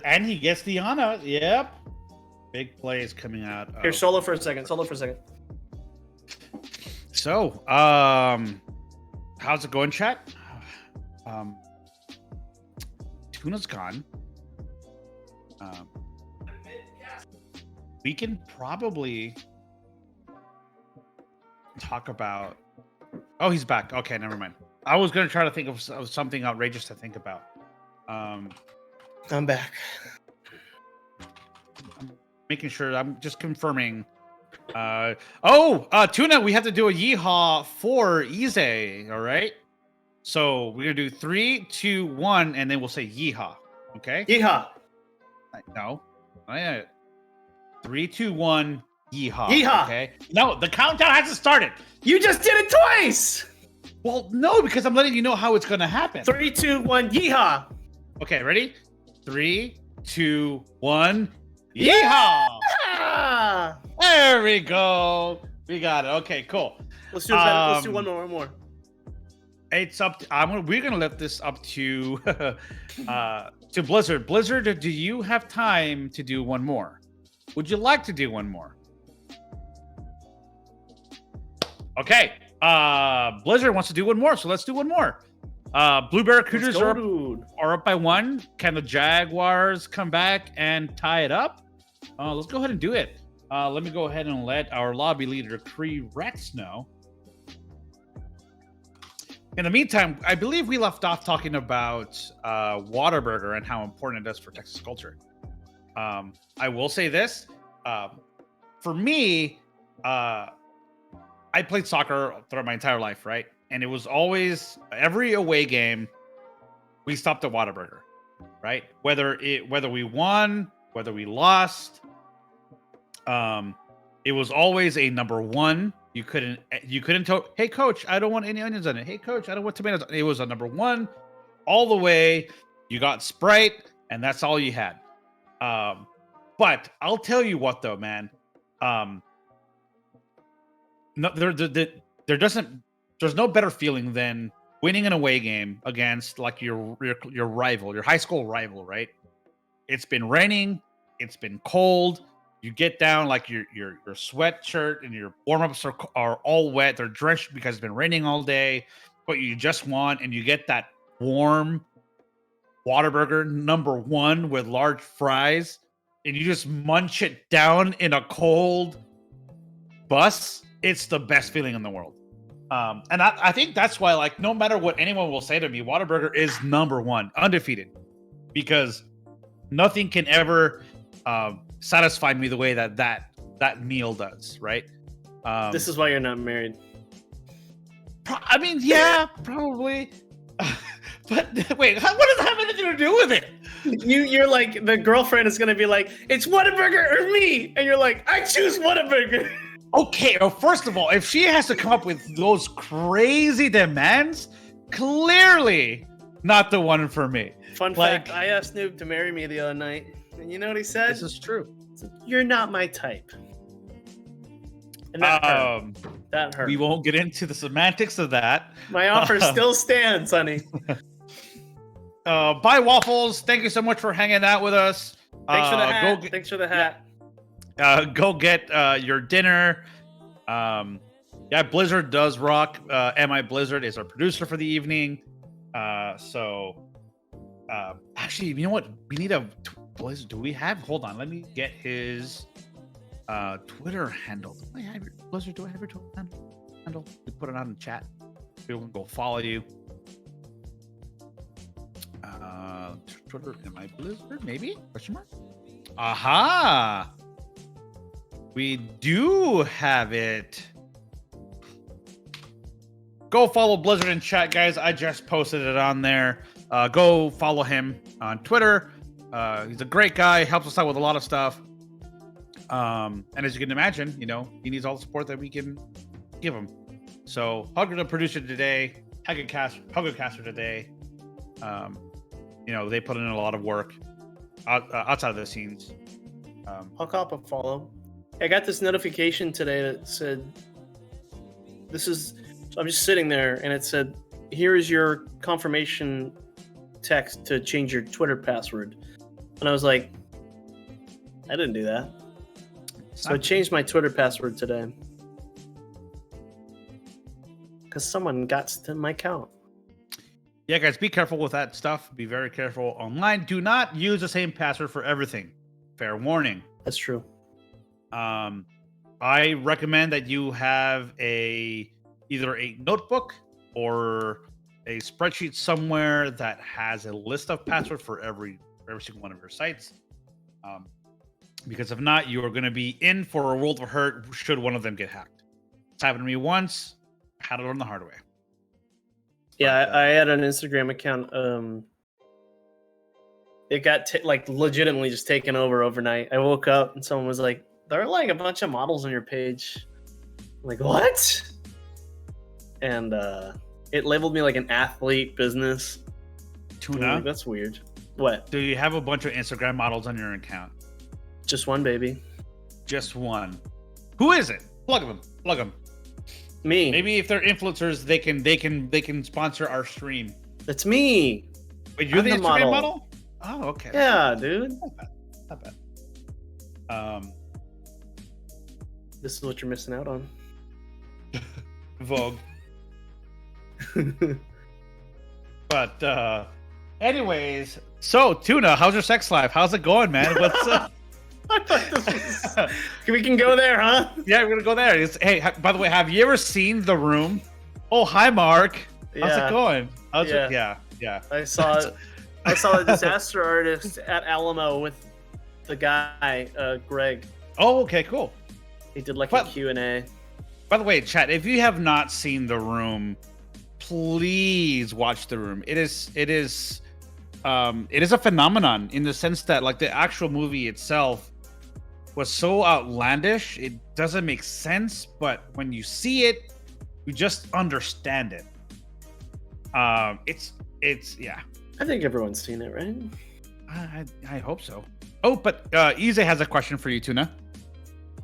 And he gets the Ana. Yep. Big plays coming out. here, Of... solo for a second. So, how's it going, chat? Tuna's gone. We can probably talk about. Oh, he's back. Okay, never mind. I was gonna try to think of something outrageous to think about. I'm back. Making sure. I'm just confirming. Tuna, we have to do a yeehaw for Ize. All right. So we're gonna do 3, 2, 1, and then we'll say yeehaw. Okay. Yeehaw! No. Not yet. 3, 2, 1, yeehaw. Yeehaw! Okay. No, the countdown hasn't started. You just did it twice. Well, no, because I'm letting you know how it's gonna happen. 3, 2, 1, yeehaw! Okay, ready? 3, 2, 1, yeehaw! Ah! There we go. We got it. Okay, cool. Let's do let's do one more. It's up. We're gonna let this up to to Blizzard. Blizzard, do you have time to do one more? Would you like to do one more? Okay. Blizzard wants to do one more, so let's do one more. Blue Barracudas are up by 1. Can the Jaguars come back and tie it up? Let's go ahead and do it. Let me go ahead and let our lobby leader, Cree Rex, know. In the meantime, I believe we left off talking about Whataburger and how important it is for Texas culture. I will say this. For me, I played soccer throughout my entire life, right? And it was always, every away game, we stopped at Whataburger, right? Whether we won, whether we lost, it was always a number one. You couldn't tell, hey coach, I don't want any onions on it. Hey coach, I don't want tomatoes. It was a number one. all the way. You got Sprite, and that's all you had. But I'll tell you what, though, man. No, there's no better feeling than winning an away game against like your rival, your high school rival, right? It's been raining, it's been cold. You get down like your sweatshirt and your warm-ups are all wet. They're drenched because it's been raining all day, but you just won, and you get that warm Whataburger #1 with large fries, and you just munch it down in a cold bus. It's the best feeling in the world. And I think that's why, like, no matter what anyone will say to me, Whataburger is #1, undefeated, because nothing can ever satisfy me the way that meal does, right? This is why you're not married. I mean, yeah, probably. But wait, what does that have anything to do with it? You're like, the girlfriend is gonna be like, it's Whataburger or me, and you're like, I choose Whataburger. Okay, well, first of all, if she has to come up with those crazy demands, clearly not the one for me. Fun fact, I asked Noob to marry me the other night, and you know what he said? This is true. You're not my type. And that hurt. That hurt. We won't get into the semantics of that. My offer still stands, honey. Bye, Waffles. Thank you so much for hanging out with us. Thanks for the hat. Thanks for the hat. Go get your dinner. Yeah, Blizzard does rock. MI Blizzard is our producer for the evening. Actually, you know what? We need a Blizzard. Do we have? Hold on. Let me get his Twitter handle. Do I have your Blizzard? Do I have your Twitter handle? We put it on the chat. People can go follow you. Twitter, MI Blizzard, maybe? Question mark? Aha! We do have it. Go follow Blizzard in chat, guys. I just posted it on there. Go follow him on Twitter. He's a great guy. Helps us out with a lot of stuff. And as you can imagine, you know, he needs all the support that we can give him. So, Hugger the producer today, Hugger Caster today. You know, they put in a lot of work outside of the scenes. I'll cop a follow. I got this notification today that said, I'm just sitting there, and it said, here is your confirmation text to change your Twitter password. And I was like, I didn't do that. So I changed my Twitter password today. Because someone got to my account. Yeah, guys, be careful with that stuff. Be very careful online. Do not use the same password for everything. Fair warning. That's true. I recommend that you have either a notebook or a spreadsheet somewhere that has a list of passwords for every single one of your sites. Because if not, you are going to be in for a world of hurt should one of them get hacked. It's happened to me once. I had to learn the hard way. Yeah, I had an Instagram account. It got legitimately just taken over overnight. I woke up and someone was like, there are like a bunch of models on your page. I'm like, what? And it labeled me like an athlete business. Tuna? Like, that's weird. What? Do you have a bunch of Instagram models on your account? Just one, baby. Just one. Who is it? Plug them. Me. Maybe if they're influencers, they can sponsor our stream. That's me. Wait, you're the Instagram model? Oh, okay. Yeah, dude. Not bad. This is what you're missing out on. Vogue. But anyways, so Tuna, how's your sex life? How's it going, man? What's I thought this was... We can go there, huh? Yeah, we're gonna go there. Hey, by the way, have you ever seen The Room? Oh, hi, Mark. How's it going? Yeah. I saw it. I saw the Disaster Artist at Alamo with the guy, Greg. Oh, okay, cool. He did like a Q&A. By the way, chat, if you have not seen The Room, please watch The Room. It is a phenomenon in the sense that like the actual movie itself was so outlandish, it doesn't make sense, but when you see it, you just understand it. it's yeah. I think everyone's seen it, right? I hope so. Oh, but Ize has a question for you, Tuna.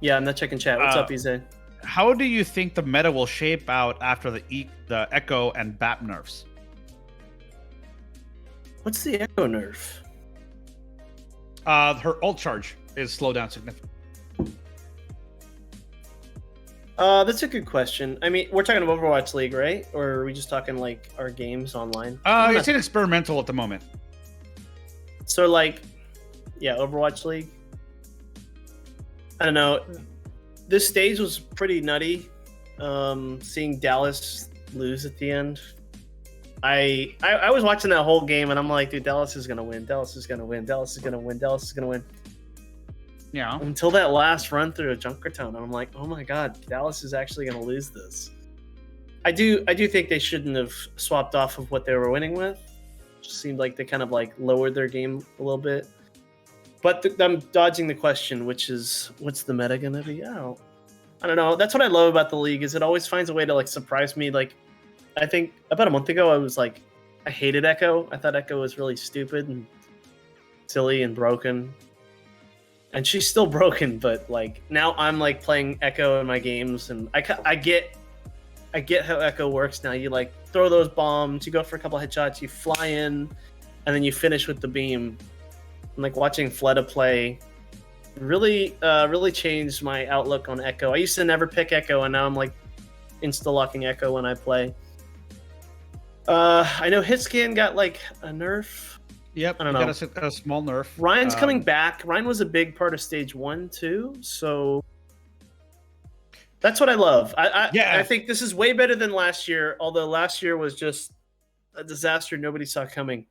Yeah, I'm not checking chat. What's up, Ize? How do you think the meta will shape out after the Echo and BAP nerfs? What's the Echo nerf? Her ult charge is slowed down significantly. That's a good question. I mean, we're talking Overwatch League, right? Or are we just talking like our games online? It's an experimental at the moment. So like, yeah, Overwatch League. I don't know. This stage was pretty nutty. Seeing Dallas lose at the end. I was watching that whole game and I'm like, dude, Dallas is gonna win. Dallas is gonna win. Dallas is gonna win. Dallas is gonna win. Yeah. Until that last run through a Junkertown, I'm like, oh my god, Dallas is actually gonna lose this. I do think they shouldn't have swapped off of what they were winning with. It just seemed like they kind of like lowered their game a little bit. But I'm dodging the question, which is, what's the meta gonna be out? I don't know. That's what I love about the league, is it always finds a way to like surprise me. Like, I think about a month ago, I was like, I hated Echo. I thought Echo was really stupid and silly and broken. And she's still broken, but like now I'm like playing Echo in my games, and I get how Echo works now. You like throw those bombs, you go for a couple headshots, you fly in, and then you finish with the beam. And like watching Fleta play really changed my outlook on Echo. I used to never pick Echo, and now I'm like insta-locking Echo when I play. I know Hitscan got like a nerf. Yep, I don't know. Got a small nerf. Ryan's coming back. Ryan was a big part of stage 1 too, so that's what I love. I think this is way better than last year, although last year was just a disaster nobody saw coming.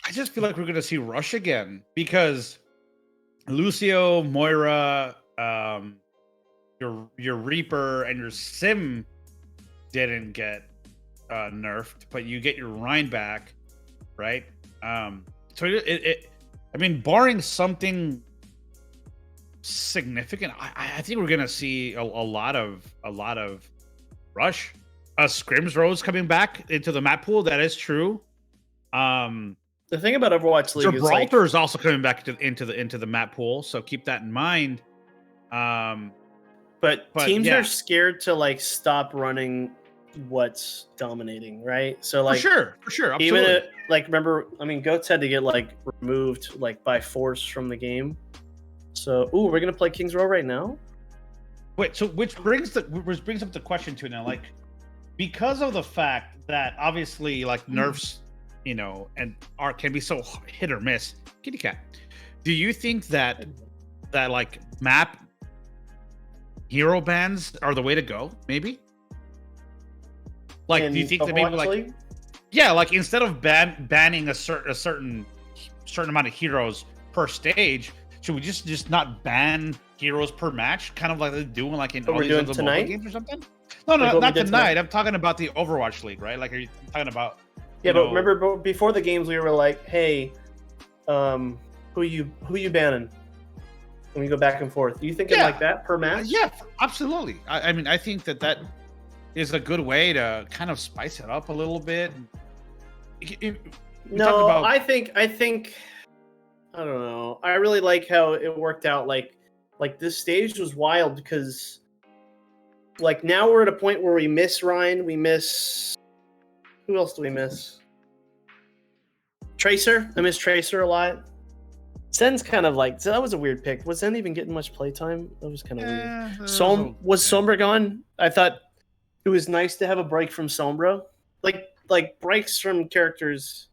I just feel like we're gonna see Rush again because Lucio, Moira, your Reaper, and your Sim didn't get nerfed, but you get your Rhine back, right? So I mean, barring something significant, I think we're gonna see a lot of Rush. Scrims Rose coming back into the map pool. That is true. The thing about Overwatch League Gibraltar is is also coming back into the map pool, so keep that in mind. but teams are scared to like stop running what's dominating, right? So like for sure, absolutely. even like remember, I mean, Goats had to get like removed like by force from the game. So we're gonna play King's Row right now. Wait, so which brings up the question to now, like, because of the fact that obviously like nerfs, you know, and can be so hit or miss. Kitty cat. Do you think that like map hero bans are the way to go? Maybe. Like, do you think that maybe like, like instead of banning a certain amount of heroes per stage, should we just not ban heroes per match, kind of like they're doing like in all these other mobile games or something? No, not tonight. I'm talking about the Overwatch League, right? Like, are you talking about? Yeah, but remember before the games, we were like, hey, who you banning? And we go back and forth. Do you think it like that per match? Yeah, absolutely. I mean, I think that is a good way to kind of spice it up a little bit. I think I don't know. I really like how it worked out. Like this stage was wild because like now we're at a point where we miss Ryan. We miss, who else do we miss? Tracer. I miss Tracer a lot. Zen's kind of like, so that was a weird pick. Was Zen even getting much playtime? That was kind of weird. Was Sombra gone? I thought it was nice to have a break from Sombra. Like breaks from characters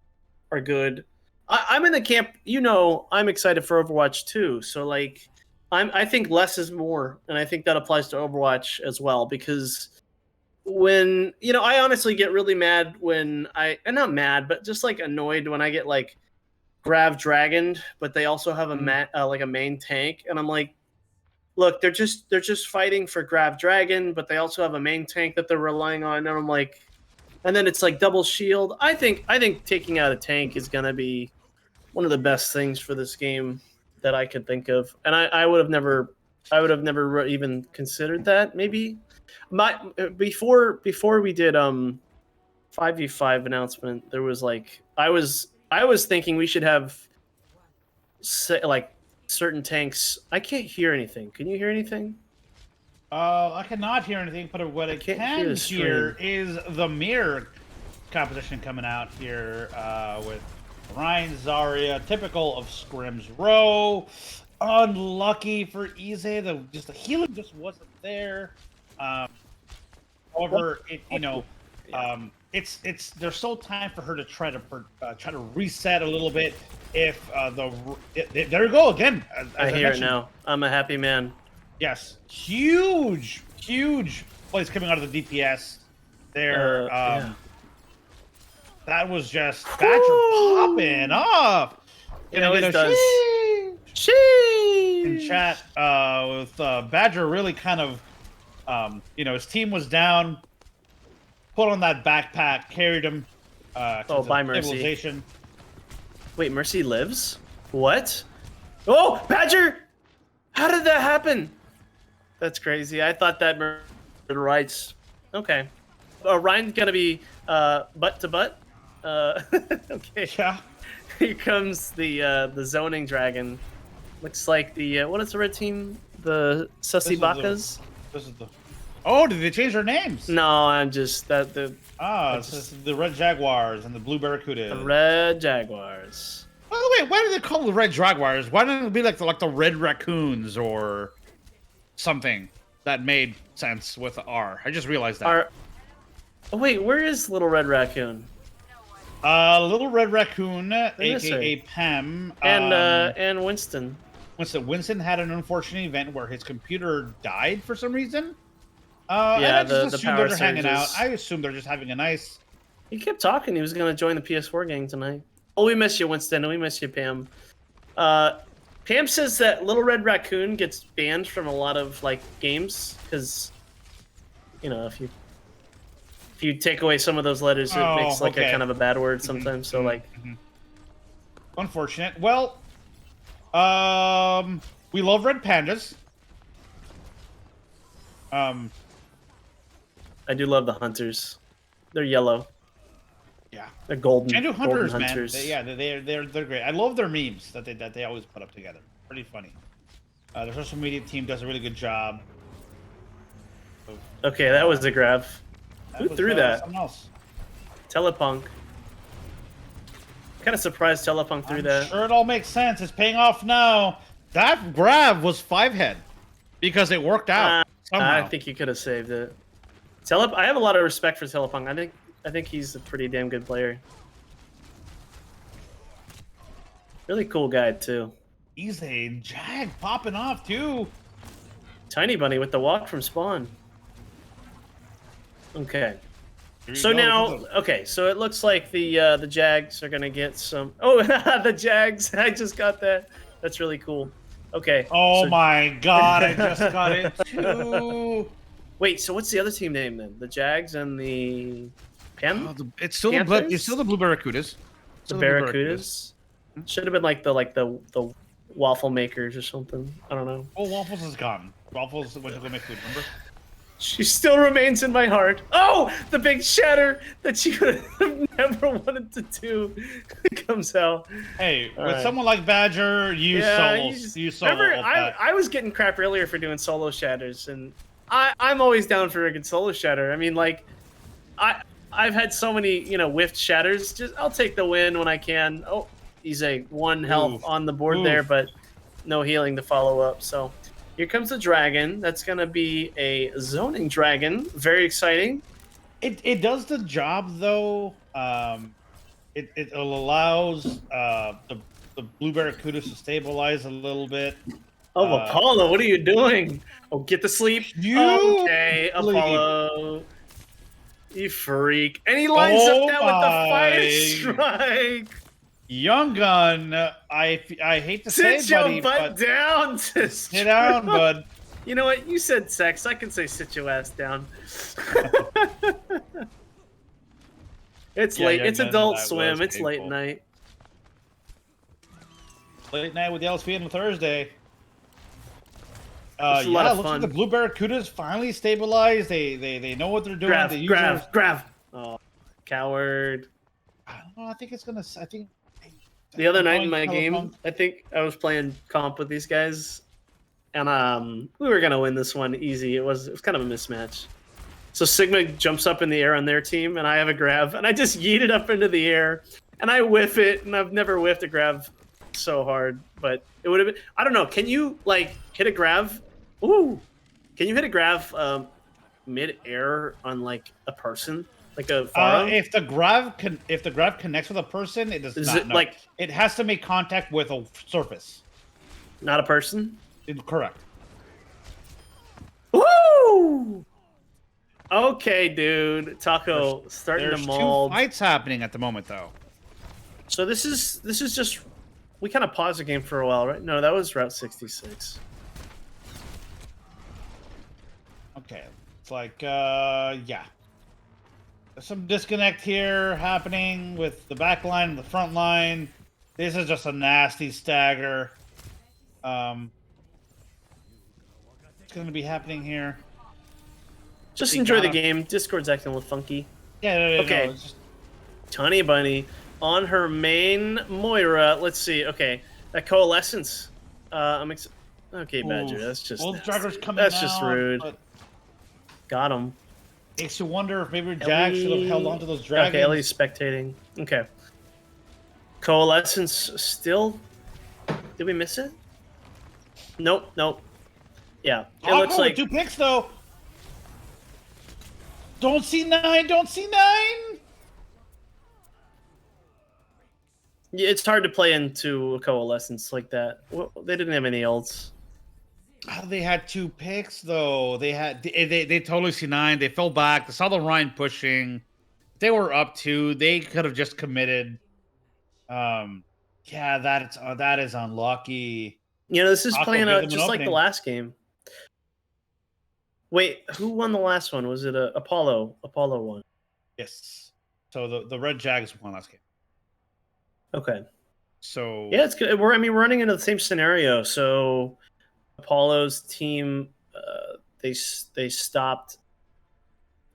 are good. I'm in the camp, you know, I'm excited for Overwatch too. So like I think less is more, and I think that applies to Overwatch as well, because when, you know, I honestly get really mad when not mad, but just like annoyed when I get like Grav Dragoned, but they also have like a main tank, and I'm like, look, they're just fighting for Grav Dragon, but they also have a main tank that they're relying on, and I'm like, and then it's like double shield. I think taking out a tank is gonna be one of the best things for this game that I could think of, and I would have never even considered that. Maybe before we did 5v5 announcement, there was like I was thinking we should have like certain tanks. I can't hear anything. Can you hear anything? I cannot hear anything, but what I can't can hear the hear is the mirror composition coming out here with Ryan Zarya, typical of Scrim's Row. Unlucky for Ize, the healing just wasn't there. However, it's there's still time for her to try to reset a little bit. If there you go again. I hear it now. I'm a happy man. Yes, huge plays coming out of the DPS there. Yeah. That was just Badger popping off. It always does. In chat, with Badger really kind of, his team was down. Put on that backpack, carried him. By Mercy. Wait, Mercy lives? What? Oh, Badger! How did that happen? That's crazy. I thought that rights. Okay. Ryan's gonna be butt to butt. Okay. Yeah. Here comes the zoning dragon. Looks like the what is the red team? The Sussy Bakas? This is the. Oh, did they change their names? No, I'm just that the. It's the Red Jaguars and the Blue Barracudas. The Red Jaguars. By the way, why do they call them the Red Jaguars? Why don't it be like the Red Raccoons or something that made sense with R? I just realized that. Oh wait, where is Little Red Raccoon? Little Red Raccoon, aka Pam, and Winston. Winston had an unfortunate event where his computer died for some reason. Yeah, and I just assume power they're hanging surges. out. I assume they're just having a nice. He kept talking. He was going to join the PS4 gang tonight. Oh, we miss you, Winston. And we miss you, Pam. Pam says that Little Red Raccoon gets banned from a lot of games because, if you take away some of those letters, it makes a kind of a bad word sometimes. So unfortunate. Well, we love red pandas. I do love the hunters. They're yellow. Yeah, they're golden. Can do hunters, golden man. Hunters. They're great. I love their memes that they always put up together. Pretty funny. Their social media team does a really good job. Okay, that was the grab. Who threw that? Someone else. Telepunk. Kind of surprised Telepunk threw that. Sure, it all makes sense. It's paying off now. That grab was 5-head because it worked out somehow. I think you could have saved it. I have a lot of respect for Telepunk. I think he's a pretty damn good player. Really cool guy too. He's a Jag popping off too. Tiny Bunny with the walk from spawn. Okay. So now, so it looks like the Jags are gonna get some. Oh, the Jags! I just got that. That's really cool. Okay. Oh my God! I just got it too. Wait. So what's the other team name then? The Jags and the it's still the Blue Barracudas. The Barracudas. Should have been like the waffle makers or something. I don't know. Oh, Waffles is gone. Waffles went to go make food. Remember? She still remains in my heart. Oh, the big shatter that she could have never wanted to do comes out. Hey, with someone like Badger, you solo. Remember, I was getting crap earlier for doing solo shatters, and I'm always down for a good solo shatter. I mean, I've had so many, whiffed shatters. I'll take the win when I can. Oh, he's a 1 health on the board there, but no healing to follow up. So here comes the dragon. That's going to be a zoning dragon. Very exciting. It does the job, though. It allows the Blue Barracudas to stabilize a little bit. Oh, Apollo, what are you doing? Oh, get to sleep. Okay, Apollo. You freak. And he lines up that with the fire strike. Young Gun, I hate to say it, buddy, but down. Sit down, bud. You know what? You said sex. I can say sit your ass down. It's late. It's Adult Swim. It's late night. Late night with the LSV on Thursday. It's a lot of fun. Like the Blue Barracudas finally stabilized. They know what they're doing. Grab. Oh. Coward. I don't know. I think it's gonna. I think The other night in my Hella game, Punk. I think I was playing comp with these guys, and we were gonna win this one easy. It was kind of a mismatch. So Sigma jumps up in the air on their team, and I have a grab, and I just yeet it up into the air, and I whiff it, and I've never whiffed a grab so hard, but it would have been. I don't know. Can you like hit a grab? Ooh, can you hit a grab mid-air on like a person, like a Pharaoh? if the grab connects with a person, it does Is not. it No. like It has to make contact with a surface. not a person? Correct. Woo! Okay, dude. Taco starting There's to two mold. fights happening at the moment, though. So this is just we kind of paused the game for a while, right? No, that was Route 66. Okay, it's like yeah. There's some disconnect here happening with the back line and the front line. This is just a nasty stagger. It's going to be happening here. Just We enjoy the gotta- game. Discord's acting a little funky. Yeah, no, Okay. it's just- Tony Bunny on her main Moira. Let's see. Okay, that coalescence. Okay, Badger. Ooh, That's just Wolf nasty. Dragger's coming That's just out, rude. but Got him. makes you wonder if maybe Jack should have held on to those dragons. Okay, Ellie's spectating. Okay. Coalescence still. Did we miss it? Nope. Nope. Yeah. It Oh, looks cool, like 2 picks though. Don't see 9. Don't see 9. yeah, it's hard to play into a coalescence like that. Well, they didn't have any ults. Oh, they had 2 picks though. They totally see 9. They fell back. They saw the Rhine pushing. They were up 2. They could have just committed. Yeah, that is unlucky. You know, this is Taco playing gave out them an just like the opening. last game. Wait, who won the last one? Was it Apollo? Apollo won. Yes. So the Red Jags won last game. Okay. So Yeah, it's good. We're running into the same scenario. So Apollo's team, they stopped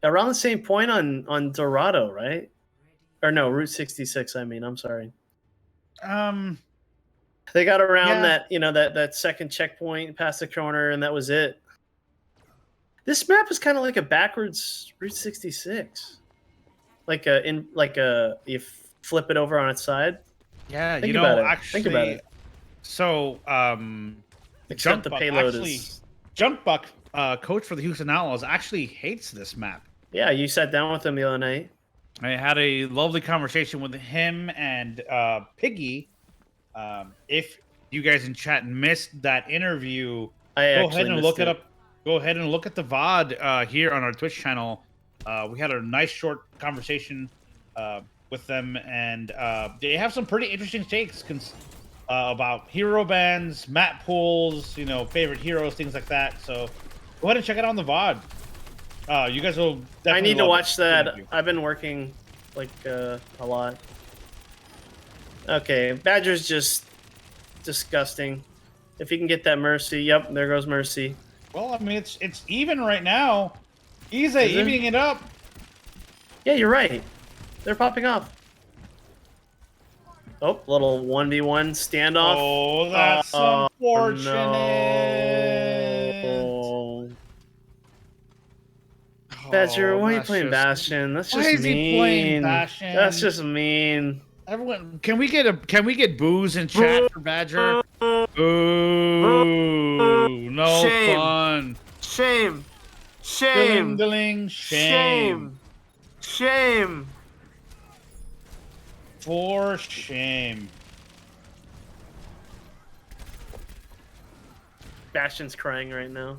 around the same point on Dorado, right? Or no, Route 66. I mean, I'm sorry. They got around Yeah. that second checkpoint past the corner, and that was it. This map is kind of like a backwards Route 66, you flip it over on its side. Yeah, Think you about know, it. actually, Think about it. So Except the Junkbuck payload actually, is. Junkbuck, coach for the Houston Outlaws, actually hates this map. Yeah, you sat down with him the other night. I had a lovely conversation with him and Piggy. If you guys in chat missed that interview, I go actually ahead and missed look it. it up. Go ahead and look at the VOD here on our Twitch channel. We had a nice short conversation with them, and they have some pretty interesting takes about hero bans, map pools, favorite heroes, things like that. So go ahead and check it out on the VOD. You guys will definitely I need to love watch the that. interview. I've been working a lot. Okay, Badger's just disgusting. If he can get that Mercy, yep, there goes Mercy. Well, I mean, it's even right now. He's Is it? evening it up. Yeah, you're right. They're popping off. Oh, little 1v1 standoff. Oh, that's Oh, unfortunate. no. Badger, why are you that's playing just- Bastion? That's Why just is mean. he playing Bastion? That's just mean. Everyone, can we get booze in chat for Badger? Ooh, no Shame. fun. Shame. Shame. Shame. Shame. For shame. Bastion's crying right now.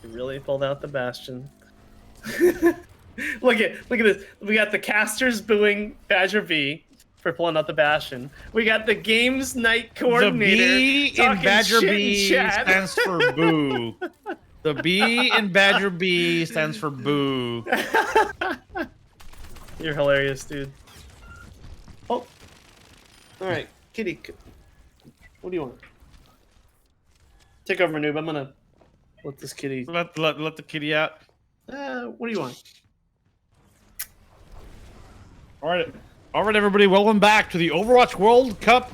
He really pulled out the Bastion. look at this. We got the casters booing Badger V for pulling out the Bastion. We got the games night coordinator. The B in talking Badger shit in B chat. stands for boo. The B in Badger B stands for boo. You're hilarious, dude. Oh. All right, Kitty. What do you want? Take over, noob. I'm gonna let this kitty. Let the kitty out. What do you want? All right, everybody. Welcome back to the Overwatch World Cup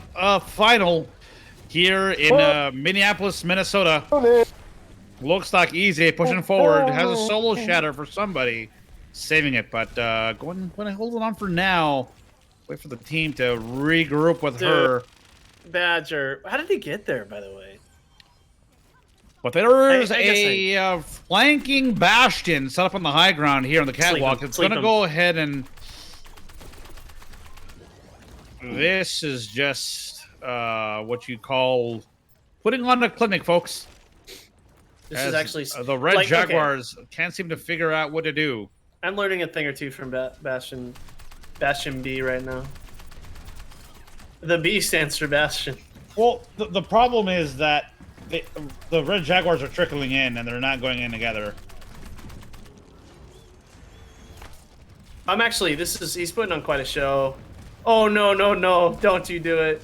final here in Minneapolis, Minnesota. Looks like Easy pushing forward. Has a solo shatter for somebody, saving it, but going to hold it on for now. Wait for the team to regroup with her. Badger, how did he get there, by the way? But there is a flanking bastion set up on the high ground here on the catwalk. It's going to go ahead and... This is just what you call putting on a clinic, folks. This is actually... the Red Jaguars can't seem to figure out what to do. I'm learning a thing or two from Bastion B right now. The B stands for Bastion. Well, the problem is that the Red Jaguars are trickling in, and they're not going in together. He's putting on quite a show. Oh, no, no, no. Don't you do it.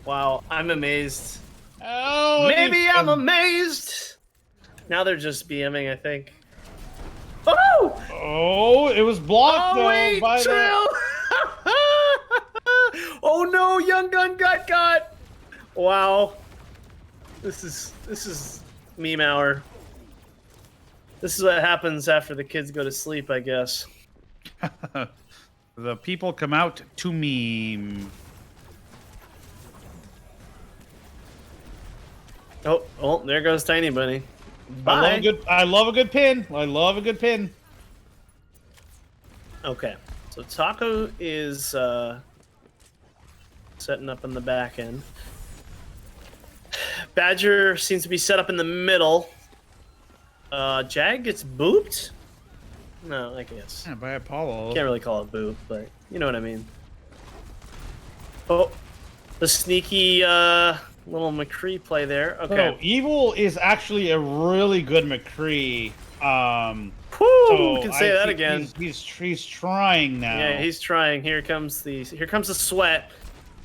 Wow, I'm amazed. Oh, Maybe I'm amazed. Now they're just BMing, I think. Oh! Oh, it was blocked though by Trill! Oh no, Young Gun got. Wow. This is meme hour. This is what happens after the kids go to sleep, I guess. The people come out to meme. Oh, there goes Tiny Bunny. Bye. I love a good pin. I love a good pin. Okay, so Taco is setting up in the back end. Badger seems to be set up in the middle. Jag gets booped? No, I guess. Yeah, by Apollo. Can't really call it boop, but you know what I mean. Oh, the sneaky little McCree play there. Okay. So Evil is actually a really good McCree. You can say that again. He's trying now. Yeah, he's trying. Here comes the sweat.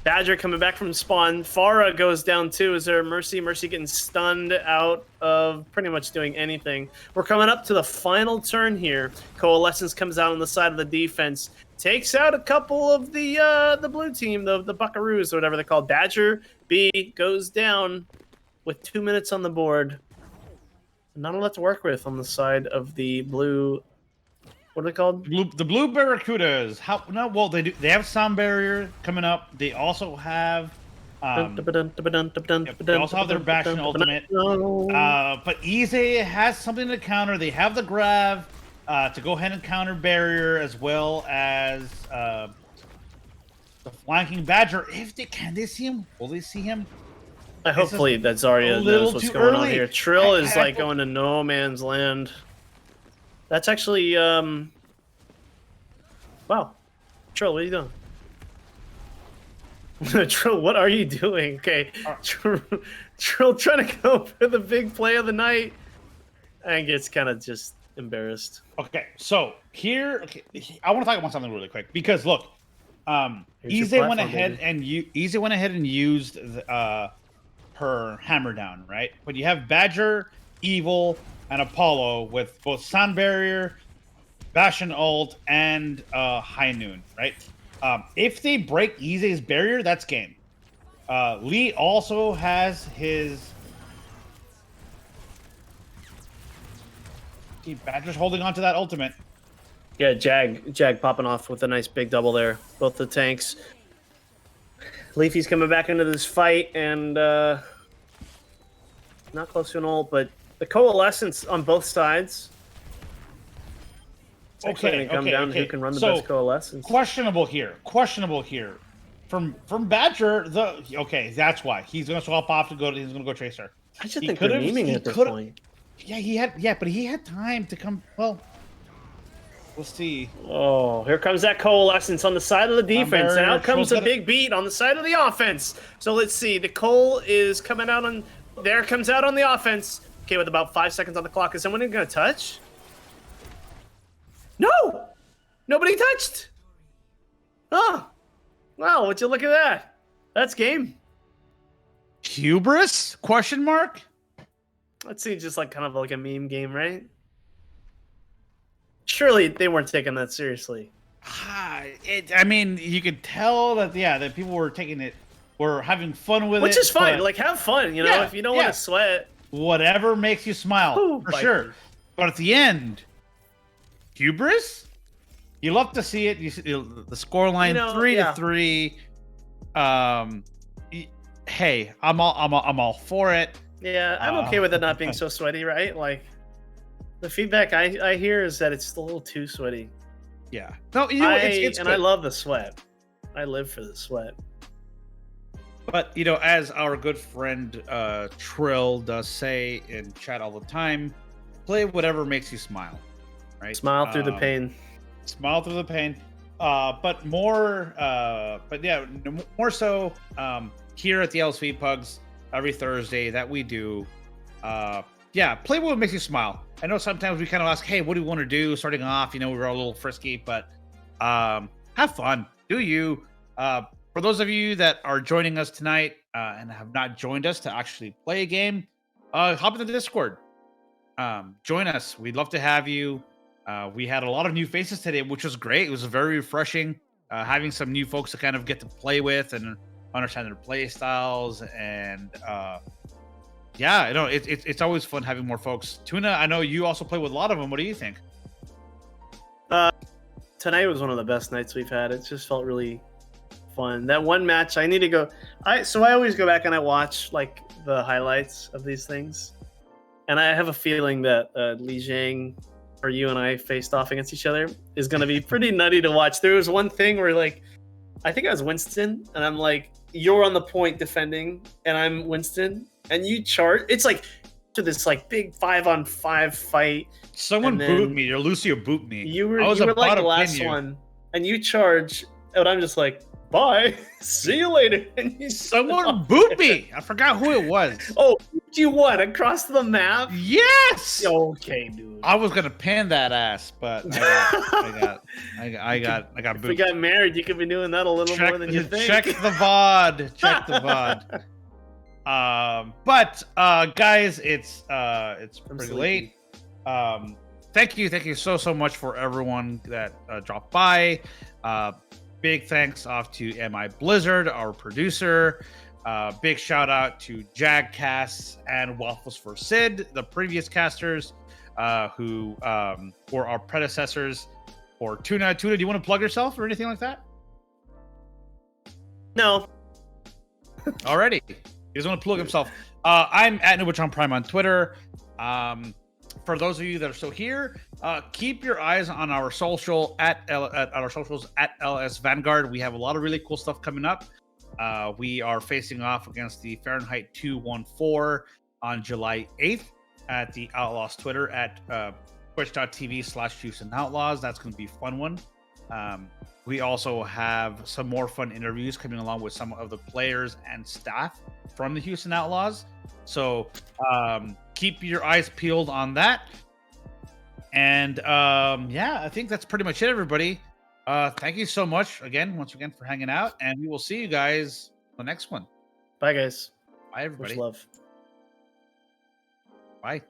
Badger coming back from spawn. Farah goes down too. Is there Mercy? Mercy getting stunned out of pretty much doing anything. We're coming up to the final turn here. Coalescence comes out on the side of the defense. Takes out a couple of the blue team, the Buckaroos or whatever they're called. Badger B goes down with 2 minutes on the board. Not a lot to work with on the side of the blue. What are they called? The blue Barracudas. They have sound barrier coming up. They also have they also have their Bastion ultimate. But Ize has something to counter. They have the grab to go ahead and counter barrier, as well as the flanking Badger. Can they see him? Will they see him? Hopefully that Zarya knows what's going on here. Trill is like going to no man's land. That's actually, wow. Trill, what are you doing? Trill, what are you doing? Okay. Trill trying to go for the big play of the night and gets kind of just embarrassed. Okay, so here, I want to talk about something really quick because look, Ize went ahead and used her hammer down, right? But you have Badger, Evil, and Apollo with both sound barrier, Bastion ult, and high noon, right? If they break Ize's barrier, that's game. Lee also has his. Badger's holding on to that ultimate. Yeah, Jag popping off with a nice big double there. Both the tanks. Leafy's coming back into this fight and not close to an ult, but the coalescence on both sides. It's actually going to come down to who can run the best coalescence. Questionable here. From Badger, that's why he's going to swap off he's going to go Tracer. I just think they're memeing at this point. Yeah, but he had time to come. Well, we'll see. Oh, here comes that coalescence on the side of the defense, and out comes a big beat on the side of the offense. So let's see. The coal is coming out on. There comes out on the offense. Okay, with about 5 seconds on the clock, is someone going to touch? No, nobody touched. Oh, wow! Would you look at that? That's game. Hubris? Question mark. Let's see, just like kind of like a meme game, right? Surely they weren't taking that seriously. I mean, you could tell that that people were having fun with it, which is fine. but Like, have fun, you know. Yeah, if you don't want yeah. to sweat, whatever makes you smile, Ooh, for bite sure. me. But at the end, hubris. You love to see it. You see the scoreline, You know, 3-3. Hey, I'm all for it. yeah, I'm okay with it not being so sweaty, right? Like, the feedback I hear is that it's a little too sweaty. Yeah. No, you know what, it's I good. love the sweat. I live for the sweat. But as our good friend Trill does say in chat all the time, play whatever makes you smile. Right? Smile through the pain. Smile through the pain. But more so here at the LSV Pugs every Thursday that we do. Play what makes you smile. I know sometimes we kind of ask, hey, what do you want to do starting off? We're a little frisky, but have fun. Do you? For those of you that are joining us tonight and have not joined us to actually play a game, hop into the Discord. Join us. We'd love to have you. We had a lot of new faces today, which was great. It was very refreshing having some new folks to kind of get to play with and understand their play styles. And it's always fun having more folks. Tuna, I know you also play with a lot of them. What do you think? Tonight was one of the best nights we've had. It just felt really fun. That one match, I need to go. I always go back and I watch like the highlights of these things, and I have a feeling that Li Jiang or you and I faced off against each other is going to be pretty nutty to watch. There was one thing where like, I think I was Winston, and I'm like, you're on the point defending, and I'm Winston, and you charge. It's like to this like big 5-on-5 fight. Someone boot me, or Lucio boot me. You were like the last one, and you charge, and I'm just like, bye, see you later. And someone boot me. I forgot who it was. Oh, you what? Across the map? Yes. Okay, dude. I was gonna pan that ass, but I got booted. If we got married, you could be doing that a little more than you think. Check the VOD. Check the VOD. But guys, it's pretty late. Thank you so much for everyone that dropped by. Big thanks off to MI Blizzard, our producer. Big shout out to Jagcasts and Waffles for Sid, the previous casters who were our predecessors. Or Tuna, do you want to plug yourself or anything like that? No. Alrighty. He doesn't want to plug himself. I'm at Nubitron Prime on Twitter. For those of you that are still here, keep your eyes on our social at our socials at LS Vanguard. We have a lot of really cool stuff coming up. We are facing off against the Fahrenheit 214 on July 8th at the Outlaws Twitter at twitch.tv/Houston Outlaws. That's going to be a fun one. We also have some more fun interviews coming along with some of the players and staff from the Houston Outlaws. So keep your eyes peeled on that. And I think that's pretty much it, everybody. Thank you so much once again for hanging out, and we will see you guys on the next one. Bye, guys. Bye, everybody. Much love. Bye.